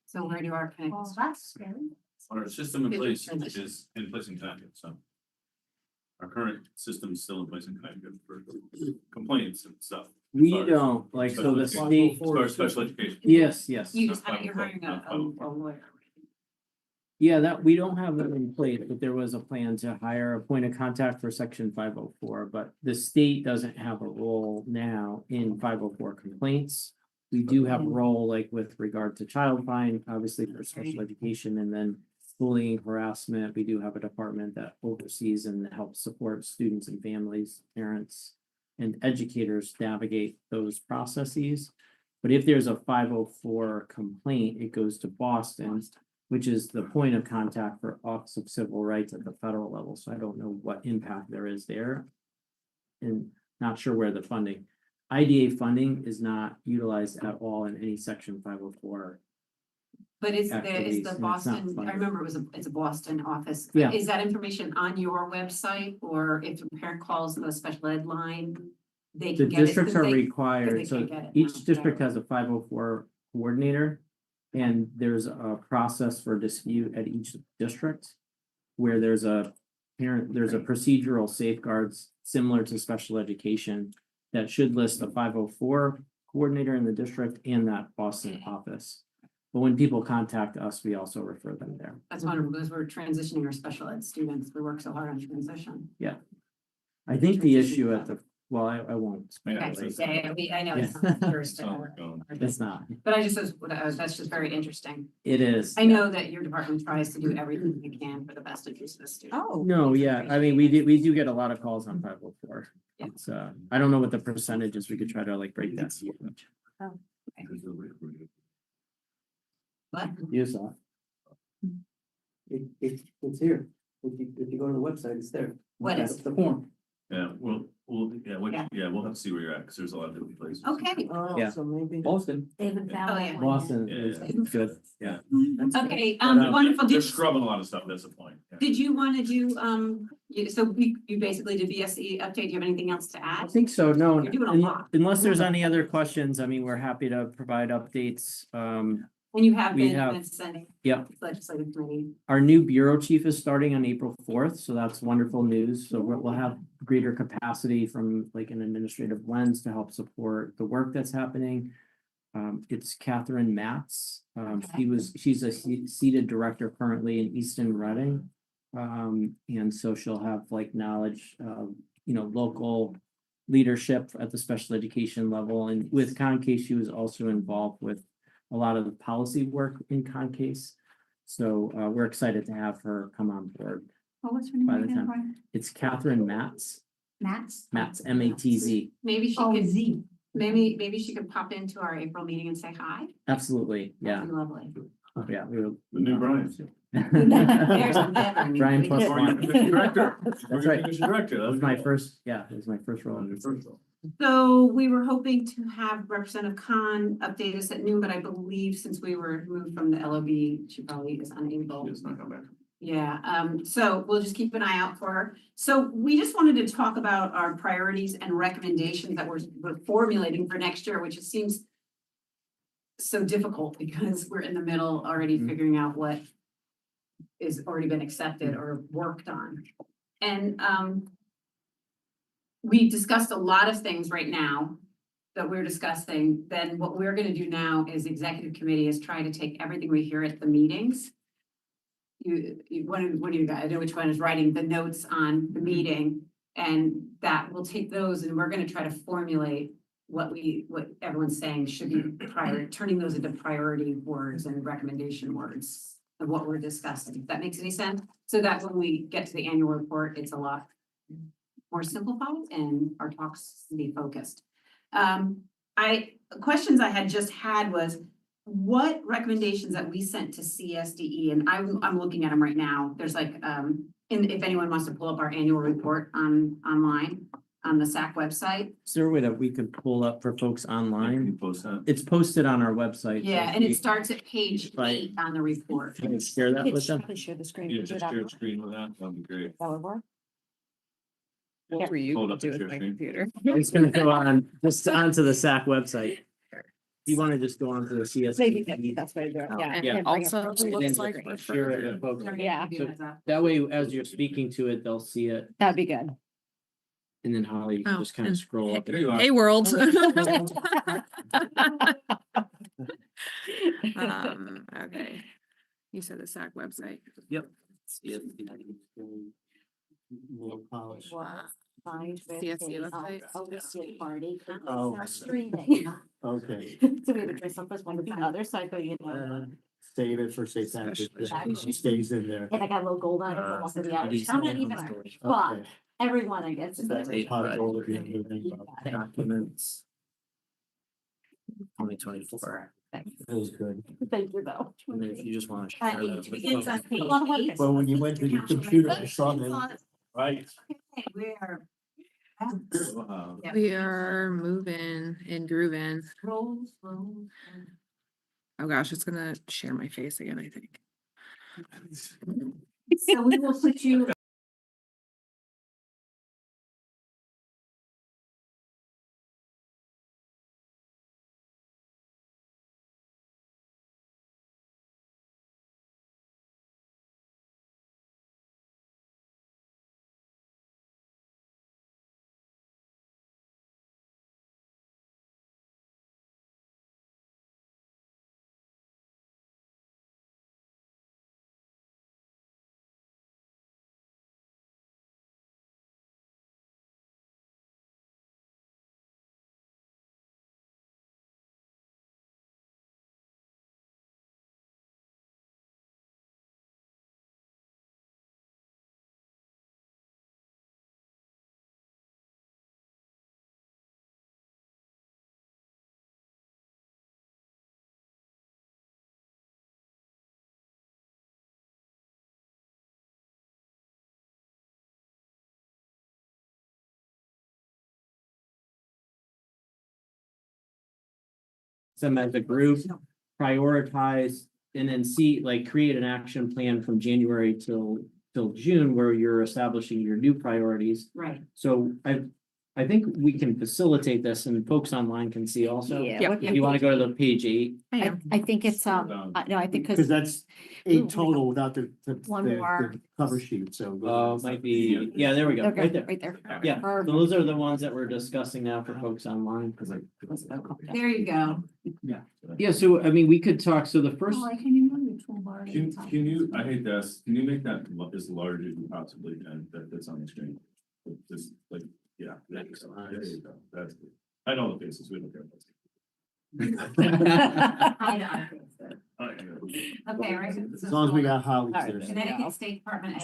So where do our Well, connections? that's scary. Our system in place Transition. is in place in Connecticut, so. Our current system is still in place in Connecticut for complaints and stuff. We Sorry. don't, like, so the Special state, education. Sorry, special education. yes, yes. You just you're hiring a lawyer. Yeah, that, we don't have that in place, but there was a plan to hire a point of contact for section 504, but the state doesn't have a role now in 504 complaints. We do have a role like with regard to child fine, obviously for special education, and then bullying, harassment. We do have a department that oversees and helps support students and families, parents, and educators navigate those processes. But if there's a 504 complaint, it goes to Boston, which is the point of contact for Office of Civil Rights at the federal level. So I don't know what impact there is there. And not sure where the funding. IDA funding is not utilized at all in any section 504. But is activities, the and it's not Boston, I funded. remember it's a Boston office. Yeah. Is that information on your website, or if a parent calls the special ed line, they The can get it? districts 'Cause are they required, so can't get it each now. district has a 504 coordinator. And there's a process for dispute at each district. Where there's a procedural safeguards similar to special education. That should list the 504 coordinator in the district and that Boston office. But when people contact us, we also refer them there. That's wonderful, because we're transitioning our special ed students. We work so hard on transition. Yeah. I think the issue at the, well, I won't. Okay, speculate. I know it's Yeah. not yours to- It's not, But I just that's just very interesting. it is. I know that your department tries to do everything you can for the best interest of the student. Oh. No, yeah, I mean, we do get a lot of calls on 504. Yeah. It's, I don't know what the percentage is. We could try to like break that. What? You saw. It's here. If you go to the website, it's there. What is That's the form. Yeah, we'll have to see where you're at, because there's a lot of different places. Okay. Yeah. So maybe. Boston. They haven't found Oh, that yeah. one yet. Boston Yeah, is yeah. good. Yeah. Okay, But, wonderful. They're Did, scrubbing a lot of stuff, that's the point. Yeah. did you want to do, so you basically did VSE update. Do you have anything else to I add? think so, no, You're doing a un- lot. unless there's any other questions, I mean, we're happy to provide updates. And you have we been have- sending yeah. legislative committee. Our new bureau chief is starting on April 4th, so that's wonderful news. So we'll have greater capacity from like an administrative lens to help support the work that's happening. It's Catherine Matz. She's a seated director currently in Easton Reading. And so she'll have like knowledge of, local leadership at the special education level. And with Concase, she was also involved with a lot of the policy work in Concase. So we're excited to have her come on board. What was her name By the again, time- Brian? It's Catherine Matz, Matt's? Matz, Maybe she Oh, could, Z. maybe she could pop into our April meeting and say hi. Absolutely, yeah. That'd be lovely. Yeah. we will- The new Brian. There's never. Brian plus Or one. you're the director. That's Or right. you're the director. That was my first, yeah, it was my first role. So we were hoping to have Representative Khan update us at noon, but I believe since we were moved from the LOB, she probably is unable. It's not coming back. Yeah, so we'll just keep an eye out for her. So we just wanted to talk about our priorities and recommendations that we're formulating for next year, which it seems so difficult because we're in the middle already figuring out what is already been accepted or worked on. And we discussed a lot of things right now that we're discussing. Then what we're gonna do now is executive committee is try to take everything we hear at the meetings. What do you guys, I know which one is writing the notes on the meeting, and that we'll take those and we're gonna try to formulate what everyone's saying should be turning those into priority words and recommendation words of what we're discussing. If that makes any sense? So that when we get to the annual report, it's a lot more simplified and our talks can be focused. Questions I had just had was, what recommendations that we sent to CSDE, and I'm looking at them right now. There's like, and if anyone wants to pull up our annual report online on the SAC website. Is there a way that we could pull up for folks Can online? you post that? It's posted on our website. so Yeah, if and we it starts at page Right. 8 on the report. Can you share that with them? Probably share the screen. Yeah, just share a screen with that, that'd be great. That would work. What were you Hold gonna up do the with share my screen. computer? It's gonna go on, just onto the SAC website. You wanna just go onto the Maybe CSD. that's what I do. Oh, Yeah. and Yeah. also And then looks like just share it with folks. Yeah. So that way, as you're speaking to it, they'll see it, That'd be good. and then Holly, you can Oh, just kind of and scroll up. There you are. Hey, world. Okay. You said the SAC website. Yep. Little college. Wow. Find CSE website. party. Oh. Our streaming. Okay, So we would dress up as one of the other side, but you know. save it for St. Patrick's Special Day. It stays in there. And I got a little gold on it, almost to the Irish. I'm not even Irish, but Okay. everyone, I guess. is That's a Irish. pot of gold at the end of the day. Yeah. Documents. 2024. That was good. Thank you, though. And then if you just wanna Uh, share it that with begins on folks. page A lot of work. 8. Well, when you went to your computer, I saw that. Right. We're. Wow. Yeah. We are moving and grooving. Rolls. Oh gosh, it's gonna share my face again, I think. So we will put you them as a group, prioritize, and then see, like, create an action plan from January till June where you're establishing your new priorities. Right. So I think we can facilitate this and folks online can see also. Yeah, what- If you want to go to the page 8. I think it's, no, I think Because because that's eight total without the One more. cover sheet, so. Might be, yeah, there we go, Okay, right there. right there. Yeah, Perfect. those are the ones that we're discussing now for folks online. There you go. Yeah, so I mean, we could talk, so the first, Can you move your toolbar? Can you, I hate this, can you make that as large as you possibly can, that's on the screen? Just like, yeah, there you go, that's good. I know the faces, we don't care. I know. Okay, right. As long as we got Holly All right, there. Connecticut State Department,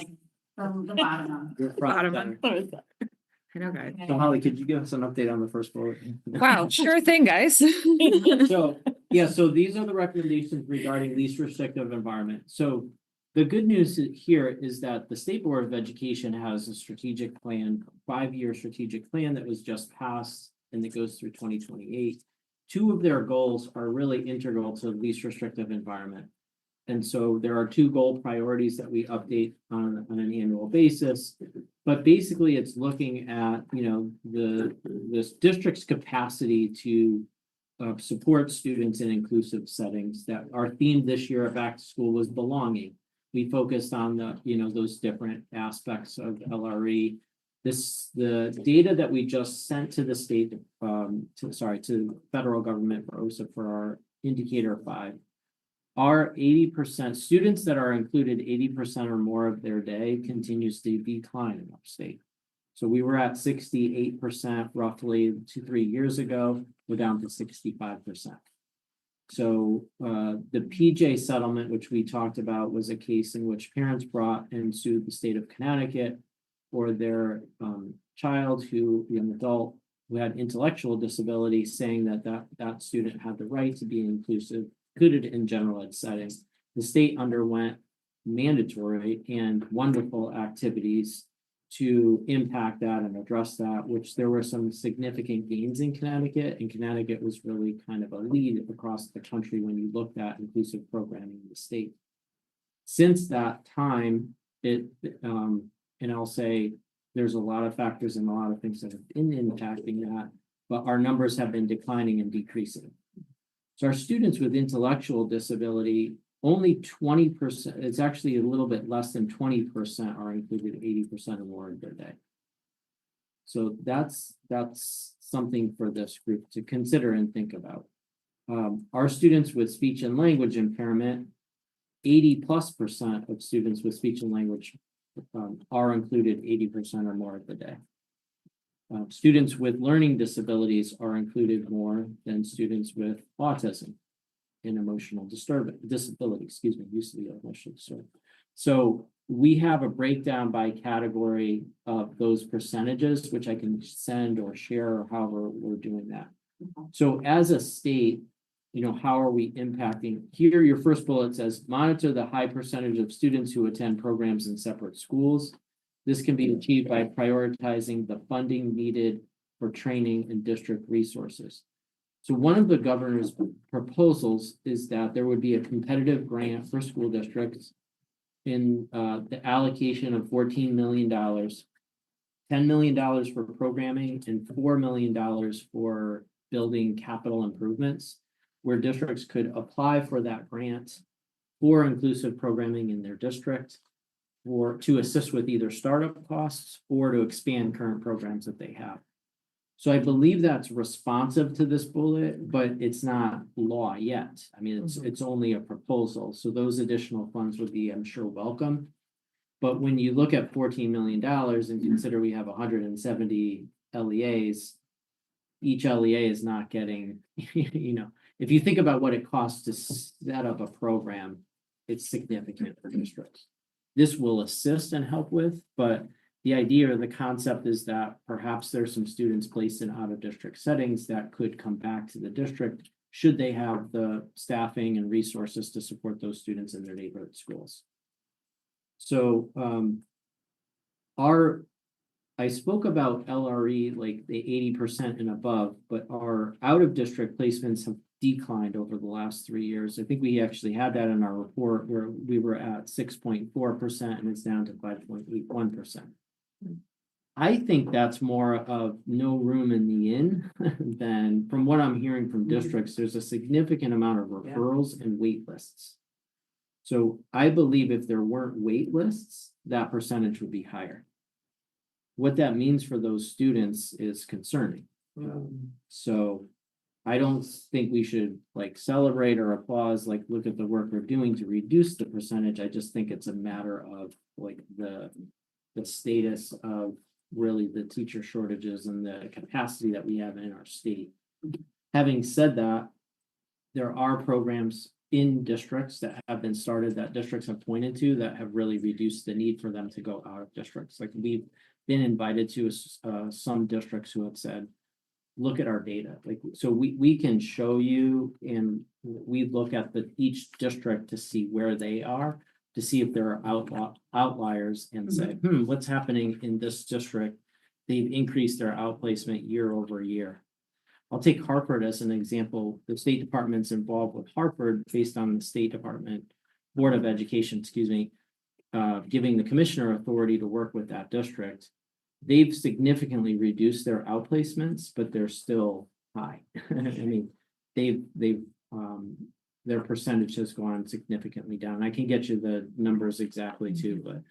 from the bottom of. Bottom. I know, guys. So Holly, could you give us an update on the first bullet? Wow, sure thing, guys. So, yeah, so these are the recommendations regarding least restrictive environment. So the good news here is that the State Board of Education has a strategic plan, 5-year strategic plan that was just passed and that goes through 2028. 2 of their goals are really integral to least restrictive environment. And so there are 2 goal priorities that we update on an annual basis. But basically, it's looking at, this district's capacity to support students in inclusive settings. That our theme this year at Back to School was belonging. We focused on those different aspects of LRE. The data that we just sent to the state, to federal government for OSA for our indicator 5. Our 80% students that are included 80% or more of their day continues to decline in upstate. So we were at 68% roughly 2-3 years ago. We're down to 65%. So the PJ settlement, which we talked about, was a case in which parents brought and sued the state of Connecticut for their child, young adult, who had intellectual disability, saying that student had the right to be included in general ed settings. The state underwent mandatory and wonderful activities to impact that and address that, which there were some significant gains in Connecticut, and Connecticut was really kind of a lead across the country when you looked at inclusive programming in the state. Since that time, and I'll say there's a lot of factors and a lot of things that have been impacting that, but our numbers have been declining and decreasing. So our students with intellectual disability, only 20%, it's actually a little bit less than 20% are included 80% or more of their day. So that's something for this group to consider and think about. Our students with speech and language impairment, 80+% of students with speech and language are included 80% or more of the day. Students with learning disabilities are included more than students with autism and emotional disability, used to be emotional disorder. So we have a breakdown by category of those percentages, which I can send or share, or however we're doing that. So as a state, how are we impacting? Here, your first bullet says, monitor the high percentage of students who attend programs in separate schools. This can be achieved by prioritizing the funding needed for training and district resources. So one of the governor's proposals is that there would be a competitive grant for school districts in the allocation of $14 million, $10 million for programming, and $4 million for building capital improvements, where districts could apply for that grant for inclusive programming in their district, or to assist with either startup costs or to expand current programs that they have. So I believe that's responsive to this bullet, but it's not law yet. I mean, it's only a proposal. So those additional funds would be, I'm sure, welcome. But when you look at $14 million and consider we have 170 LEAs, each LEA is not getting, if you think about what it costs to set up a program, it's significant for districts. This will assist and help with, but the idea or the concept is that perhaps there's some students placed in out-of-district settings that could come back to the district should they have the staffing and resources to support those students in their neighborhood schools. So I spoke about LRE, like the 80% and above, but our out-of-district placements have declined over the last 3 years. I think we actually had that in our report where we were at 6.4% and it's down to 5.81%. I think that's more of no room in the inn than, from what I'm hearing from districts, there's a significant amount of referrals and wait lists. So I believe if there weren't wait lists, that percentage would be higher. What that means for those students is concerning. So I don't think we should like celebrate or applause, like look at the work we're doing to reduce the percentage. I just think it's a matter of like the status of really the teacher shortages and the capacity that we have in our state. Having said that, there are programs in districts that have been started that districts have pointed to that have really reduced the need for them to go out of districts. Like we've been invited to some districts who have said, look at our data. Like, so we can show you, and we look at each district to see where they are, to see if there are outliers and say, what's happening in this district? They've increased their outplacement year over year. I'll take Hartford as an example. The State Department's involved with Hartford based on the State Department Board of Education, giving the commissioner authority to work with that district. They've significantly reduced their outplacements, but they're still high. I mean, their percentage has gone significantly down. I can get you the numbers exactly too, but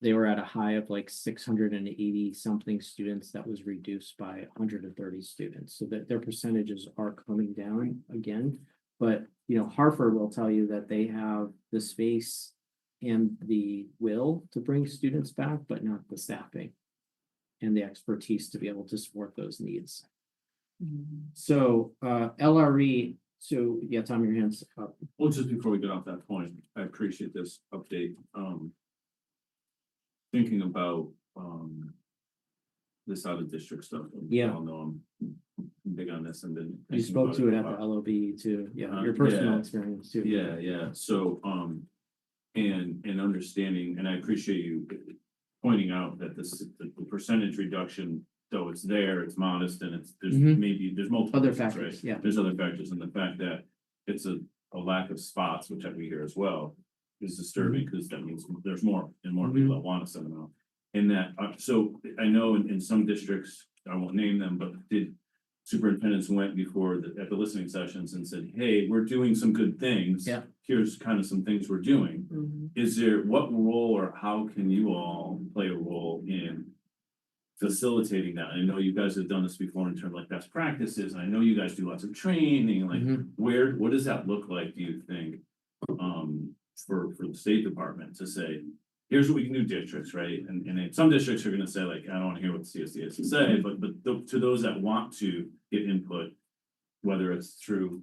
they were at a high of like 680 something students that was reduced by 130 students. So that their percentages are coming down again. But you know, Hartford will tell you that they have the space and the will to bring students back, but not the staffing and the expertise to be able to support those needs. So LRE, so yeah, Tom, your hands up. Well, just before we get off that point, I appreciate this update. Thinking about this out of district stuff. Yeah. I don't know, I'm big on this and then. You spoke to it at the LOB too. Yeah, your personal experience too. Yeah. So, and understanding, and I appreciate you pointing out that the percentage reduction, though it's there, it's modest, and there's multiple Other reasons, factors, right? yeah. There's other factors, and the fact that it's a lack of spots, which we hear as well, is disturbing, because that means there's more and more people that want to send them out. And that, so I know in some districts, I won't name them, but superintendents went before at the listening sessions and said, hey, we're doing some good things. Yeah. Here's kind of some things we're doing. Is there, what role or how can you all play a role in facilitating that? I know you guys have done this before in terms of like best practices, and I know you guys do lots of training, like what does that look like, do you think? For the State Department to say, here's what we can do districts, right? And then some districts are gonna say like, I don't wanna hear what the CSD has to say, but to those that want to get input, whether it's through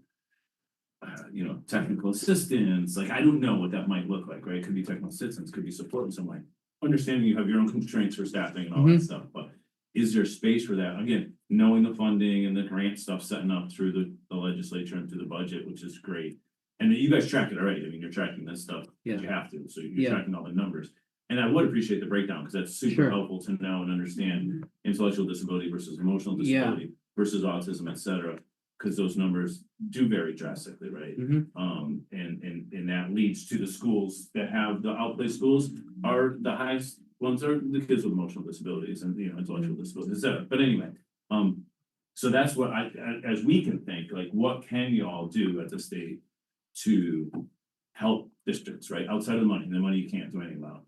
technical assistance, like I don't know what that might look like, right? It could be technical assistance, could be support in some way. Understanding you have your own constraints for staffing and all that stuff, but is there space for that? Again, knowing the funding and the grant stuff setting up through the legislature and through the budget, which is great. And you guys track it already. I mean, you're tracking this stuff, because you have to, so you're tracking all the numbers. And I would appreciate the breakdown, because that's super helpful to know and understand intellectual disability versus emotional disability versus autism, et cetera. Because those numbers do vary drastically, right? And that leads to the schools that have the outplay schools are the highest ones are the kids with emotional disabilities and intellectual disabilities, et cetera. But anyway, so that's what as we can think, like, what can y'all do at the state to help districts, right? Outside of the money you can't do anything about.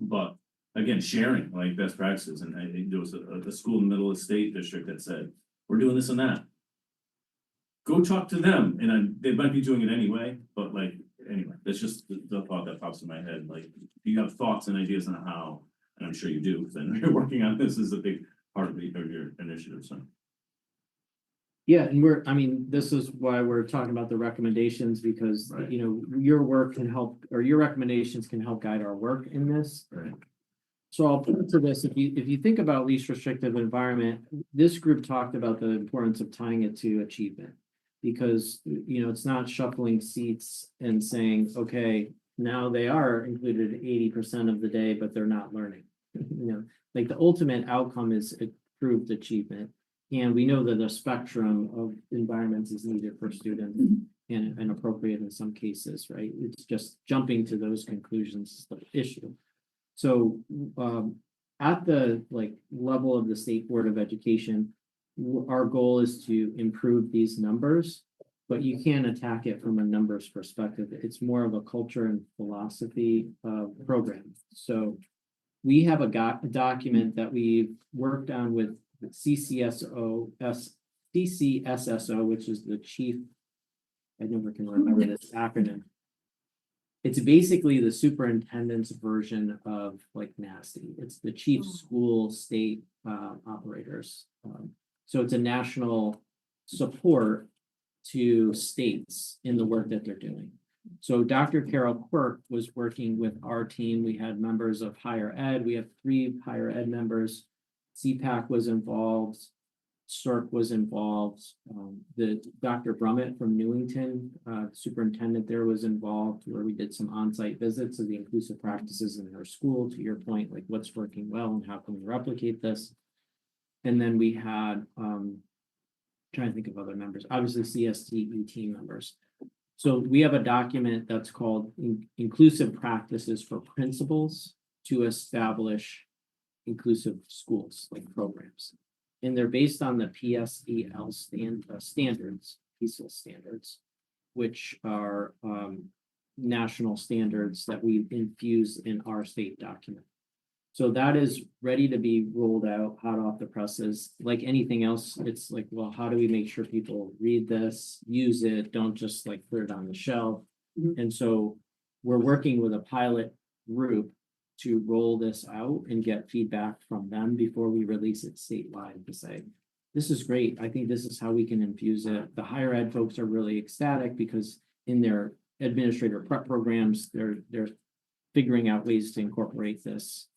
But again, sharing like best practices, and I think there was a school in the middle of the state district that said, we're doing this and that. Go talk to them, and they might be doing it anyway, but like, anyway, that's just the thought that pops in my head. Like, you have thoughts and ideas on how, and I'm sure you do, because I know you're working on this is a big part of your initiative, so. Yeah, and this is why we're talking about the recommendations, because, your work can help, or your recommendations can help guide our work in this. Right. So I'll put to this, if you think about least restrictive environment, this group talked about the importance of tying it to achievement. Because, it's not shuffling seats and saying, okay, now they are included 80% of the day, but they're not learning. Like the ultimate outcome is improved achievement. And we know that a spectrum of environments is needed for students and appropriate in some cases, right? It's just jumping to those conclusions is the issue. So, at the level of the State Board of Education, our goal is to improve these numbers, but you can't attack it from a numbers perspective. It's more of a culture and philosophy program. So we have a document that we've worked on with CCSSO, which is the chief, I never can remember this acronym. It's basically the superintendent's version of NASTI. It's the chief school state operators. So it's a national support to states in the work that they're doing. So Dr. Carol Quirk was working with our team. We had members of higher ed. We have 3 higher ed members. CPAC was involved. SERC was involved. The Dr. Brummett from Newington, superintendent there, was involved, where we did some on-site visits of the inclusive practices in her school. To your point, what's working well and how can we replicate this? And then we had, trying to think of other members, obviously CSTE team members. So we have a document that's called Inclusive Practices for Principals to Establish Inclusive Schools, programs. And they're based on the PSEL standards, PSEL standards, which are national standards that we've infused in our state document. So that is ready to be rolled out, hot off the presses. Like anything else, it's well, how do we make sure people read this, use it, don't just put it on the shelf? And so we're working with a pilot group to roll this out and get feedback from them before we release it statewide to say, this is great. I think this is how we can infuse it. The higher ed folks are really ecstatic because in their administrator prep programs, they're figuring out ways to incorporate this.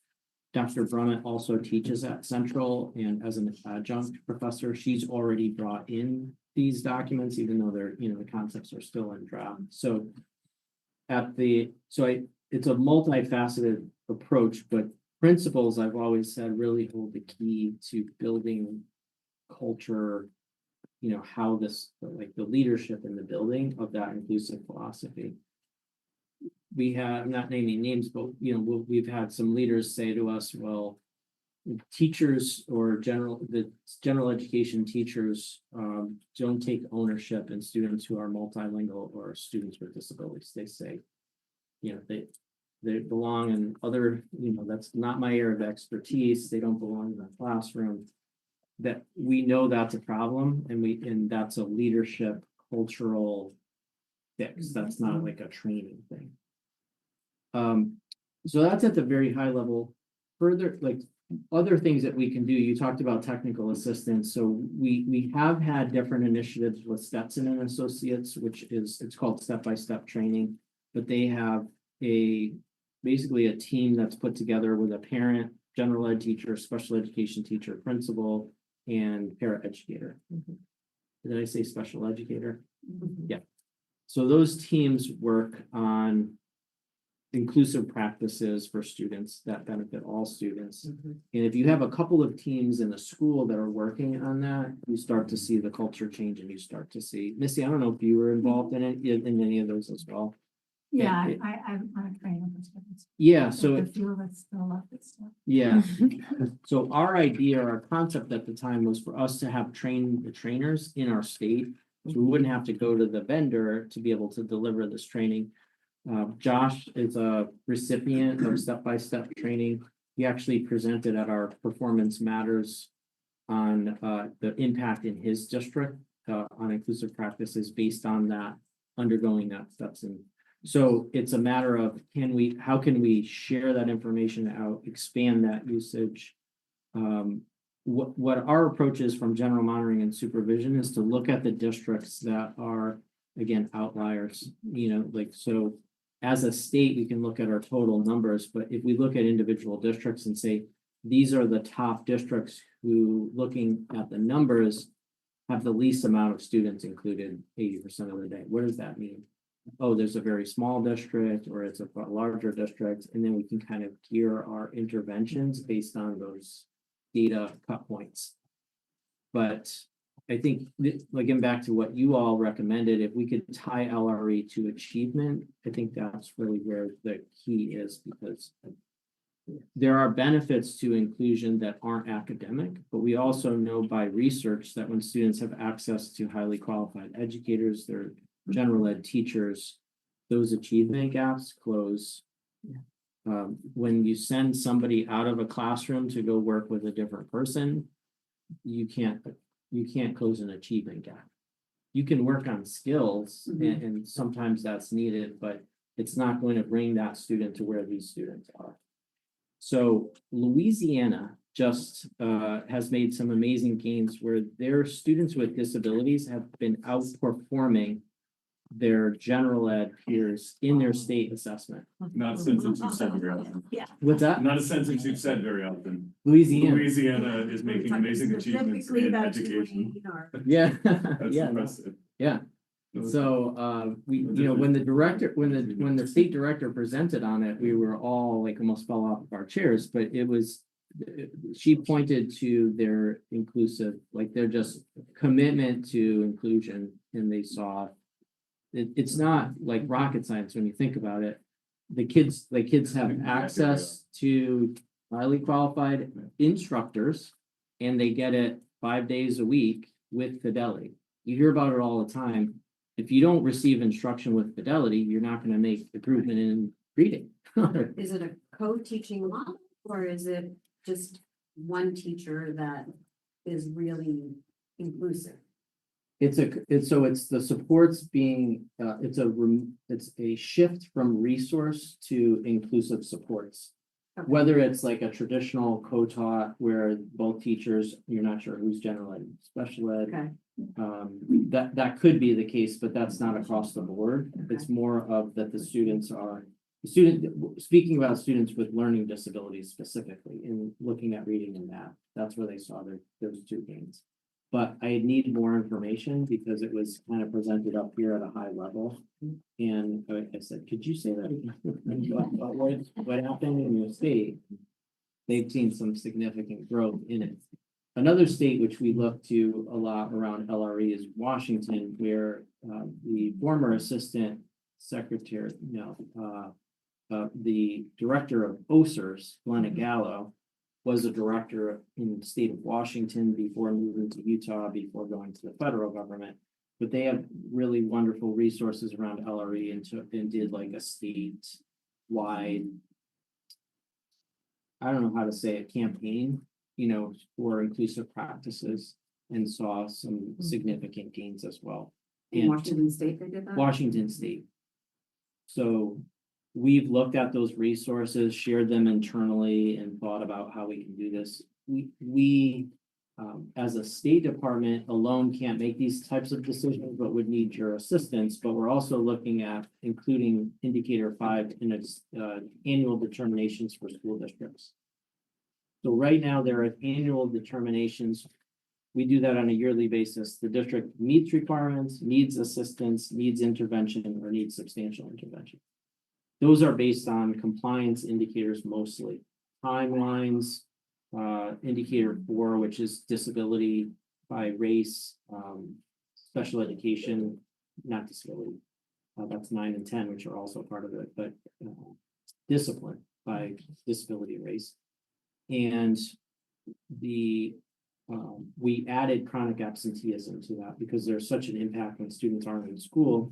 Dr. Brummett also teaches at Central, and as an adjunct professor, she's already brought in these documents, even though they're, the concepts are still in draft. So it's a multifaceted approach, but principles, I've always said, really hold the key to building culture, how this, the leadership in the building of that inclusive philosophy. We have, I'm not naming names, but we've had some leaders say to us, well, teachers or general education teachers don't take ownership in students who are multilingual or students with disabilities. They say, they belong in other, that's not my area of expertise. They don't belong in the classroom. That we know that's a problem, and that's a leadership cultural fix. That's not a training thing. So that's at the very high level. Further, other things that we can do, you talked about technical assistance. So we have had different initiatives with Stetson and Associates, it's called step-by-step training, but they have basically a team that's put together with a parent, general ed teacher, special education teacher, principal, and paraeducator. Did I say special educator? Yeah. So those teams work on inclusive practices for students that benefit all students. And if you have a couple of teams in the school that are working on that, you start to see the culture change, and you start to see, Missy, I don't know if you were involved in any of those as well. Yeah, I'm trained with students. Yeah, so A few of us still love this stuff. yeah. So our idea, our concept at the time was for us to have the trainers in our state. So we wouldn't have to go to the vendor to be able to deliver this training. Josh is a recipient of step-by-step training. He actually presented at our Performance Matters on the impact in his district on inclusive practices based on that, undergoing that steps. And so it's a matter of how can we share that information out, expand that usage? What our approach is from general monitoring and supervision is to look at the districts that are, again, outliers, so as a state, we can look at our total numbers, but if we look at individual districts and say, these are the top districts who, looking at the numbers, have the least amount of students included 80% of the day. What does that mean? Oh, there's a very small district, or it's a larger district, and then we can kind of gear our interventions based on those data cut points. But I think, like, getting back to what you all recommended, if we could tie LRE to achievement, I think that's really where the key is, because there are benefits to inclusion that aren't academic, but we also know by research that when students have access to highly qualified educators, their general ed teachers, those achievement gaps close. When you send somebody out of a classroom to go work with a different person, you can't close an achievement gap. You can work on skills and sometimes that's needed, but it's not going to bring that student to where these students are. So Louisiana just has made some amazing gains where their students with disabilities have been outperforming their general ed peers in their state assessment. Not a sentence you've said very often. Yeah. What's that? Not a sentence you've said very often. Louisiana. Louisiana is making amazing achievements Specifically in about education. Yeah. That's Yeah. impressive. Yeah. So we, you know, when the state director presented on it, we were all like almost fell off of our chairs, but it was, she pointed to their inclusive, like their just commitment to inclusion, and they saw it's not like rocket science when you think about it. The kids have access to highly qualified instructors, and they get it 5 days a week with fidelity. You hear about it all the time. If you don't receive instruction with fidelity, you're not going to make improvement in reading. Is it a co-teaching model, or is it just one teacher that is really inclusive? It's the supports being, it's a shift from resource to inclusive supports. Okay. Whether it's like a traditional co-taught where both teachers, you're not sure who's general ed, special ed. Okay. That could be the case, but that's not across the board. It's more of that the students are, speaking about students with learning disabilities specifically, and looking at reading and math, that's where they saw those two gains. But I need more information because it was kind of presented up here at a high level. And I said, could you say that again? What happened in your state? They've seen some significant growth in it. Another state which we look to a lot around LRE is Washington, where the former assistant secretary, the director of OSERS, Glenna Gallo, was a director in the state of Washington before moving to Utah, before going to the federal government. But they have really wonderful resources around LRE and did like a state-wide, I don't know how to say it, campaign, for inclusive practices, and saw some significant gains as well. In Washington State, they did that? Washington State. So we've looked at those resources, shared them internally, and thought about how we can do this. We as a State Department alone can't make these types of decisions, but would need your assistance. But we're also looking at including indicator 5 in its annual determinations for school districts. So right now there are annual determinations. We do that on a yearly basis. The district meets requirements, needs assistance, needs intervention, or needs substantial intervention. Those are based on compliance indicators mostly. Timelines, indicator 4, which is disability by race, special education, not disability. That's 9 and 10, which are also part of it, but discipline by disability race. And we added chronic absenteeism to that because there's such an impact when students aren't in school.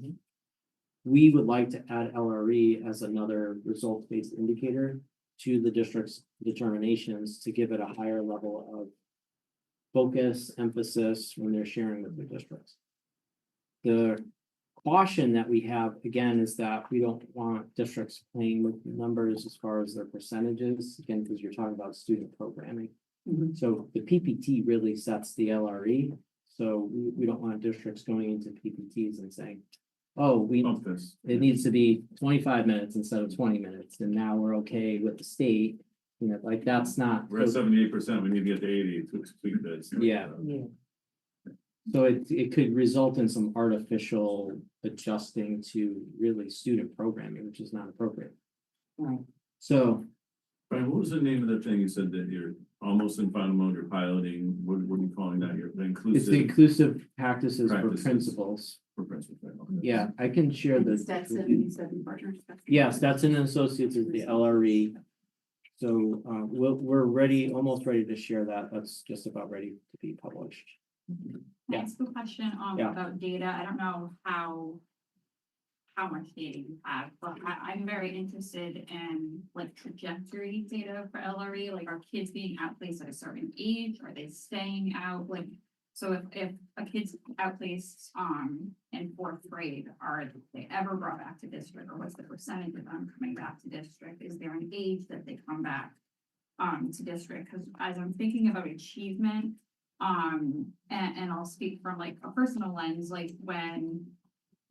We would like to add LRE as another results-based indicator to the district's determinations to give it a higher level of focus, emphasis when they're sharing with the districts. The caution that we have, again, is that we don't want districts playing with numbers as far as their percentages, again, because you're talking about student programming. So the PPT really sets the LRE. So we don't want districts going into PPTs and saying, oh, it needs to be 25 minutes instead of 20 minutes. And now we're okay with the state, like that's not. We're at 78%, we need to get to 80 to tweak this. Yeah. So it could result in some artificial adjusting to really student programming, which is not appropriate. Right. So. Brian, what was the name of the thing you said that you're almost in final mode, you're piloting, what are you calling that? You're the It's the inclusive inclusive practices for Practices. principals. for principals, right? Okay. Yeah, I can share the. partners. Yes, that's an associates of the LRE. So we're ready, almost ready to share that. That's just about ready to be published. Can Yeah. I ask a question Yeah. about data? I don't know how much data you have, but I'm very interested in like trajectory data for LRE, like are kids being outplaced at a certain age? Are they staying out? Like, so if a kid's outplaced in fourth grade, are they ever brought back to district, or what's the percentage of them coming back to district? Is there an age that they come back to district? Because as I'm thinking about achievement, and I'll speak from like a personal lens, like when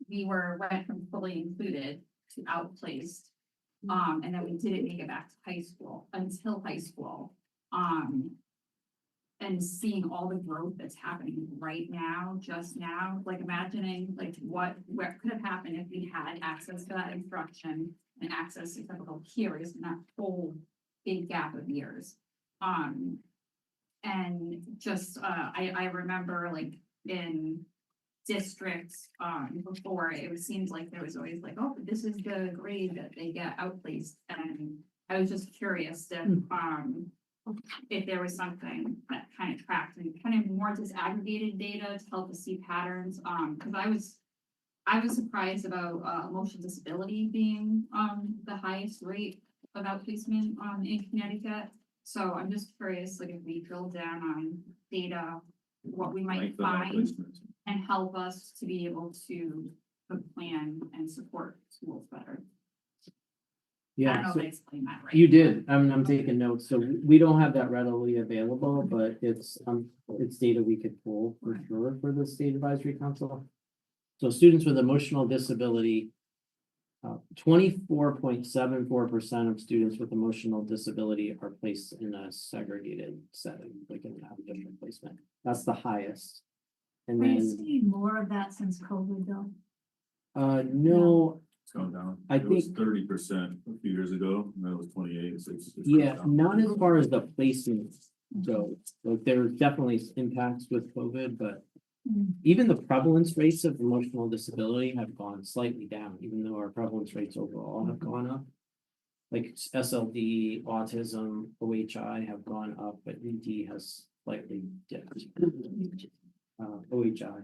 we went from fully included to outplaced. And then we didn't make it back to high school until high school. And seeing all the growth that's happening right now, just now, like imagining like what could have happened if we had access to that instruction and access to typical peers in that whole big gap of years. And just I remember like in districts before it seems like there was always like, oh, this is the grade that they get outplaced, and I was just curious if there was something that kind of tracked and kind of more disaggregated data to help us see patterns, because I was surprised about emotional disability being the highest rate of outplacement in Connecticut. So I'm just curious, like if we drill down on data, what we might Like the find outplacements. and help us to be able to plan and support schools better. I Yeah, don't know so if I explained that right. you did. I'm taking notes. So we don't have that readily available, but it's data we could pull for sure for the State Advisory Council. So students with emotional disability, 24.74% of students with emotional disability are placed in a segregated setting, like in an out-of-district placement. That's the highest. And Are you then, seeing more of that since COVID though? no, It's gone down. I It was think- 30% a few years ago, and that was 28, so it's yeah, down. not as far as the placements go. Like there are definitely impacts with COVID, but even the prevalence rates of emotional disability have gone slightly down, even though our prevalence rates overall have gone up. Like SLD, autism, OHI have gone up, but ED has slightly dipped. OHI.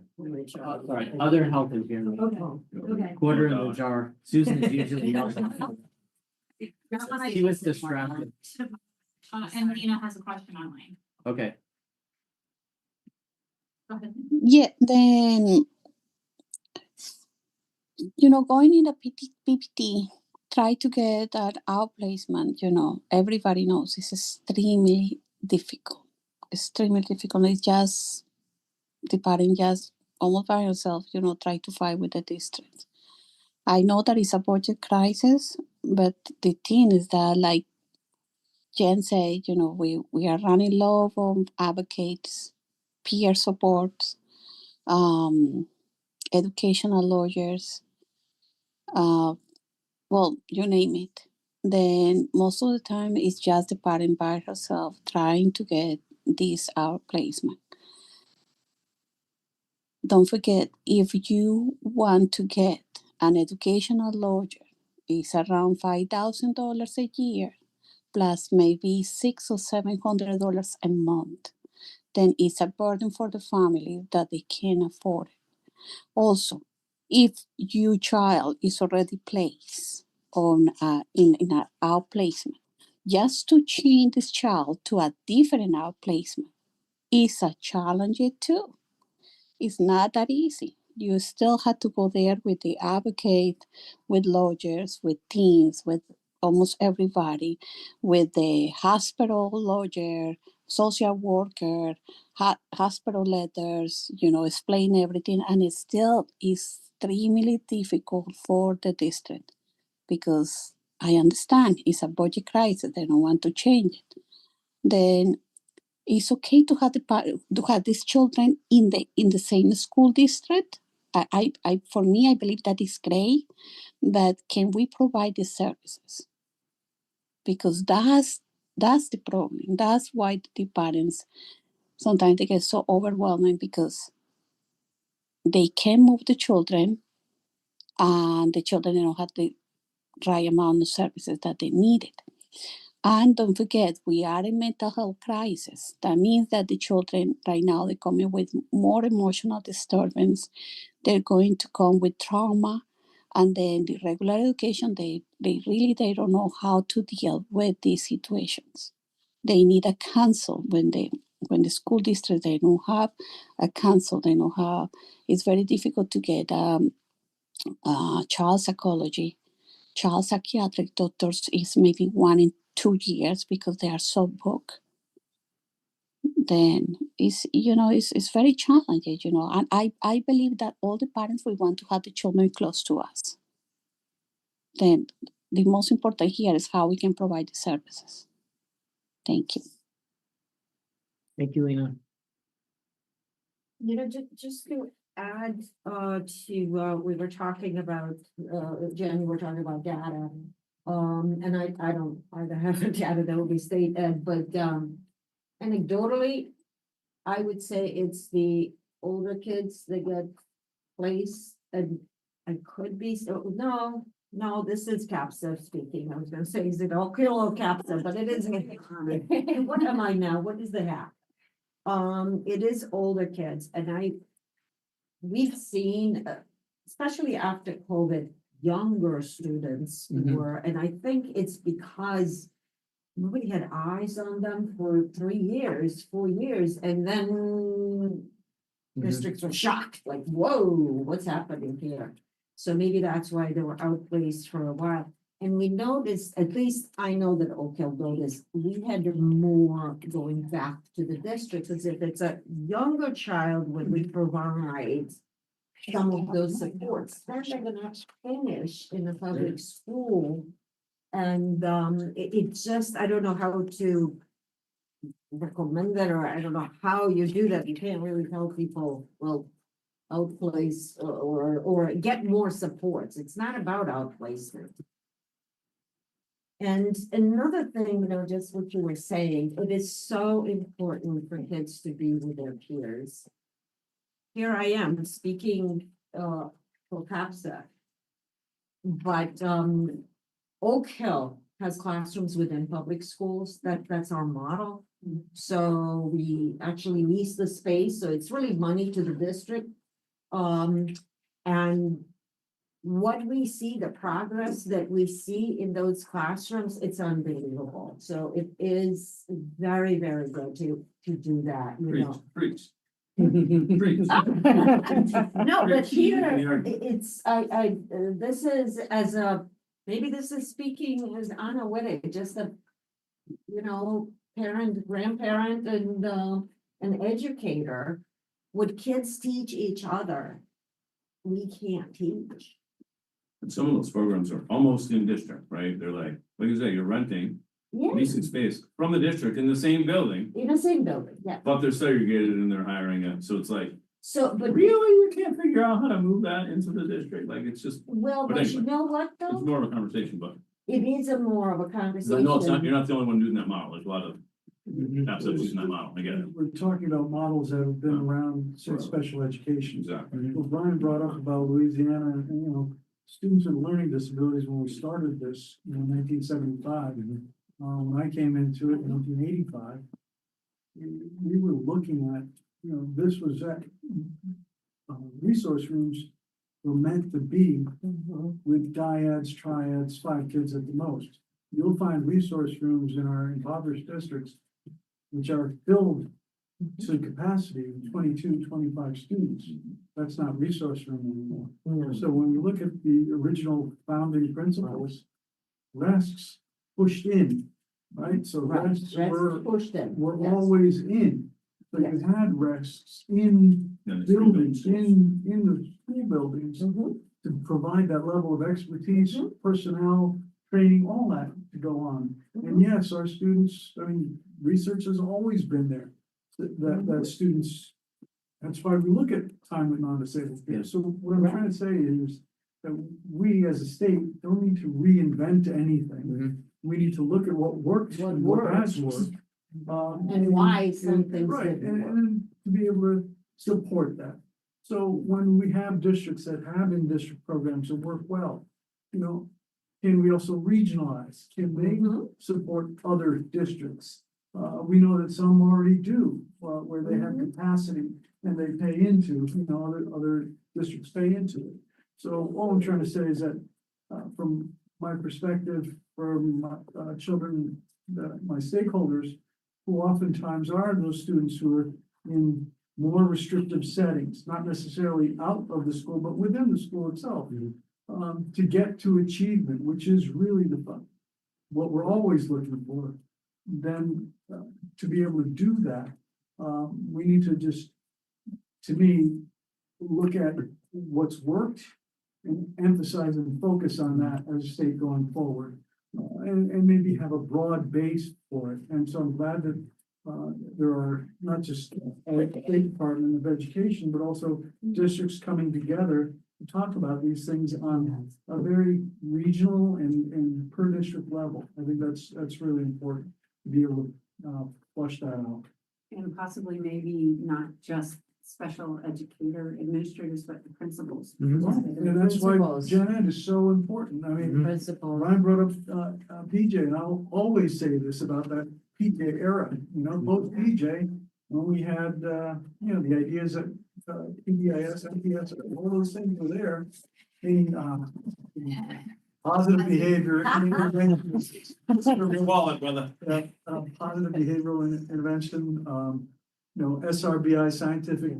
Sorry, other health impairment. Okay. Quarter in the jar. Susan is usually not. She was distracted. And Lena has a question online. Okay. Go ahead. Yeah, then, going in the PPT, try to get that outplacement, everybody knows it's extremely difficult. Extremely difficult. It's just the parent just almost by herself, try to fight with the district. I know that it's a budget crisis, but the thing is that, like Jen said, we are running low on advocates, peer support, educational lawyers, well, you name it. Then most of the time it's just the parent by herself trying to get this outplacement. Don't forget, if you want to get an educational lawyer, it's around $5,000 a year, plus maybe $600 or $700 a month. Then it's a burden for the family that they can't afford it. Also, if your child is already placed on in an outplacement, just to change this child to a different outplacement is a challenge too. It's not that easy. You still have to go there with the advocate, with lawyers, with teams, with almost everybody, with the hospital lawyer, social worker, hospital letters, explain everything. And it still is extremely difficult for the district because I understand it's a budget crisis. They don't want to change it. Then it's okay to have these children in the same school district. I for me, I believe that is great, but can we provide the services? Because that's that's the problem. That's why the parents sometimes they get so overwhelming because they can't move the children and the children don't have the right amount of services that they needed. And don't forget, we are in mental health crisis. That means that the children right now they're coming with more emotional disturbance. They're going to come with trauma, and then the regular education they really they don't know how to deal with these situations. They need a counsel when the school district they don't have a counsel. They don't have. It's very difficult to get child psychology. Child psychiatric doctors is maybe 1 in 2 years because they are so booked. Then it's very challenging, and I believe that all the parents we want to have the children close to us. Then the most important here is how we can provide the services. Thank you. Thank you, Lena. Just to add, we were talking about, Jen, we're talking about data. And I don't have the data that will be state ed, but, anecdotally, I would say it's the older kids that get placed, and I could be, no, this is CAPSA speaking. I was gonna say, is it Oak Hill or CAPSA, but it isn't. What am I now? What is the hack? It is older kids, and we've seen, especially after COVID, younger students were, and I think it's because nobody had eyes on them for 3 years, 4 years, and then districts were shocked, like, whoa, what's happening here? So maybe that's why they were outplaced for a while. And we noticed, at least I know that Oak Hill noticed, we had more going back to the districts, as if it's a younger child when we provide some of those supports, then they're gonna finish in the public school. And it's just, I don't know how to recommend that, or I don't know how you do that. You can't really tell people, well, outplace or get more supports. It's not about outplacement. And another thing, just what you were saying, it is so important for kids to be with their peers. Here I am speaking for CAPSA, but Oak Hill has classrooms within public schools. That's our model. So we actually lease the space, so it's really money to the district. And what we see, the progress that we see in those classrooms, it's unbelievable. So it is very, very good to do that, Preach. No, but here, it's, this is maybe this is speaking as Anna Whittick, just a, parent, grandparent, and an educator. Would kids teach each other? We can't teach. And some of those programs are almost in district, right? They're like you say, you're renting, leasing space from the district in the same building. In the same building, yeah. But they're segregated and they're hiring it, so it's like. So, but really, you can't figure out how to move that into the district, like, it's just. Well, but you know what, though? It's more of a conversation, but. It is more of a 'cause conversation. I know it's not, you're not the only one doing that model, there's a lot of. Absolutely using that model, I get it. We're talking about models that have been around since special education. Exactly. Well, Brian brought up about Louisiana, and, students with learning disabilities when we started this, in 1975. When I came into it in 1985, we were looking at, this was that resource rooms were meant to be with dyads, triads, 5 kids at the most. You'll find resource rooms in our impoverished districts, which are filled to capacity, 22, 25 students. That's not resource room anymore. So when we look at the original founding principles, RESCs pushed in, right? So RESCs were always in. So you had RESCs in buildings, in the school buildings to provide that level of expertise, personnel, training, all that to go on. And yes, our students, research has always been there. That students, that's why we look at time with non-disabled kids. So what I'm trying to say is that we as a state don't need to reinvent anything. We need to look at what works and what has worked. And why some things Right, didn't work. and to be able to support that. So when we have districts that have in-district programs that work well, can we also regionalize? Can they support other districts? We know that some already do, where they have capacity and they pay into, other districts pay into it. So all I'm trying to say is that, from my perspective, from children, my stakeholders, who oftentimes are those students who are in more restrictive settings, not necessarily out of the school, but within the school itself, to get to achievement, which is really what we're always looking for. Then to be able to do that, we need to just, to me, look at what's worked and emphasize and focus on that as a state going forward. And maybe have a broad base for it. And so I'm glad that there are not just a State Department of Education, but also districts coming together to talk about these things on a very regional and per district level. I think that's really important to be able to flush that out. And possibly maybe not just special educator administrators, but the principals. And that's why Gen Ed is so important. I mean, Ryan brought up PJ, and I'll always say this about that PJ era, both PJ, when we had, the ideas that PBIS, MPS, all those things were there. Positive behavior. Your wallet, brother. Positive behavioral intervention, SRBI, scientific,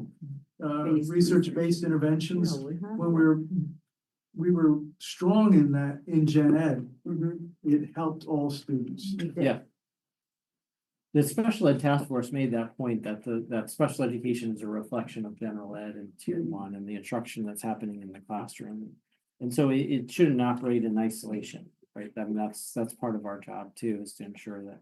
research-based interventions. When we were strong in that in Gen Ed, it helped all students. Yeah. The special ed task force made that point that that special education is a reflection of general ed and tier one and the instruction that's happening in the classroom. And so it shouldn't operate in isolation, right? I mean, that's part of our job too, is to ensure that.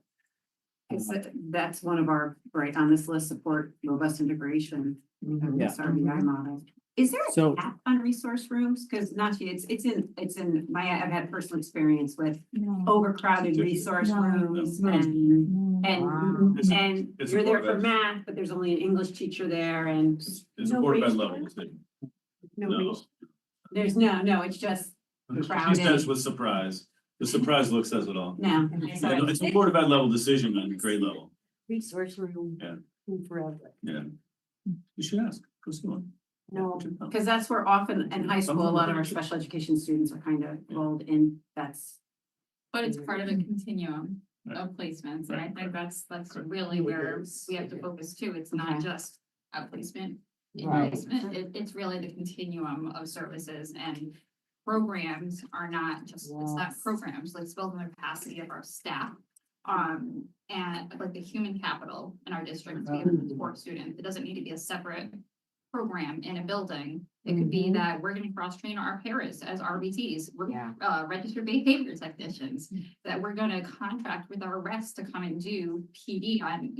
That's one of our, right, on this list, support robust integration. Yeah. SRBI model. Is there So- a cap on resource rooms? Because it's in I've had personal experience with overcrowded resource rooms and It's you're there a for board math, but there's only an English teacher there and It's a board bed level thing. No. there's no, it's just She crowded. says with surprise. The surprise look says it all. No. Yeah, it's a board of ed level decision on grade level. Resource room. Yeah. Forever. Yeah. You should ask. Go see one. No. Because that's where often in high school, a lot of our special education students are kind of rolled in, But it's part of a continuum of placements, and I think that's really where we have to focus too. It's not just outplacement. Right. Placement, it's really the continuum of services and programs are not just, it's not programs, let's build the capacity of our staff. And like the human capital in our district to be able to support students. It doesn't need to be a separate program in a building. It could be that we're gonna cross-train our paras as RBTs, we're registered behavior technicians, that we're gonna contract with our reps to come and do PD on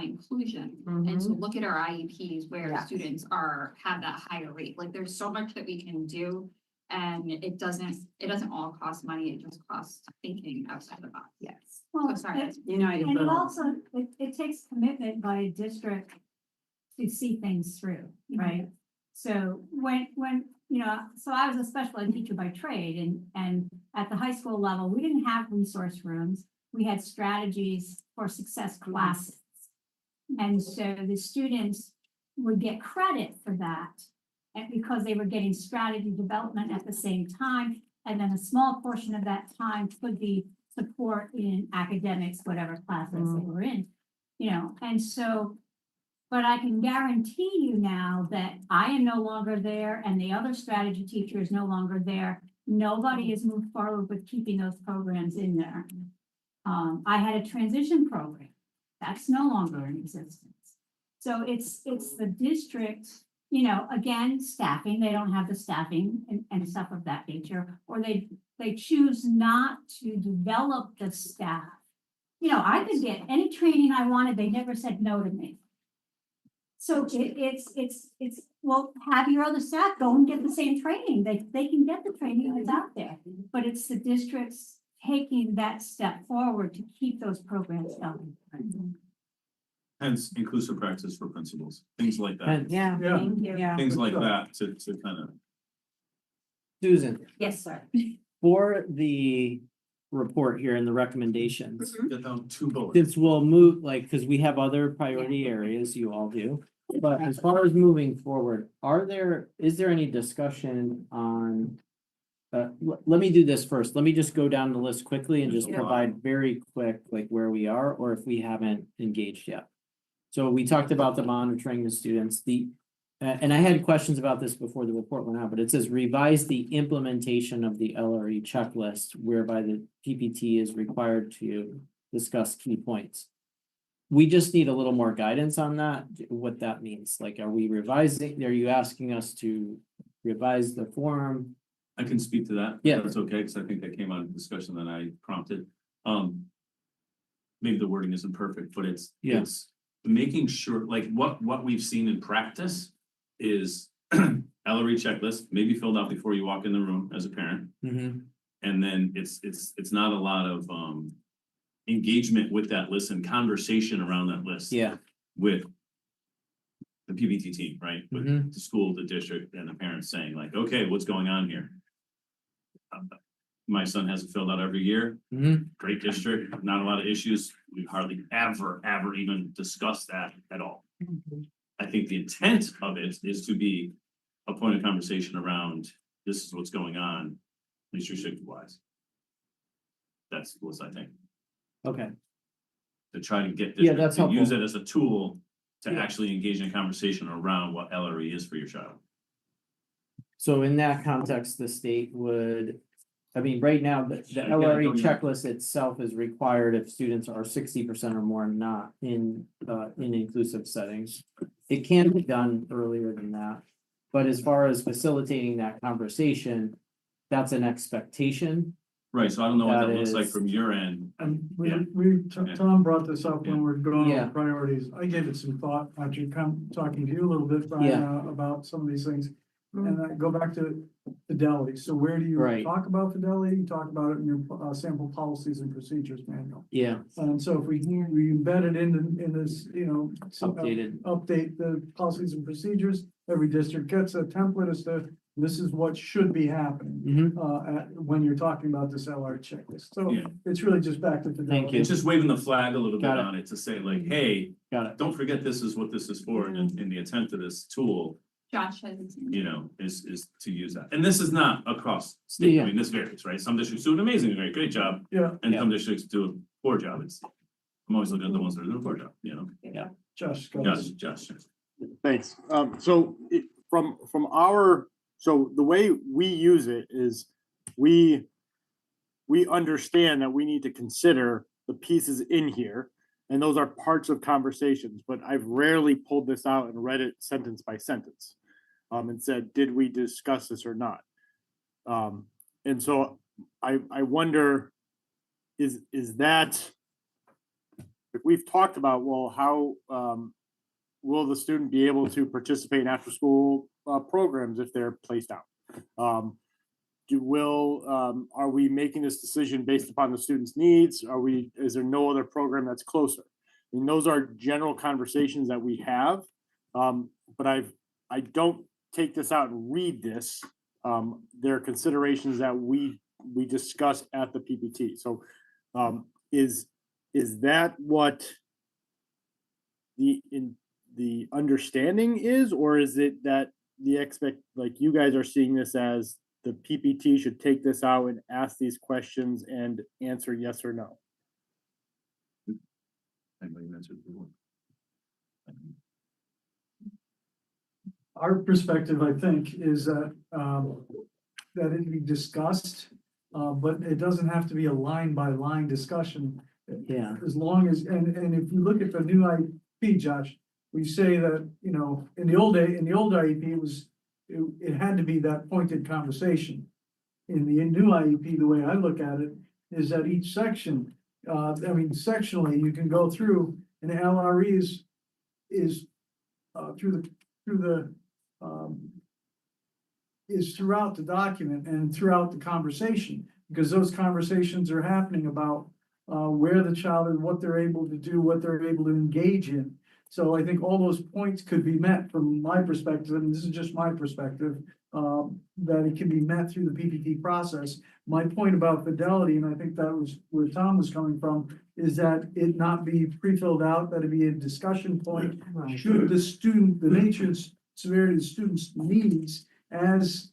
inclusion. And to look at our IEPs where students have that higher rate, like there's so much that we can do. And it doesn't all cost money, it just costs thinking outside the box. Yes. Oh, sorry. I And it also, it takes commitment by a district to see things through, right? So when, so I was a special ed teacher by trade and at the high school level, we didn't have resource rooms. We had strategies for success classes. And so the students would get credit for that. And because they were getting strategy development at the same time, and then a small portion of that time could be support in academics, whatever classes they were in, and so, but I can guarantee you now that I am no longer there and the other strategy teacher is no longer there. Nobody has moved forward with keeping those programs in there. I had a transition program that's no longer in existence. So it's the district, again, staffing, they don't have the staffing and stuff of that nature, or they choose not to develop the staff. I could get any training I wanted, they never said no to me. So it's, well, have your other staff go and get the same training, they can get the training that's out there, but it's the district's taking that step forward to keep those programs going. Hence inclusive practice for principals, things like that. Yeah. Thank you. Yeah. Things like that to kind of. Susan, Yes, sir. for the report here and the recommendations, Get down 2 bullets. since we'll move, like, because we have other priority areas, you all do. But as far as moving forward, is there any discussion on? Let me do this first. Let me just go down the list quickly and just Yeah. provide very quick, like where we are, or if we haven't engaged yet. So we talked about the monitoring the students, and I had questions about this before the report went out, but it says revise the implementation of the LRE checklist whereby the PPT is required to discuss key points. We just need a little more guidance on that, what that means. Like, are we revising, are you asking us to revise the form? I can speak to that. Yeah. That's okay, because I think that came out of discussion that I prompted. Maybe the wording isn't perfect, but it's making sure, like, what we've seen in practice is LRE checklist, maybe filled out before you walk in the room as a parent. Mm-hmm. And then it's not a lot of engagement with that list and conversation around that list. Yeah. With the PBT team, right? With Mhm. the school, the district, and the parents saying like, okay, what's going on here? My son has it filled out every year. Mhm. Great district, not a lot of issues. We hardly ever even discuss that at all. I think the intent of it is to be a point of conversation around, this is what's going on, at least restricted wise. That's what I think, Okay, to try to get Yeah, this, that's to use helpful. it as a tool to Yeah. actually engage in a conversation around what LRE is for your child. so in that context, the state would, I mean, right now, the LRE checklist itself is required if students are 60% or more not in inclusive settings. It can be done earlier than that, but as far as facilitating that conversation, that's an expectation. Right, so I don't know what That that looks like is- from your end. And Yeah. Tom brought this up when we're going Yeah. over priorities. I gave it some thought after talking to you a little bit, Brian, about some of these things. And I go back to fidelity. So where do you Right. talk about fidelity? You talk about it in your sample policies and procedures manual. Yeah, And so if we embed it in this, Updated. update the policies and procedures, every district gets a template as to this is what should be happening. When you're talking about this LR checklist. So Yeah. it's really just back to fidelity. It's just waving the flag a little bit Got it. on it to say like, hey, got it. don't forget this is what this is for, and the intent of this tool, Josh has. is to use that. And this is not across state, Yeah. I mean, this varies, right? Some districts do an amazing, great job, Yeah, and Yeah. some districts do a poor job. I'm always looking at the ones that are doing a poor job, Josh. go ahead. Josh. Thanks. So the way we use it is we understand that we need to consider the pieces in here, and those are parts of conversations, but I've rarely pulled this out and read it sentence by sentence, and said, did we discuss this or not? And so I wonder, is that, if we've talked about, well, how, will the student be able to participate in after school programs if they're placed out? Are we making this decision based upon the student's needs? Is there no other program that's closer? I mean, those are general conversations that we have. But I don't take this out and read this. There are considerations that we discuss at the PPT. So is that what the understanding is, or is it that like you guys are seeing this as the PPT should take this out and ask these questions and answer yes or no? Our perspective, I think, is that it be discussed, but it doesn't have to be a line by line discussion. Yeah. As long as, and if you look at the new IEP, Josh, we say that, in the old IEP, it had to be that pointed conversation. In the new IEP, the way I look at it is that each section, sectionally, you can go through, and LRE is throughout the document and throughout the conversation. because those conversations are happening about where the child is, what they're able to do, what they're able to engage in. So I think all those points could be met from my perspective, and this is just my perspective, that it can be met through the PPT process. My point about fidelity, and I think that was where Tom was coming from, is that it not be pre-filled out, that it be a discussion point. Should the student, the nature and severity of the student's needs as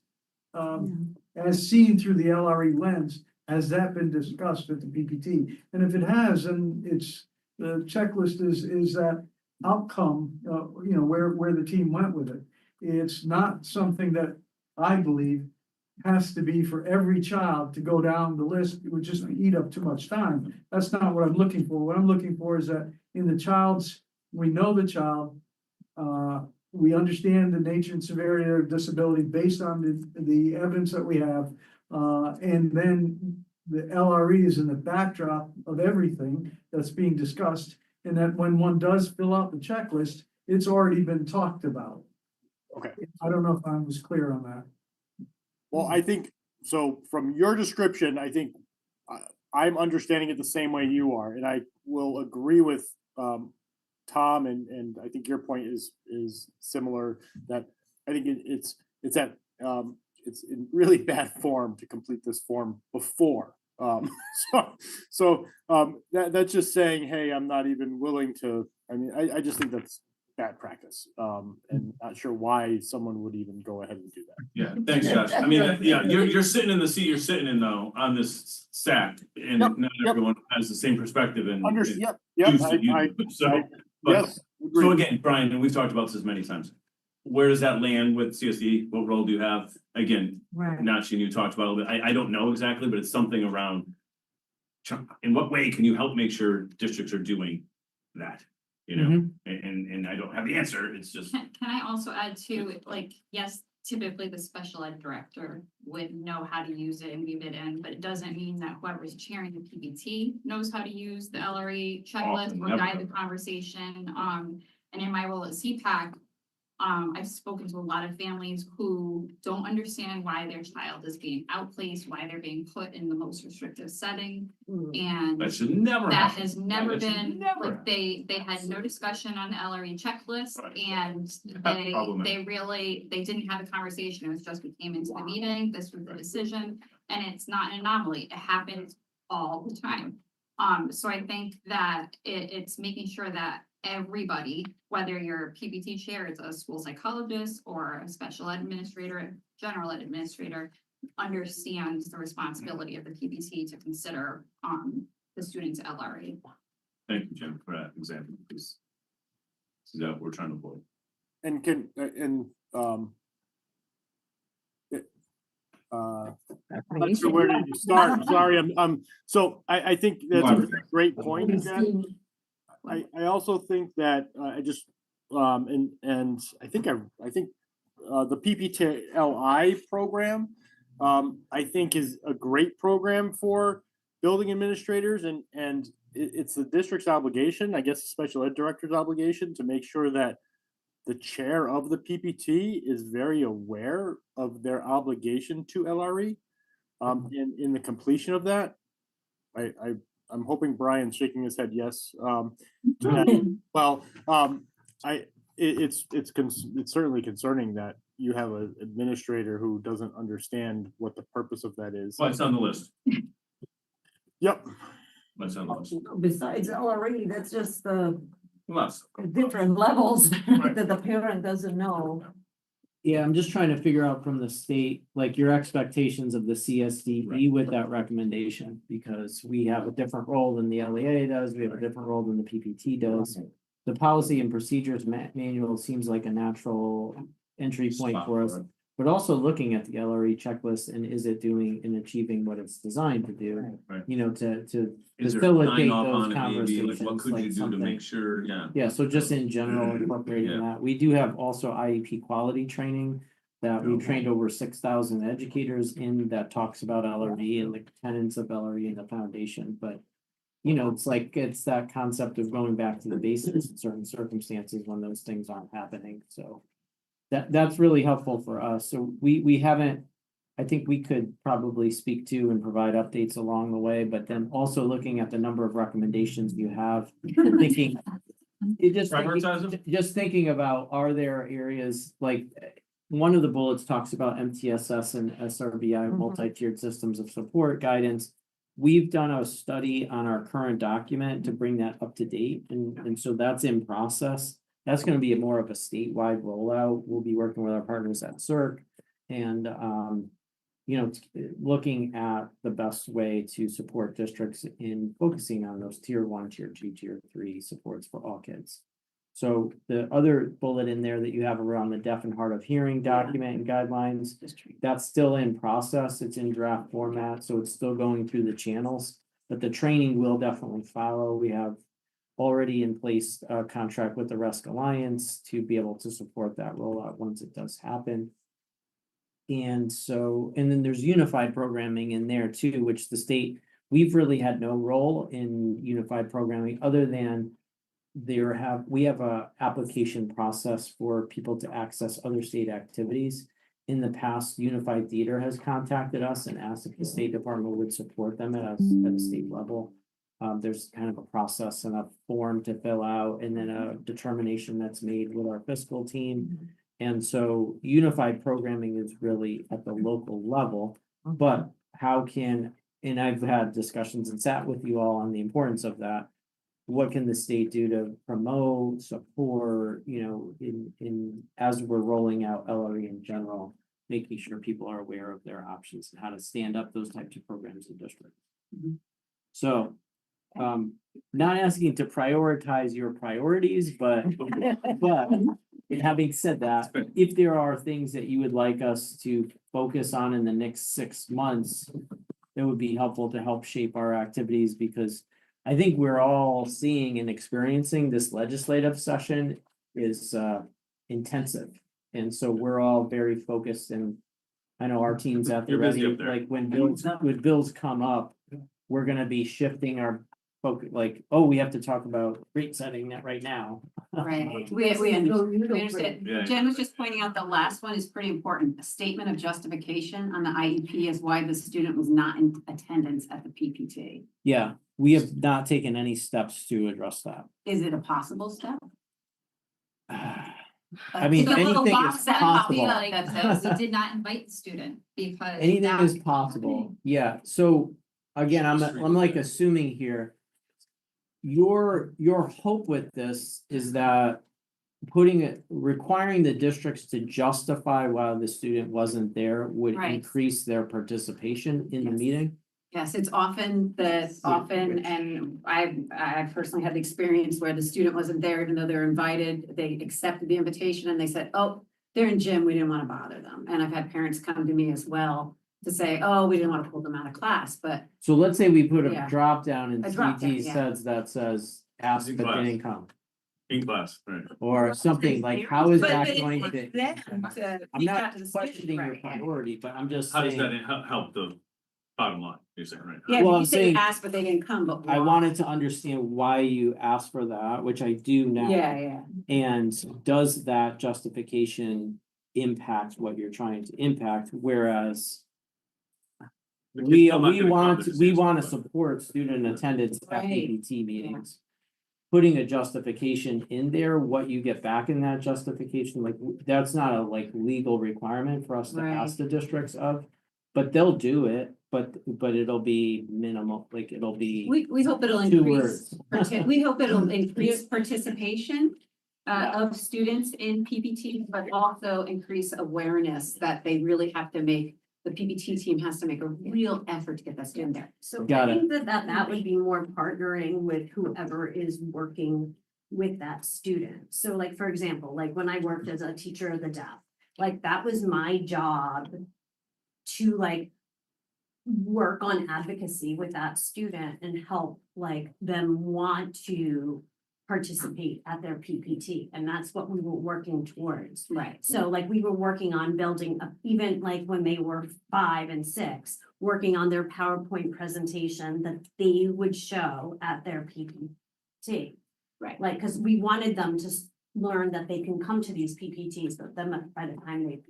seen through the LRE lens, has that been discussed at the PPT? And if it has, then it's, the checklist is that outcome, where the team went with it. It's not something that I believe has to be for every child to go down the list. It would just eat up too much time. That's not what I'm looking for. What I'm looking for is that in the child's, we know the child, we understand the nature and severity of their disability based on the evidence that we have. And then the LRE is in the backdrop of everything that's being discussed. And that when one does fill out the checklist, it's already been talked about. Okay. I don't know if I was clear on that. Well, I think, so from your description, I think I'm understanding it the same way you are, and I will agree with Tom, and I think your point is similar, that I think it's in really bad form to complete this form before. That's just saying, hey, I'm not even willing to, I mean, I just think that's bad practice, and not sure why someone would even go ahead and do that. Yeah, thanks, Josh. I mean, yeah, you're sitting in the seat you're sitting in though, on this stack, and Yep, not yep. everyone has the same perspective and. Yep, choose to use it. So, but, yes, so agreed. again, Brian, and we've talked about this many times. Where does that land with CSE? What role do you have? Again, Right. Nachi and you talked about it a little bit. I don't know exactly, but it's something around. In what way can you help make sure districts are doing that? You know, and I don't have the answer. It's just. Can I also add to, like, yes, typically the special ed director would know how to use it and weave it in, but it doesn't mean that whoever's chairing the PBT knows how to use the LRE checklist or never guide the know. conversation. And in my role at CPAC, I've spoken to a lot of families who don't understand why their child is being outplaced, why they're being put in the most restrictive setting. And That should never that happen. has never That should been, never like, they had no discussion on the LRE checklist, Right. and That's problematic. they didn't have a conversation. It was just, we came into the meeting, this was the decision, and it's not an anomaly. It happens all the time. So I think that it's making sure that everybody, whether you're a PBT chair, it's a school psychologist or a special ed administrator, general ed administrator, understands the responsibility of the PBT to consider the student's LRE. Thank you, Jim, for that example, because. This is what we're trying to avoid. And I'm not sure where to start. Sorry, so I think that's a great point, Jen. I also think that I just and I think the PPTLI program I think is a great program for building administrators, and it's the district's obligation, I guess the special ed director's obligation, to make sure that the chair of the PPT is very aware of their obligation to LRE. In the completion of that, I'm hoping Brian's shaking his head yes. Well, it's certainly concerning that you have an administrator who doesn't understand what the purpose of that is. Well, it's on the list. Yep. That's on the list. Besides LRE, that's just the Less. different levels Right. that the parent doesn't know. Yeah, I'm just trying to figure out from the state, like your expectations of the CSDB with that recommendation, because we have a different role than the LEA does, we have a different role than the PPT does. The policy and procedures manual seems like a natural entry point for us, but also looking at the LRE checklist and is it doing and achieving what it's designed to do? Right. You know, to Is there facilitate sign off those on it maybe, conversations. like what could you do to something. make sure, yeah. Yeah, so just in general incorporating Yeah. that, we do have also IEP quality training. That we've trained over 6,000 educators in that talks about LRE and the tenets of LRE and the foundation, but. You know, it's that concept of going back to the basics in certain circumstances when those things aren't happening, so. That's really helpful for us, so we haven't I think we could probably speak to and provide updates along the way, but then also looking at the number of recommendations you have, thinking. Prioritize them? Just thinking about, are there areas like, one of the bullets talks about MTSS and SRBI, multi-tiered systems of support guidance. We've done a study on our current document to bring that up to date, and so that's in process. That's gonna be more of a statewide rollout. We'll be working with our partners at CERC and, looking at the best way to support districts in focusing on those tier 1, tier 2, tier 3 supports for all kids. So the other bullet in there that you have around the deaf and hard of hearing document and guidelines, that's still in process. It's in draft format, so it's still going through the channels, but the training will definitely follow. We have already in place a contract with the RESC Alliance to be able to support that rollout once it does happen. And so, and then there's unified programming in there too, which the state, we've really had no role in unified programming other than we have a application process for people to access other state activities. In the past, Unified Theater has contacted us and asked if the State Department would support them at a state level. There's kind of a process and a form to fill out and then a determination that's made with our fiscal team. And so unified programming is really at the local level, but and I've had discussions and sat with you all on the importance of that. What can the state do to promote, support, as we're rolling out LRE in general, making sure people are aware of their options and how to stand up those types of programs in districts. So, not asking to prioritize your priorities, but having said that, if there are things that you would like us to focus on in the next 6 months, it would be helpful to help shape our activities, because I think we're all seeing and experiencing this legislative session is intensive. And so we're all very focused, and I know our team's at the You're busy ready, up there. like when bills come up, we're gonna be shifting our focus, like, oh, we have to talk about rate setting that right now. Right, we understand. Yeah. Jen was just pointing out the last one is pretty important. A statement of justification on the IEP is why the student was not in attendance at the PPT. Yeah, we have not taken any steps to address that. Is it a possible step? I mean, The little anything box is that possible. copy That says we did not invite the student because. Anything that is was- possible, yeah, so again, I'm like assuming here. Your hope with this is that requiring the districts to justify why the student wasn't there would Right. increase their participation in the Yes. meeting? Yes, it's often and I personally had the experience where the student wasn't there, even though they're invited, they accepted the invitation and they said, oh, they're in gym, we didn't want to bother them. And I've had parents come to me as well to say, oh, we didn't want to pull them out of class, but So let's say we put a Yeah. drop down in A drop down, CT yeah. says ask In but class. didn't come. In class, right? Or something like, how is that going to? I'm I'm not questioning your priority, but I'm just How does that saying, help the bottom line, you're saying, right? Yeah, Well, but I'm you say saying- ask, but they didn't come, but. I why? wanted to understand why you asked for that, which I do now. Yeah. And does that justification impact what you're trying to impact, whereas The kid's we still not gonna come want to the we same want to spot. support student attendance at Right. PPT meetings. Putting a justification in there, what you get back in that justification, like, that's not a legal requirement for us to ask the districts of. But they'll do it, but it'll be minimal, like, it'll be. We hope it'll 2 increase, words. we hope it'll increase participation of students in PPT, but also increase awareness that they really have to the PPT team has to make a real effort to get that student there. So Got I it. think that would be more partnering with whoever is working with that student. So like, for example, like when I worked as a teacher of the deaf, like that was my job to work on advocacy with that student and help them want to participate at their PPT. And that's what we were working towards. Right. So we were working on building even when they were 5 and 6, working on their PowerPoint presentation that they would show at their PPT. Right. Because we wanted them to learn that they can come to these PPTs, but then by the time they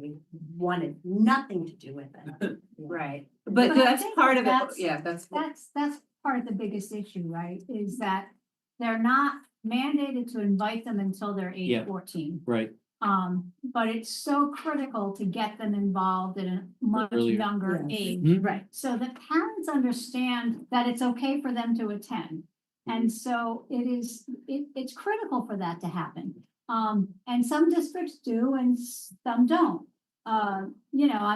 they wanted nothing to do with it. Right, But but I that's think part of it, that's- yeah, that's. That's part of the biggest issue, right? Is that they're not mandated to invite them until they're Yeah. age 14. Right. But it's so critical to get them involved at a much Earlier. younger Yes. age. Mhm. Right. So the parents understand that it's okay for them to attend. And so it's critical for that to happen. And some districts do and some don't. I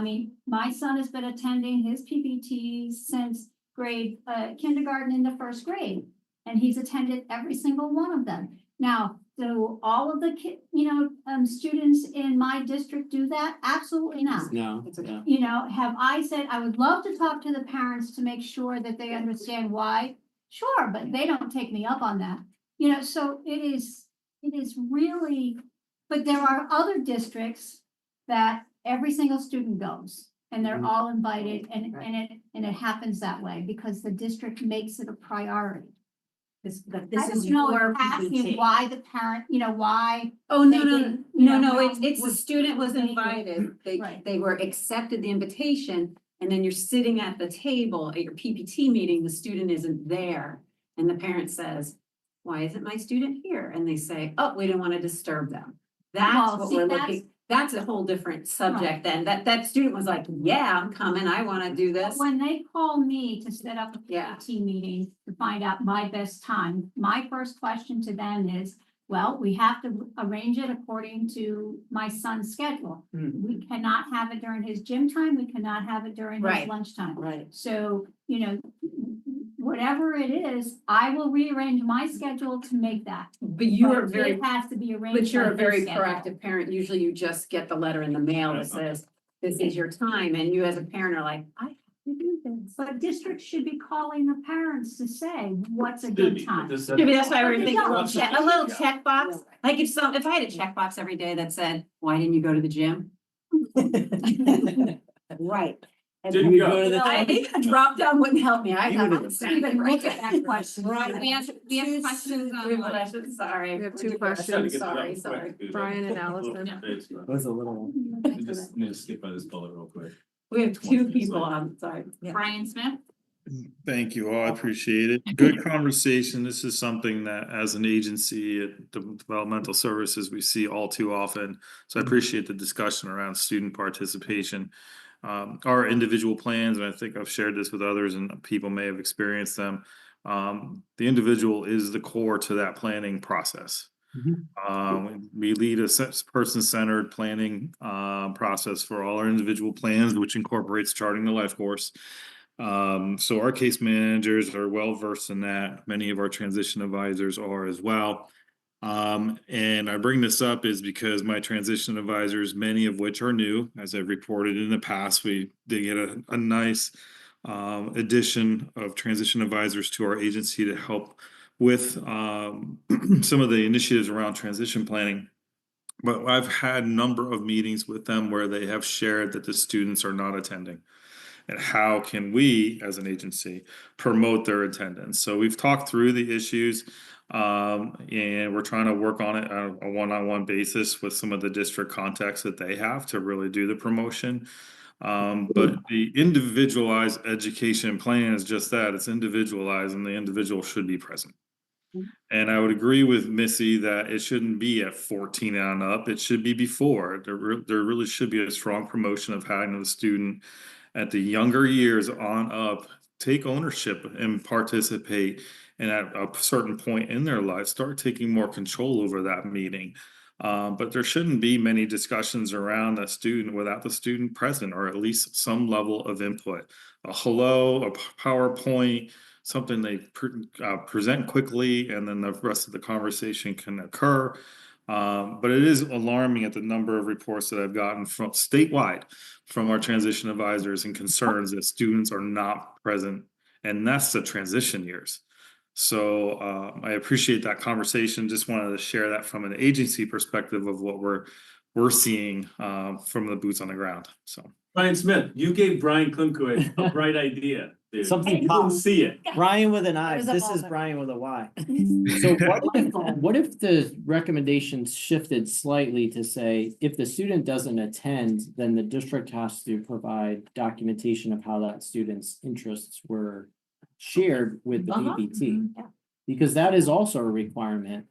mean, my son has been attending his PBTs since kindergarten into first grade. And he's attended every single one of them. Now, do all of the students in my district do that? Absolutely not. No, yeah. Have I said, I would love to talk to the parents to make sure that they understand why? Sure, but they don't take me up on that. So it is really, but there are other districts that every single student goes. And they're all invited and it happens that way because the district makes it a priority. But I this don't is know, your it's asking PBT. why the parent, why. Oh, no, they no, didn't, no, how it's the was- student was they did. invited, Right. they were accepted the invitation. And then you're sitting at the table at your PPT meeting, the student isn't there. And the parent says, why isn't my student here? And they say, oh, we didn't want to disturb them. That's Well, what see, we're that's- looking, that's a whole different subject then. That student was like, yeah, I'm coming, I want to do But this. when they call me to set up a Yeah. PBT meeting to find out my best time, my first question to them is, well, we have to arrange it according to my son's schedule. We cannot have it during his gym time. We cannot have it during his Right. lunchtime. Right. So, whatever it is, I will rearrange my schedule to make that. But you are But very, it has to be arranged. but you're by a his very schedule. proactive parent. Usually you just get the letter in the mail that says, this is your time. And you as a parent are like, I have to do this. But districts should be calling the parents to say, what's a good time? Maybe that's why we're But they thinking don't. a little checkbox. Like if I had a checkbox every day that said, why didn't you go to the gym? Right. Didn't You go. go to the. A drop down wouldn't help me. I You have would've- to even look at that question. Right. We have questions on. Sorry. We have two I tried to get questions. it Sorry, done sorry. quick. Brian and Allison. It's- Was a little. We just need to skip by this bullet real quick. We have two people on, sorry. Brian Smith? Thank you all. I appreciate it. Good conversation. This is something that as an agency at Developmental Services, we see all too often. So I appreciate the discussion around student participation. Our individual plans, and I think I've shared this with others and people may have experienced them. The individual is the core to that planning process. We lead a person-centered planning process for all our individual plans, which incorporates charting the life course. So our case managers are well versed in that. Many of our transition advisors are as well. And I bring this up is because my transition advisors, many of which are new, as I've reported in the past, they get a nice addition of transition advisors to our agency to help with some of the initiatives around transition planning. But I've had a number of meetings with them where they have shared that the students are not attending. And how can we, as an agency, promote their attendance? So we've talked through the issues, and we're trying to work on it on a one-on-one basis with some of the district contacts that they have to really do the promotion. But the individualized education plan is just that, it's individualized and the individual should be present. And I would agree with Missy that it shouldn't be at 14 and up, it should be before. There really should be a strong promotion of having the student at the younger years on up, take ownership and participate. And at a certain point in their life, start taking more control over that meeting. But there shouldn't be many discussions around a student without the student present, or at least some level of input. A hello, a PowerPoint, something they present quickly, and then the rest of the conversation can occur. But it is alarming at the number of reports that I've gotten from statewide from our transition advisors and concerns that students are not present, and that's the transition years. So I appreciate that conversation. Just wanted to share that from an agency perspective of what we're seeing from the boots on the ground. So Brian Smith, you gave Brian Klimko a bright idea. Something You didn't popped. see it. Brian with an I, was a this is moment. Brian with a Y. So what if the recommendations shifted slightly to say, if the student doesn't attend, then the district has to provide documentation of how that student's interests were shared with the PPT? Because that is also a requirement,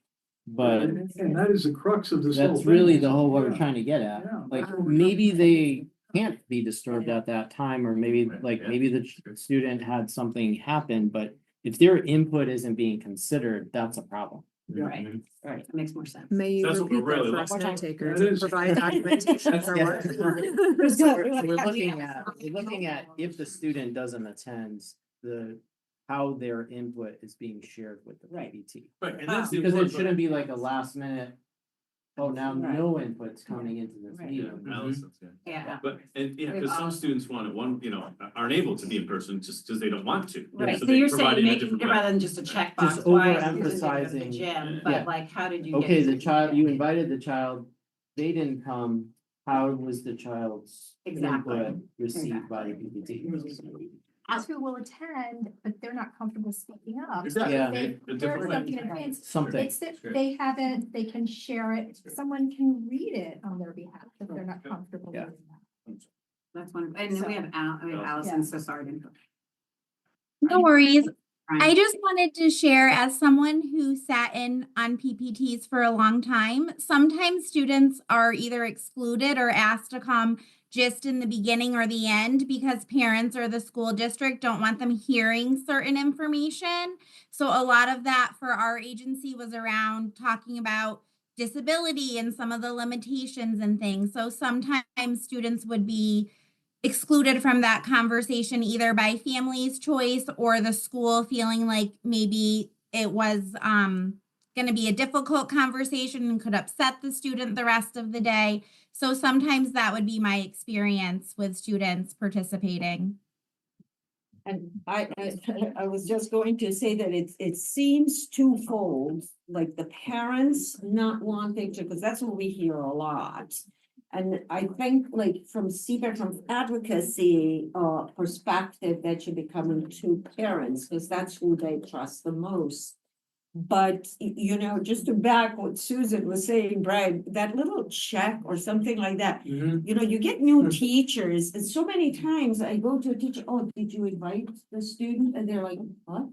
but And that is the crux of this whole that's thing. really the whole, what we're trying to get at. Yeah. Like, maybe they can't be disturbed at that time, or maybe, maybe the student had something happen, but if their input isn't being considered, that's a problem. Right, right, that makes more sense. May you That's what we're repeat that really for us looking note at. takers That and is- provide documentation for Yeah. what? We're looking at if the student doesn't attend, how their input is being shared with the PPT. Right, and that's the Because it important shouldn't be like a last minute, oh, now Right. no input's coming into this Right. meeting. Allison's, yeah. Yeah. But, and, yeah, We've because some all- students want it, aren't able to be in person just because they don't want to. Right, so they you're provide it saying in a making, different way. rather than just a checkbox, Just why is the student go to the overemphasizing- gym, Yeah. but like, how did you get? Okay, to the child, you invited the child, they didn't come, how was the child's Exactly. input received by the PPT? Who will attend, but they're not comfortable speaking up. Exactly. Yeah. They- A there's different way. something in advance. Something. It's that they haven't, they can share it, someone can read it on their behalf if they're not comfortable Yeah. doing that. That's wonderful, and then we have Allison, so sorry. to interrupt. No worries. Brian. I just wanted to share, as someone who sat in on PPTs for a long time, sometimes students are either excluded or asked to come just in the beginning or the end because parents or the school district don't want them hearing certain information. So a lot of that for our agency was around talking about disability and some of the limitations and things. So sometimes students would be excluded from that conversation either by family's choice or the school feeling like maybe it was going to be a difficult conversation and could upset the student the rest of the day. So sometimes that would be my experience with students participating. And I was just going to say that it seems twofold, like the parents not wanting to, because that's what we hear a lot. And I think like from CPER, from advocacy perspective, that should be coming to parents, because that's who they trust the most. But, you know, just to back what Susan was saying, Brian, that little check or something like that, you know, you get new teachers, and so many times I go to a teacher, oh, did you invite the student? And they're like, what?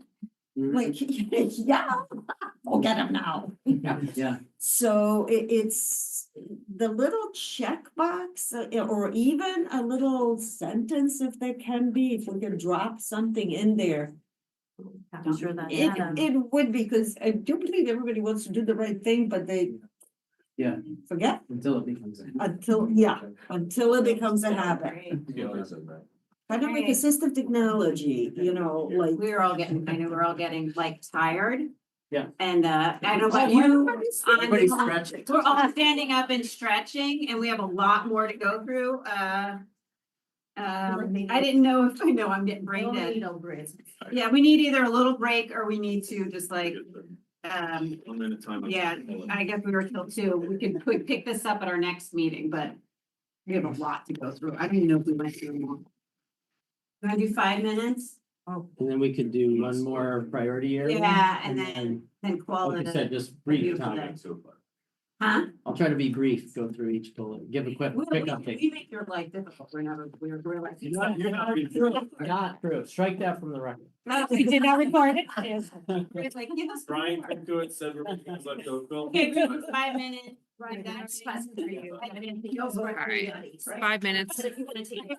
Like, yeah, go get them now. Yeah. So it's the little checkbox, or even a little sentence, if there can be, if we can drop something in there. I'm sure that. It would, because I do believe everybody wants to do the right thing, but they Yeah, forget until it becomes. until it becomes a habit. Kind of like assistive technology, you know, like. I know we're all getting like tired. Yeah. And I don't know about Oh, you. Everybody's stretching. We're all standing up and stretching, and we have a lot more to go through. I didn't know if, I know I'm getting brain dead. Yeah, we need either a little break or we need to just like, 1 minute time. yeah, I guess we were till 2. We could pick this up at our next meeting, but we have a lot to go through. I don't even know if we went through more. Want to do 5 minutes? And then we could do one more priority area. Yeah, and then call Like it you said, a just brief beautiful time. day. Huh? I'll try to be brief, go through each bullet, give a quick update. We make your life difficult. We're like. Not true. Strike that from the record. No, we did not record it. It's like, give us. Brian, come to it, said everything was like, go. Okay, 5 minutes. Right, that's fast for you. I didn't think it was All worth right, it. 5 minutes. But if you want to take it.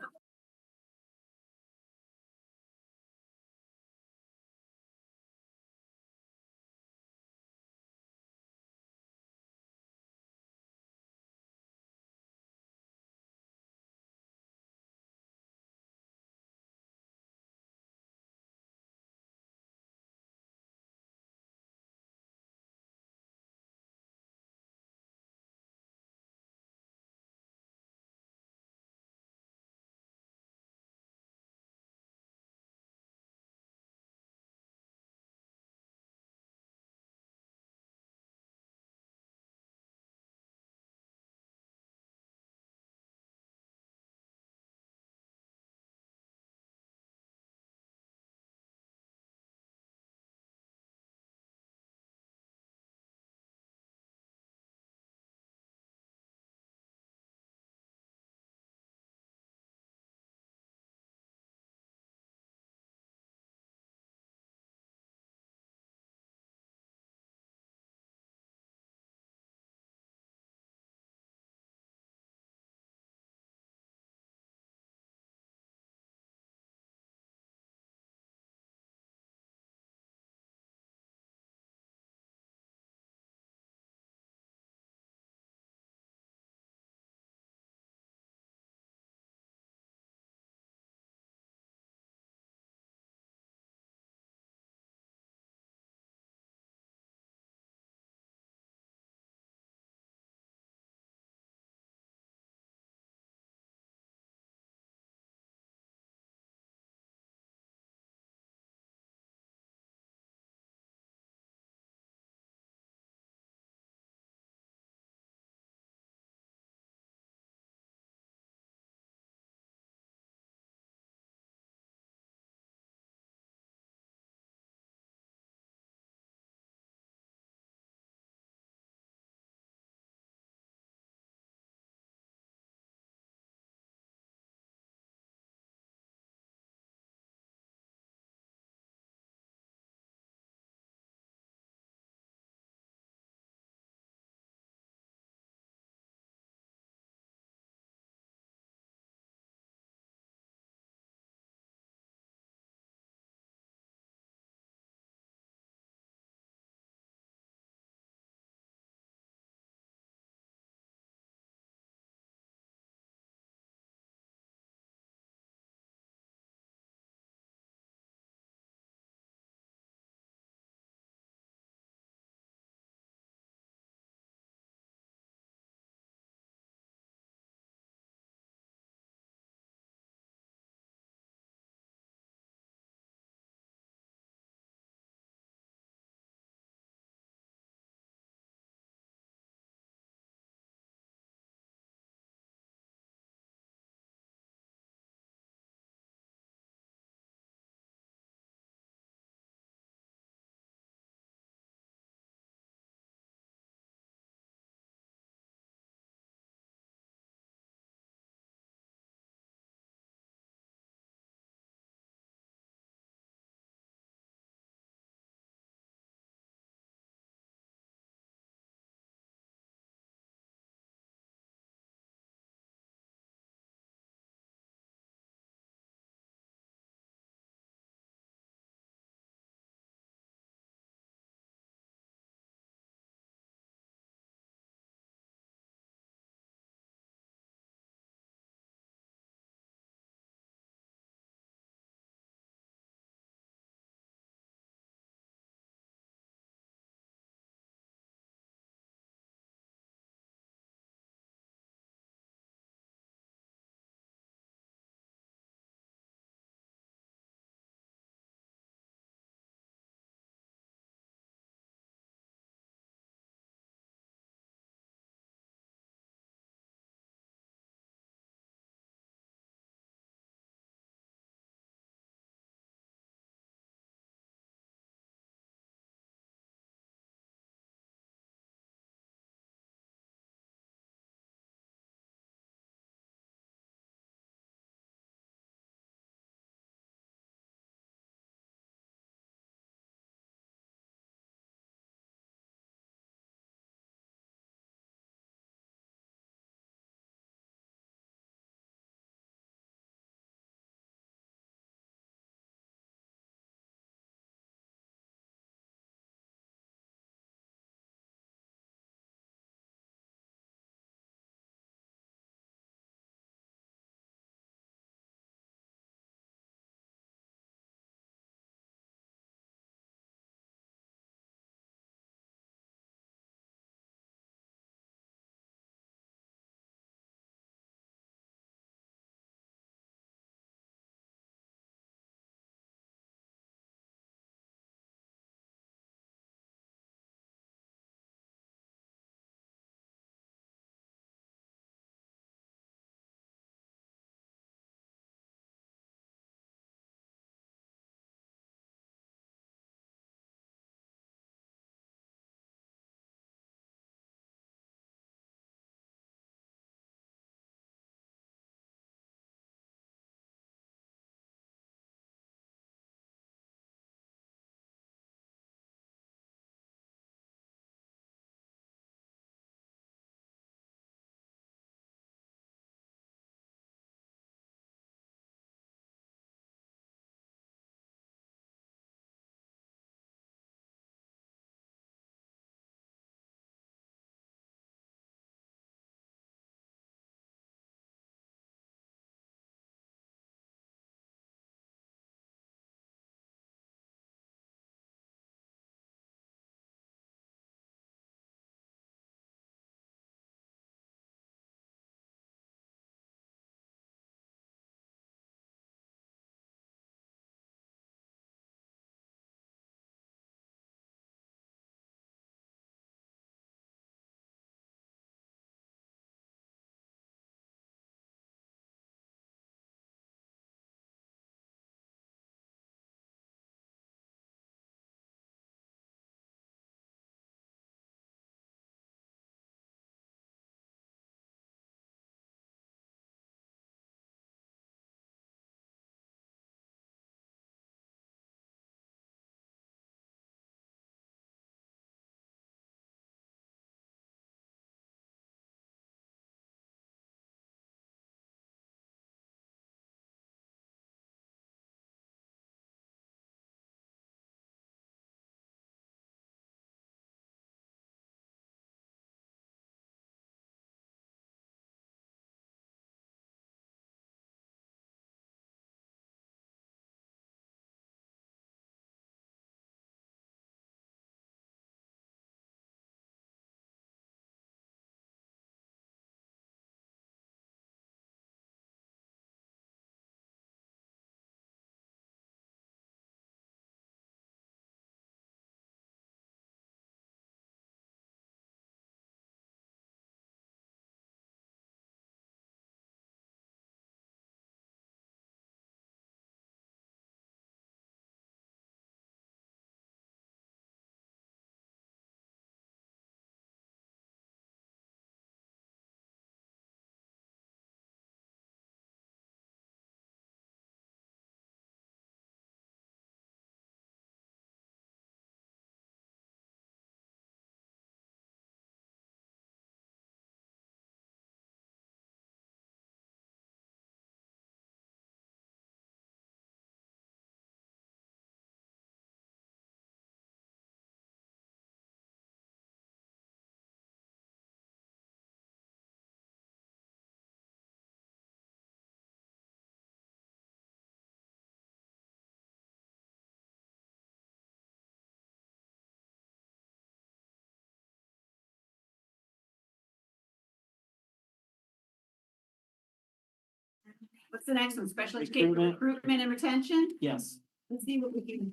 What's the next one? Special education recruitment and retention? Yes. Let's see what we can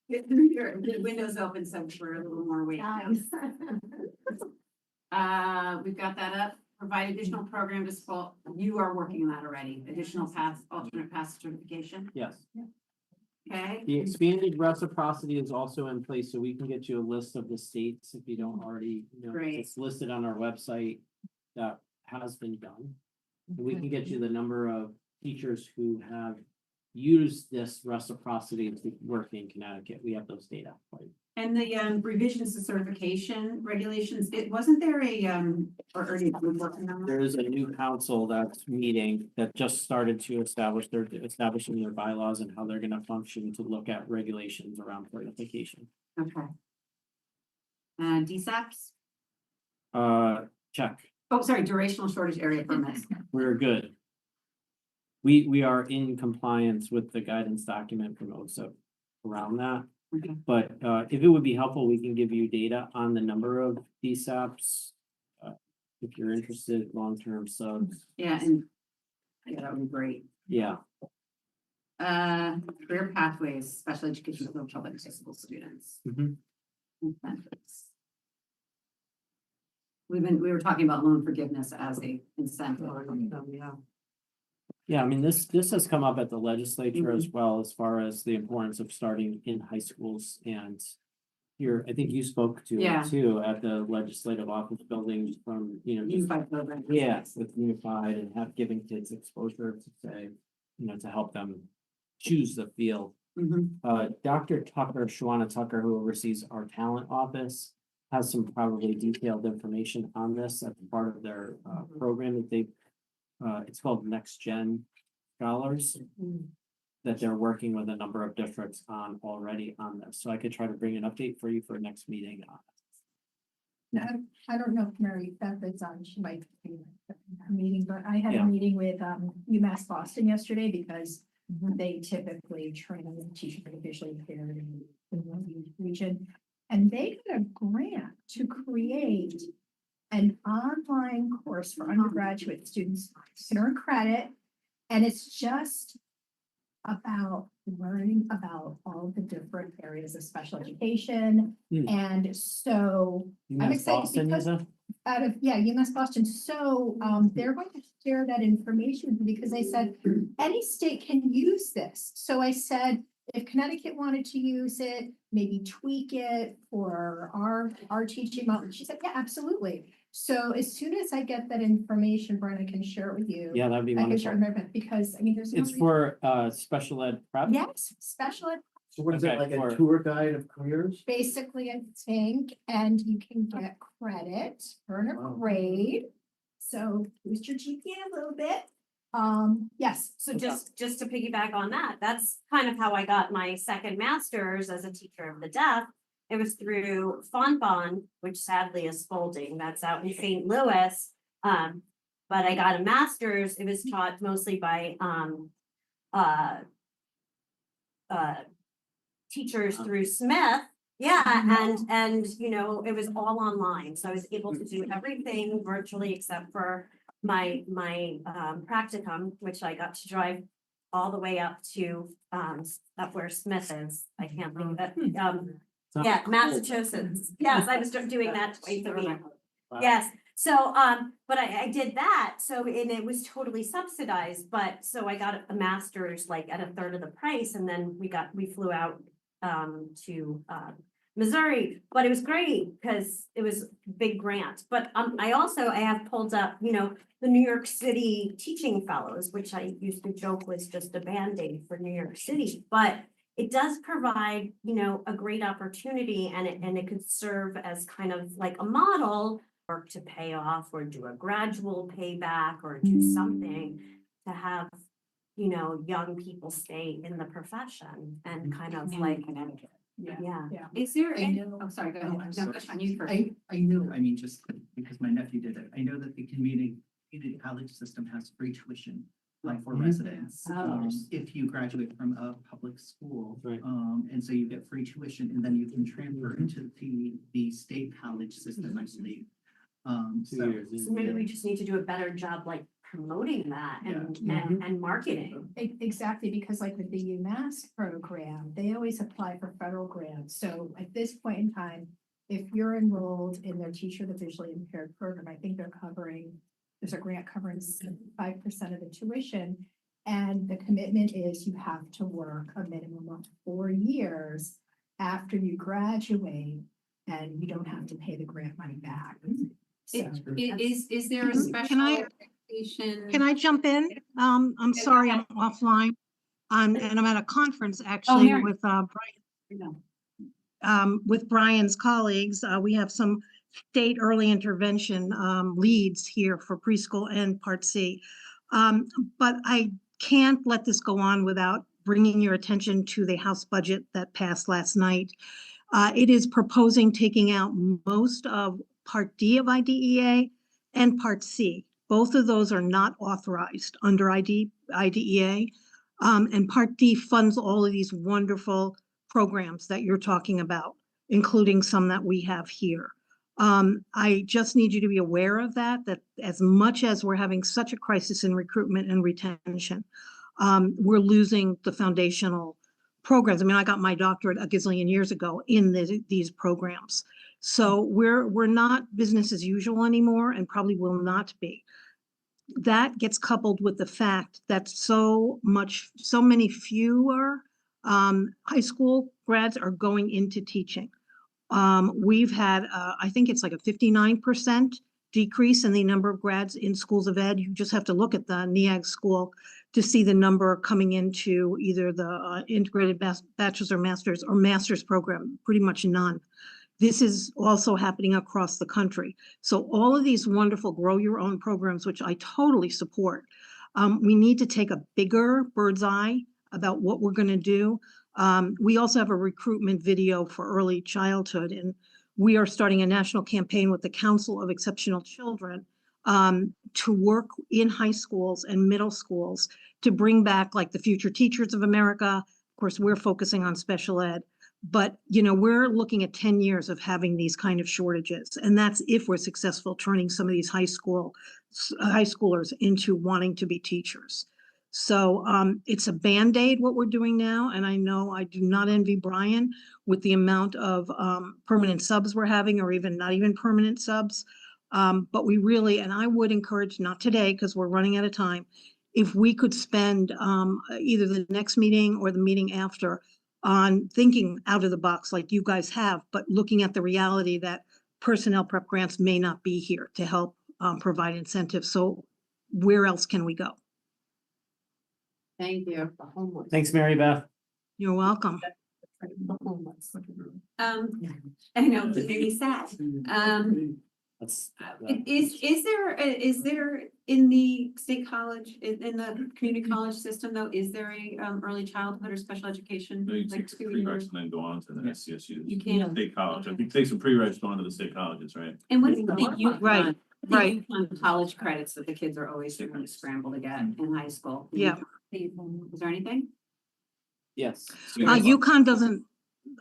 get through here. The windows open, so we're a little more awake. We've got that up. Provide additional program to support. You are working on that already. Additional path, alternate path certification. Yes. Okay. The expanded reciprocity is also in place, so we can get you a list of the states if you don't already know. Great. It's listed on our website that has been done. And we can get you the number of teachers who have used this reciprocity to work in Connecticut. We have those data. for you. And the revisions to certification regulations, it wasn't there a or are you working on that? There is a new council that's meeting that just started to establishing their bylaws and how they're gonna function to look at regulations around certification. Okay. DSAPs? Check. Oh, sorry, durational shortage area permits. We're good. We are in compliance with the guidance document from OSA around that. Okay. But if it would be helpful, we can give you data on the number of DSAPs. If you're interested, long-term subs, Yeah, and yeah, that would be great. yeah. Career pathways, special education for public accessible students. Mhm. Incentives. We were talking about loan forgiveness as a incentive. Yeah. Yeah, I mean, this has come up at the legislature as well, as far as the importance of starting in high schools and here, I think you spoke to Yeah. it too, at the legislative office building from, just Unified program. yes, with Unified and have giving kids exposure to say, to help them choose the field. Dr. Tucker, Shawana Tucker, who oversees our talent office, has some probably detailed information on this as part of their program that they, it's called Next Gen Scholars, that they're working with a number of districts on already on this. So I could try to bring an update for you for next meeting. Now, I don't know if Mary Beth is on, she might be in her meeting, but I had Yeah. a meeting with UMass Boston yesterday because they typically train teachers that are visually impaired in the region. And they got a grant to create an online course for undergraduate students to earn credit. And it's just about learning about all the different areas of special education. And so I'm UMass excited Boston because is UMass Boston. So they're going to share that information with me because they said any state can use this. So I said, if Connecticut wanted to use it, maybe tweak it for our teaching model. She said, yeah, absolutely. So as soon as I get that information, Brian, I can share it with you. Yeah, that'd be I can share it wonderful. with everyone, because I mean, there's. no It's reason- for special ed prep. Yes, special ed, So what is it, Okay, like a for- tour guide of careers? basically, I think, and you can get credit, earn a Wow. grade. So boost your GPA a little bit. Yes. So just to piggyback on that, that's kind of how I got my second master's as a teacher of the deaf. It was through Fonbon, which sadly is folding, that's out in St. Louis. But I got a master's, it was taught mostly by teachers through Smith. Yeah, and it was all online, so I was able to do everything virtually except for my practicum, which I got to drive all the way up to up where Smith is. I can't think of it. Yeah, Massachusetts. Yes, I was doing that twice a week. Yes, so but I did that, so and it was totally subsidized, but so I got a master's like at a third of the price, and then we flew out to Missouri, but it was great because it was a big grant. But I have pulled up, the New York City Teaching Fellows, which I used to joke was just a Band-Aid for New York City, but it does provide, a great opportunity, and it could serve as kind of like a model or to pay off or do a gradual payback or do something to have, young people stay in the profession and kind of like. Yeah. Is there, I any- know- oh, sorry, go Oh, ahead. I'm No, sorry. on you first. I know, I mean, just because my nephew did it, I know that the community college system has free tuition, like for residents. If you graduate from a public school. Right. And so you get free tuition and then you can transfer into the state college system, I believe. 2 years. So maybe we just need to do a better job, like promoting that and, Yeah. and marketing. Exactly, because like with the UMass program, they always apply for federal grants. So at this point in time, if you're enrolled in their teacher, the visually impaired program, I think they're covering, there's a grant covering 5% of the tuition. And the commitment is you have to work a minimum of 4 years after you graduate, and you don't have to pay the grant money back. So Is there a special education? Can I jump in? I'm sorry, I'm offline. And I'm at a conference actually Mary. with with Brian's colleagues. We have some state early intervention leads here for preschool and Part C. But I can't let this go on without bringing your attention to the House budget that passed last night. It is proposing taking out most of Part D of IDEA and Part C. Both of those are not authorized under IDEA. And Part D funds all of these wonderful programs that you're talking about, including some that we have here. I just need you to be aware of that as much as we're having such a crisis in recruitment and retention, we're losing the foundational programs. I mean, I got my doctorate a gazillion years ago in these programs. So we're not business as usual anymore, and probably will not be. That gets coupled with the fact that so many fewer high school grads are going into teaching. We've had, I think it's like a 59% decrease in the number of grads in schools of ed. You just have to look at the NEAG school to see the number coming into either the integrated bachelor's or master's program, pretty much none. This is also happening across the country. So all of these wonderful grow your own programs, which I totally support, we need to take a bigger bird's eye about what we're going to do. We also have a recruitment video for early childhood, and we are starting a national campaign with the Council of Exceptional Children to work in high schools and middle schools to bring back like the Future Teachers of America. Of course, we're focusing on special ed, but you know, we're looking at 10 years of having these kind of shortages, and that's if we're successful turning some of these high schoolers into wanting to be teachers. So it's a Band-Aid what we're doing now, and I know I do not envy Brian with the amount of permanent subs we're having, or even not even permanent subs. But we really, and I would encourage, not today because we're running out of time, if we could spend either the next meeting or the meeting after on thinking out of the box like you guys have, but looking at the reality that personnel prep grants may not be here to help provide incentives. So where else can we go? Thank you. Thanks, Mary Beth. You're welcome. I know, it's very sad. That's Is there in the state college, in the community college system though, is there a early childhood or special education? No, you like take the 2 prereqs years? and then go on to the SCSU. You can. State college. I think take some prereqs going to the state colleges, right? And what's the UConn? Right, right. UConn college credits that the kids are always doing to scramble to get in high school? Yeah. Is there anything? Yes. UConn doesn't,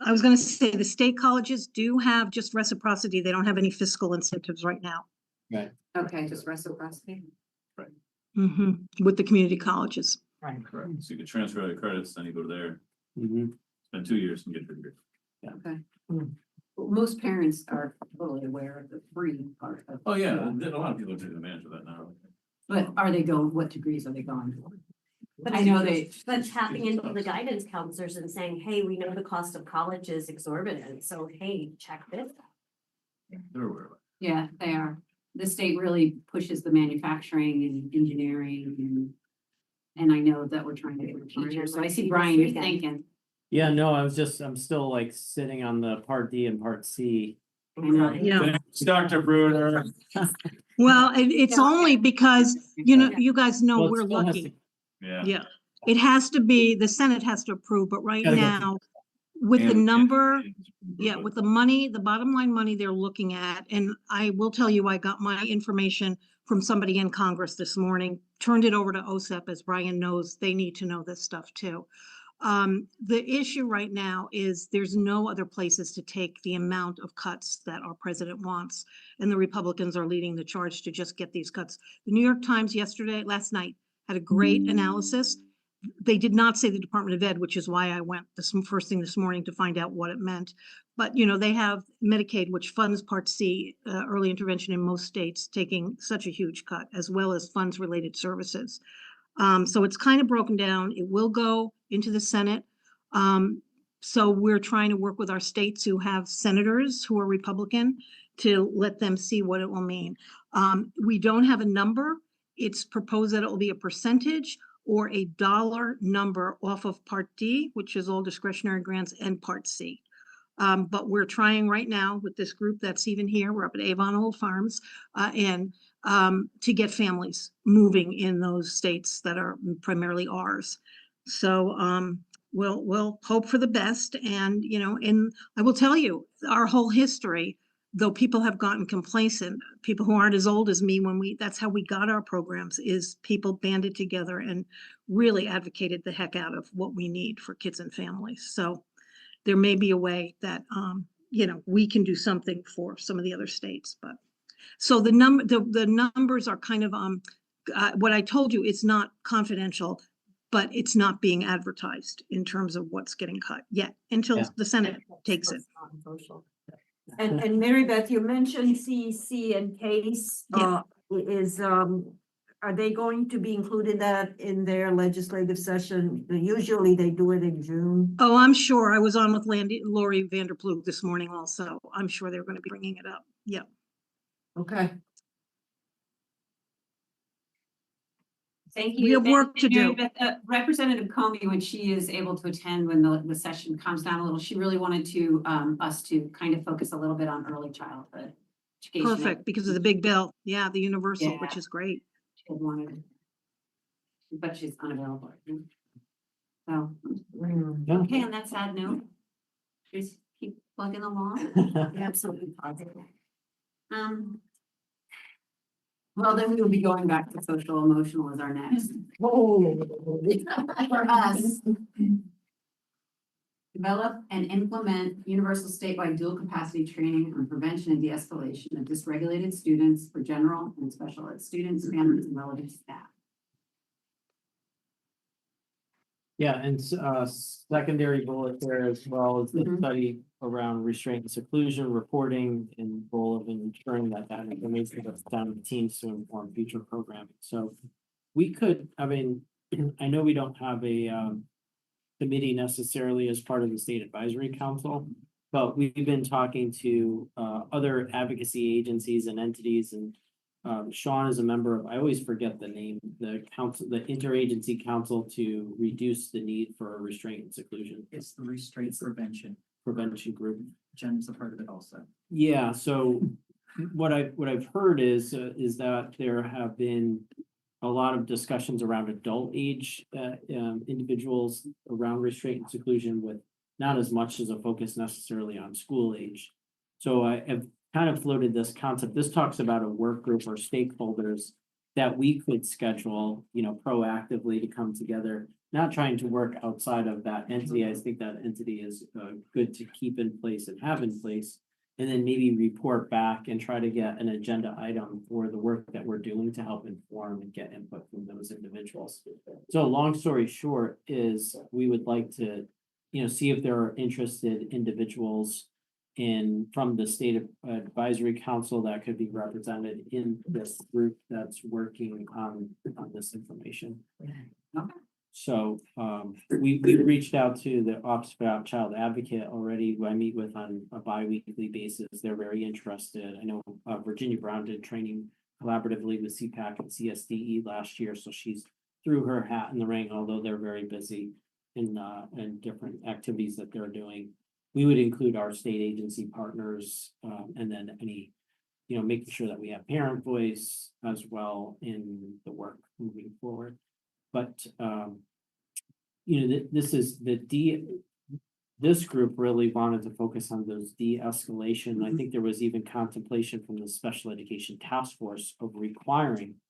I was going to say the state colleges do have just reciprocity. They don't have any fiscal incentives right now. Right. Okay, just reciprocity. With the community colleges. Right. Correct. So you could transfer the credits, then you go there, Mm-hmm. spend 2 years and get your degree. Okay. Well, most parents are totally aware of the free part of. Oh, yeah, a lot of people are taking advantage of that now. But are they going, what degrees are they going for? But I know they. But tapping into the guidance counselors and saying, hey, we know the cost of college is exorbitant, so hey, check this out. They're aware of it. Yeah, they are. The state really pushes the manufacturing and engineering and I know that we're trying to get teachers. So I see Brian, you're thinking. Yeah, no, I'm still like sitting on the Part D and Part C. I know. Yeah. Dr. Bruder. Well, it's only because, you know, you guys know Well, it we're still has lucky. to- Yeah. Yeah, it has to be, the Senate has to approve, but right Gotta go now, with the And- number, yeah, with the money, the bottom line money they're looking at, and I will tell you, I got my information from somebody in Congress this morning, turned it over to OSEP, as Brian knows, they need to know this stuff too. The issue right now is there's no other places to take the amount of cuts that our president wants. And the Republicans are leading the charge to just get these cuts. The New York Times last night, had a great analysis. They did not say the Department of Ed, which is why I went first thing this morning to find out what it meant. But, you know, they have Medicaid, which funds Part C, early intervention in most states, taking such a huge cut, as well as funds related services. So it's kind of broken down. It will go into the Senate. So we're trying to work with our states who have senators who are Republican to let them see what it will mean. We don't have a number. It's proposed that it will be a percentage or a dollar number off of Part D, which is all discretionary grants, and Part C. But we're trying right now with this group that's even here, we're up at Avon Old Farms, to get families moving in those states that are primarily ours. So we'll hope for the best. And, you know, and I will tell you, our whole history, though people have gotten complacent, people who aren't as old as me, that's how we got our programs, is people banded together and really advocated the heck out of what we need for kids and families. So there may be a way that, you know, we can do something for some of the other states, but. So the numbers are kind of, what I told you, it's not confidential, but it's not being advertised in terms of what's getting cut yet until the Senate takes it. And Mary Beth, you mentioned CEC and CASE, are they going to be included that in their legislative session? Usually they do it in June. Oh, I'm sure. I was on with Lori Vanderploeg this morning also. I'm sure they're going to be bringing it up. Yeah. Okay. Thank you. We have work to do. Representative Comey, when she is able to attend, when the session calms down a little, she really wanted to us to kind of focus a little bit on early childhood education. Perfect, because of the big bill. Yeah, the universal, Yeah. which is great. She had wanted, but she's unavailable. So, okay, on that sad note, just keep plugging along. Absolutely positive. Well, then we will be going back to social emotional as our next. For us. Develop and implement universal statewide dual capacity training on prevention and de-escalation of dysregulated students for general and special ed students, families, and relevant staff. Yeah, and secondary bullet there as well as the Mhm. study around restraint and seclusion, reporting, and role of ensuring that that information gets down to teams to inform future programming. So we could, I mean, I know we don't have a committee necessarily as part of the State Advisory Council, but we've been talking to other advocacy agencies and entities, and Sean is a member of, I always forget the name, the council, the Interagency Council to Reduce the Need for Restraint and Seclusion. It's the restraint prevention. Prevention group. Jen's a part of it also. Yeah, so what I've heard is that there have been a lot of discussions around adult age individuals around restraint and seclusion, with not as much as a focus necessarily on school age. So I have kind of floated this concept. This talks about a work group or stakeholders that we could schedule, you know, proactively to come together, not trying to work outside of that entity. I think that entity is good to keep in place and have in place, and then maybe report back and try to get an agenda item for the work that we're doing to help inform and get input from those individuals. So long story short is we would like to, you know, see if there are interested individuals from the State Advisory Council that could be represented in this group that's working on this information. Okay. So we reached out to the Oxford Child Advocate already, who I meet with on a bi-weekly basis. They're very interested. I know Virginia Brown did training collaboratively with CPAC and CSDE last year, so she's threw her hat in the ring, although they're very busy in different activities that they're doing. We would include our state agency partners and then any, you know, making sure that we have parent voice as well in the work moving forward. But, you know, this is this group really wanted to focus on those de-escalation. I think there was even contemplation from the Special Education Task Force of requiring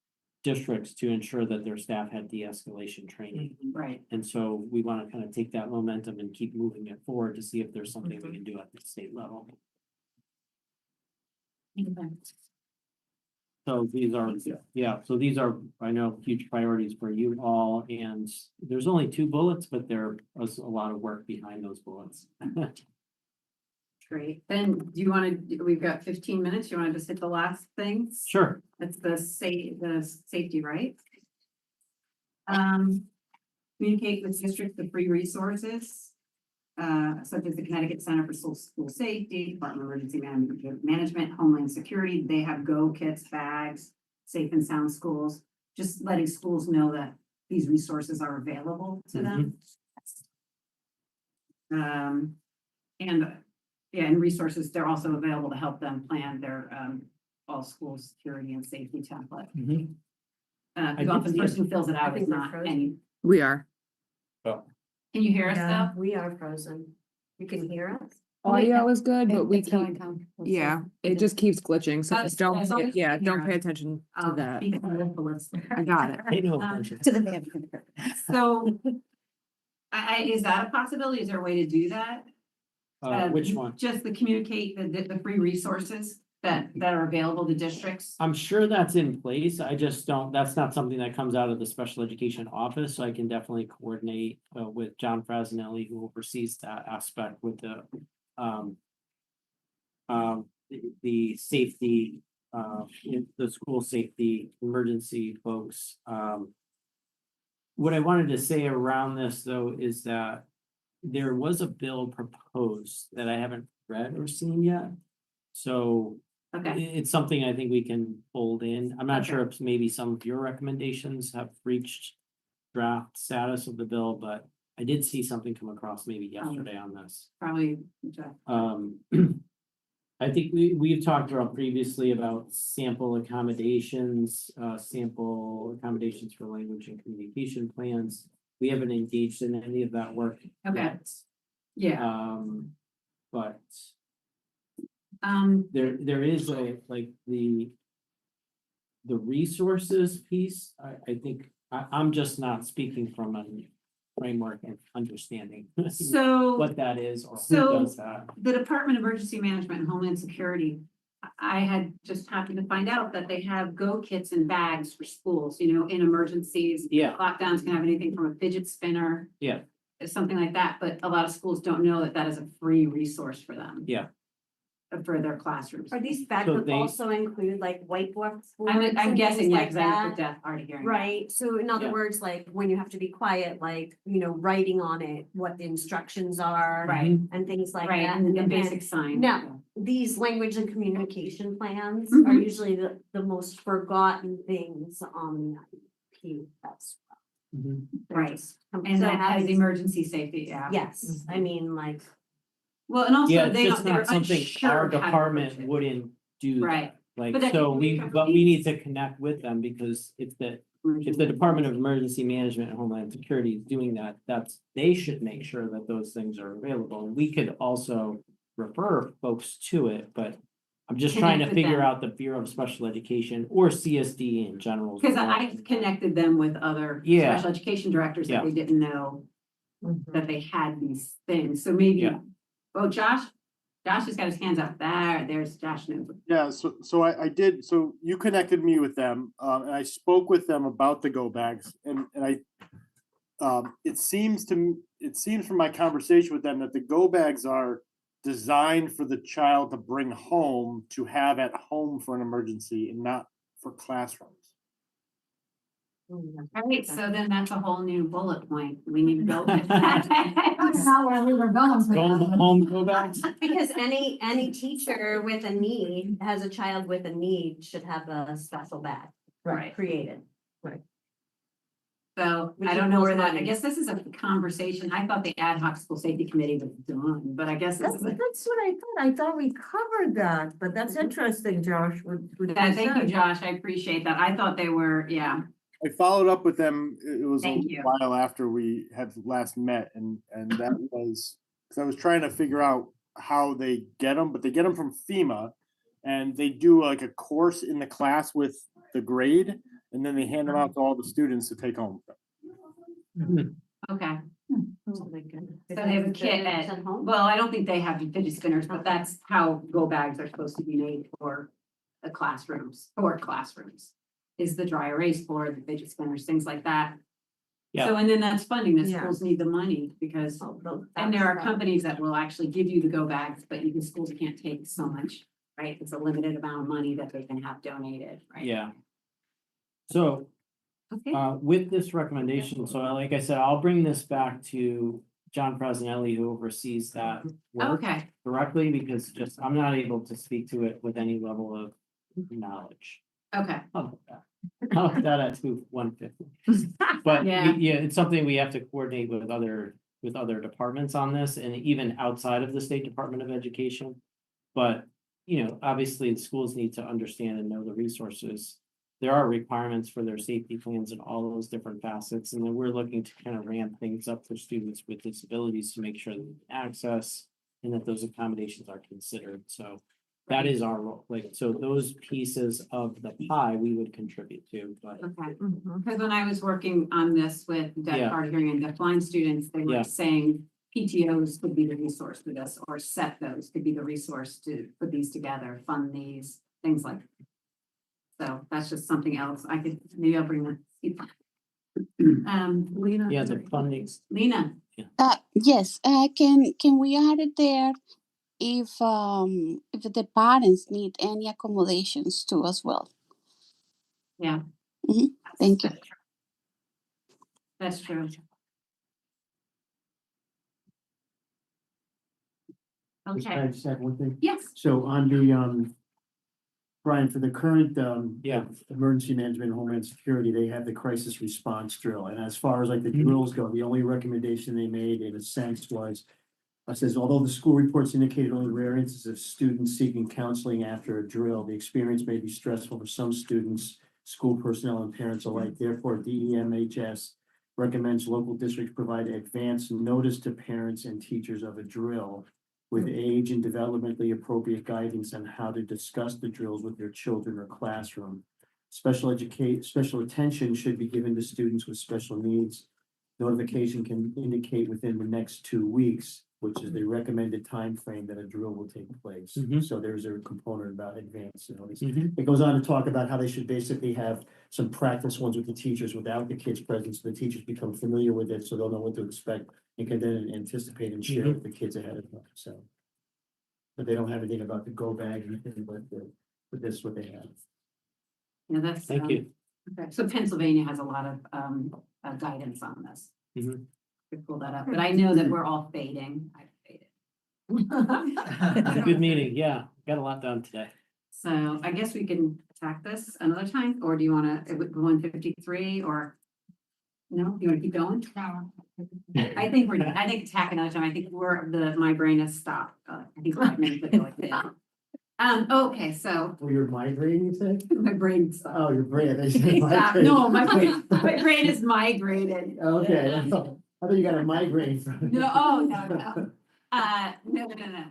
districts to ensure that their staff had de-escalation training. Right. And so we want to kind of take that momentum and keep moving it forward to see if there's something we can do at the state level. So these are, yeah, so these are, I know, huge priorities for you all, and there's only 2 bullets, but there was a lot of work behind those bullets. Great. Then do you want to, we've got 15 minutes. You want to just hit the last things? Sure. That's the safety, right? Communicate with districts the free resources, such as the Connecticut Center for School Safety, Department of Emergency Management, Homeland Security. They have Go kits, bags, safe and sound schools, just letting schools know that these resources are available to them. And resources, they're also available to help them plan their, all school security and safety template. Because often the person who fills it out is not any. We are. Can you hear us Yeah, though? we are frozen. You can hear us? Audio is good, but we It's going keep, comfortable, so yeah, it just keeps glitching, so As- just don't, as long as you yeah, can don't hear pay us. attention to I'll that. speak on the list. I got it. Pay no Um, attention. To the man. So, is that a possibility? Is there a way to do that? Which one? Just the communicate, the free resources that are available to districts. I'm sure that's in place. I just don't, that's not something that comes out of the special education office, so I can definitely coordinate with John Frasnelli, who oversees that aspect with the safety, the school safety emergency folks. What I wanted to say around this, though, is that there was a bill proposed that I haven't read or seen yet. So Okay. it's something I think we can fold in. I'm not Okay. sure if maybe some of your recommendations have reached draft status of the bill, but I did see something come across maybe yesterday on this. Probably. I think we've talked about previously about sample accommodations for language and communication plans. We haven't engaged in any of that work Okay. yet. Yeah. But Um, there is like the resources piece, I think, I'm just not speaking from a framework and understanding so. what that is or who So- does that. The Department of Emergency Management and Homeland Security, I had just happened to find out that they have Go kits and bags for schools, you know, in emergencies. Yeah. Lockdowns can have anything from a fidget spinner. Yeah. Something like that, but a lot of schools don't know that that is a free resource for them. Yeah. For their classrooms. Are these bags So that they- also include like whiteboard? I'm guessing, yeah, like because I looked that? at already hearing. that. Right, so in other Yeah. words, like when you have to be quiet, like, you know, writing on it, what the instructions are. Right. And things like Right, that. and the then basic sign. No. These language and communication plans Mhm. are usually the most forgotten things on the IEP as Mhm. well. Right. So And that has having- emergency safety, yeah. Yes, I mean, like, Well, and also Yeah, it's they just they're not something unsure our how to approach department it. wouldn't do. Right. Like, But I so think we but we need to connect with them because if the Department of Emergency Management and Homeland Security is doing that, they should make sure that those things are available. And we could also refer folks to it, but I'm just trying to Connect with figure them. out the Bureau of Special Education or CSD in general. Because I connected them with other Yeah. special education directors that Yeah. they didn't know that they had these things, so maybe. Yeah. Oh, Josh has got his hands up there's Josh knows. Yeah, so I did, so you connected me with them, and I spoke with them about the Go bags, and I, it seems from my conversation with them that the Go bags are designed for the child to bring home, to have at home for an emergency and not for classrooms. All right, so then that's a whole new bullet point, we need to go. That's not where we were going. with Go that. home, go back. because any teacher with a need, has a child with a need, should have a special bag Right. created. So Which I don't know where equals that, I money. guess this is a conversation, I thought the ad hoc school safety committee was done, but I guess this is. That's what I thought. I thought we covered that, but that's interesting, Josh. Yeah, thank you, Josh, I appreciate that, I thought they were, yeah. I followed up with them, it was a Thank you. while after we had last met, and that was, because I was trying to figure out how they get them, but they get them from FEMA, and they do like a course in the class with the grade, and then they hand them out to all the students to take home. Okay. So they can- So they have a kit at, well, I don't think they have fidget spinners, but that's how go bags are supposed to be made for the classrooms, is the dry erase board, the fidget spinners, things like that. So, and then that's funding, the Yeah. schools need the money because, and there are companies that will actually give you the go bags, but you, the schools can't take so much, right? It's a limited amount of money that they can have donated, right? Yeah. So, Okay. with this recommendation, so like I said, I'll bring this back to John Presnelli, who oversees that work Okay, directly, because just, I'm not able to speak to it with any level of knowledge. okay. How about that at 150? But Yeah. yeah, it's something we have to coordinate with other departments on this, and even outside of the State Department of Education. But, you know, obviously the schools need to understand and know the resources. There are requirements for their safety plans and all those different facets, and then we're looking to kind of ramp things up for students with disabilities to make sure that they have access and that those accommodations are considered. So that is our role, like, so those pieces of the pie we would contribute to, but. Okay, because when I was working on this with deaf, Yeah. hard of hearing and deafblind students, they Yeah. were saying PTOs could be the resource for this, or set those could be the resource to put these together, fund these, things like. So that's just something else. I could, maybe I'll bring that. Lena. Yeah, the fundings. Lena, Yes, can we add it there if the parents need any accommodations too as well? yeah. Mhm, thank you. That's true. Can Okay, I just add one thing? yes, So on the, Brian, for the current, Yeah. emergency management, and homeland security, they have the crisis response drill. And as far as like the Mhm. drills go, the only recommendation they made in a sense was, it says, although the school reports indicated only rare instances of students seeking counseling after a drill, the experience may be stressful for some students, school personnel and parents alike. Therefore, DEMHS recommends local districts provide advance notice to parents and teachers of a drill with age and developmentally appropriate guidance on how to discuss the drills with their children or classroom. Special attention should be given to students with special needs. Notification can indicate within the next 2 weeks, which is the recommended time frame that a drill will take place. Mhm. So there's a component about advance notice. Mhm. It goes on to talk about how they should basically have some practice ones with the teachers without the kids present, so the teachers become familiar with it, so they'll know what to expect and can then anticipate and share with the kids ahead of time, so. But they don't have anything about the go bag or anything, but this is what they have. yeah, that's. Thank you. Okay, so Pennsylvania has a lot of guidance on this. Mhm. Could pull that up, but I know that we're all fading. I faded. It's a good meeting, yeah, got a lot done today. So I guess we can attack this another time, or do you wanna, 153 or? No, you wanna keep going? I think attack another time. I think my brain has stopped. I think 5 minutes ago it did. Okay, so Oh, your migraine, you said? my brain stopped. Oh, your brain. they said It stopped. migraine. No, my brain is migrated. Okay, I thought you got a migraine from it. No, oh, no. No.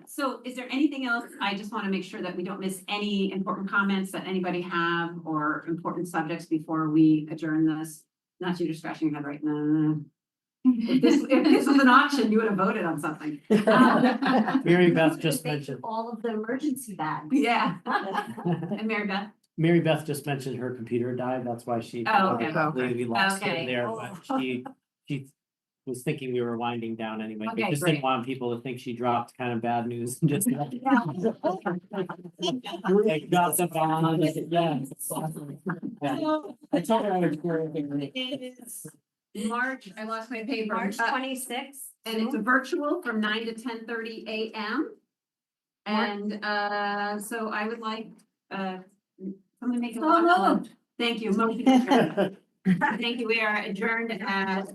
So is there anything else? I just want to make sure that we don't miss any important comments that anybody have or important subjects before we adjourn this. Not you just scratching your head right now. If this was an option, you would have voted on something. Mary Beth just mentioned, All of the emergency bags. Yeah. And Mary Beth? Mary Beth just mentioned her computer died, that's why she. Oh, okay. We lost Okay. her there, but she was thinking we were winding down anyway, but Okay, just great. didn't want people to think she dropped kind of bad news and just. Like, dropped the bomb, yeah. Yeah. I told her I would share everything. It is March, I lost my paper. March 26th. And it's a virtual from 9 to 10:30 a.m. And so I would like someone make a motion. Thank you. Motion adjourned. Thank you. We are adjourned at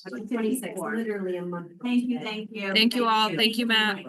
26. Literally a month. Thank you. Thank you all. Thank you, Matt.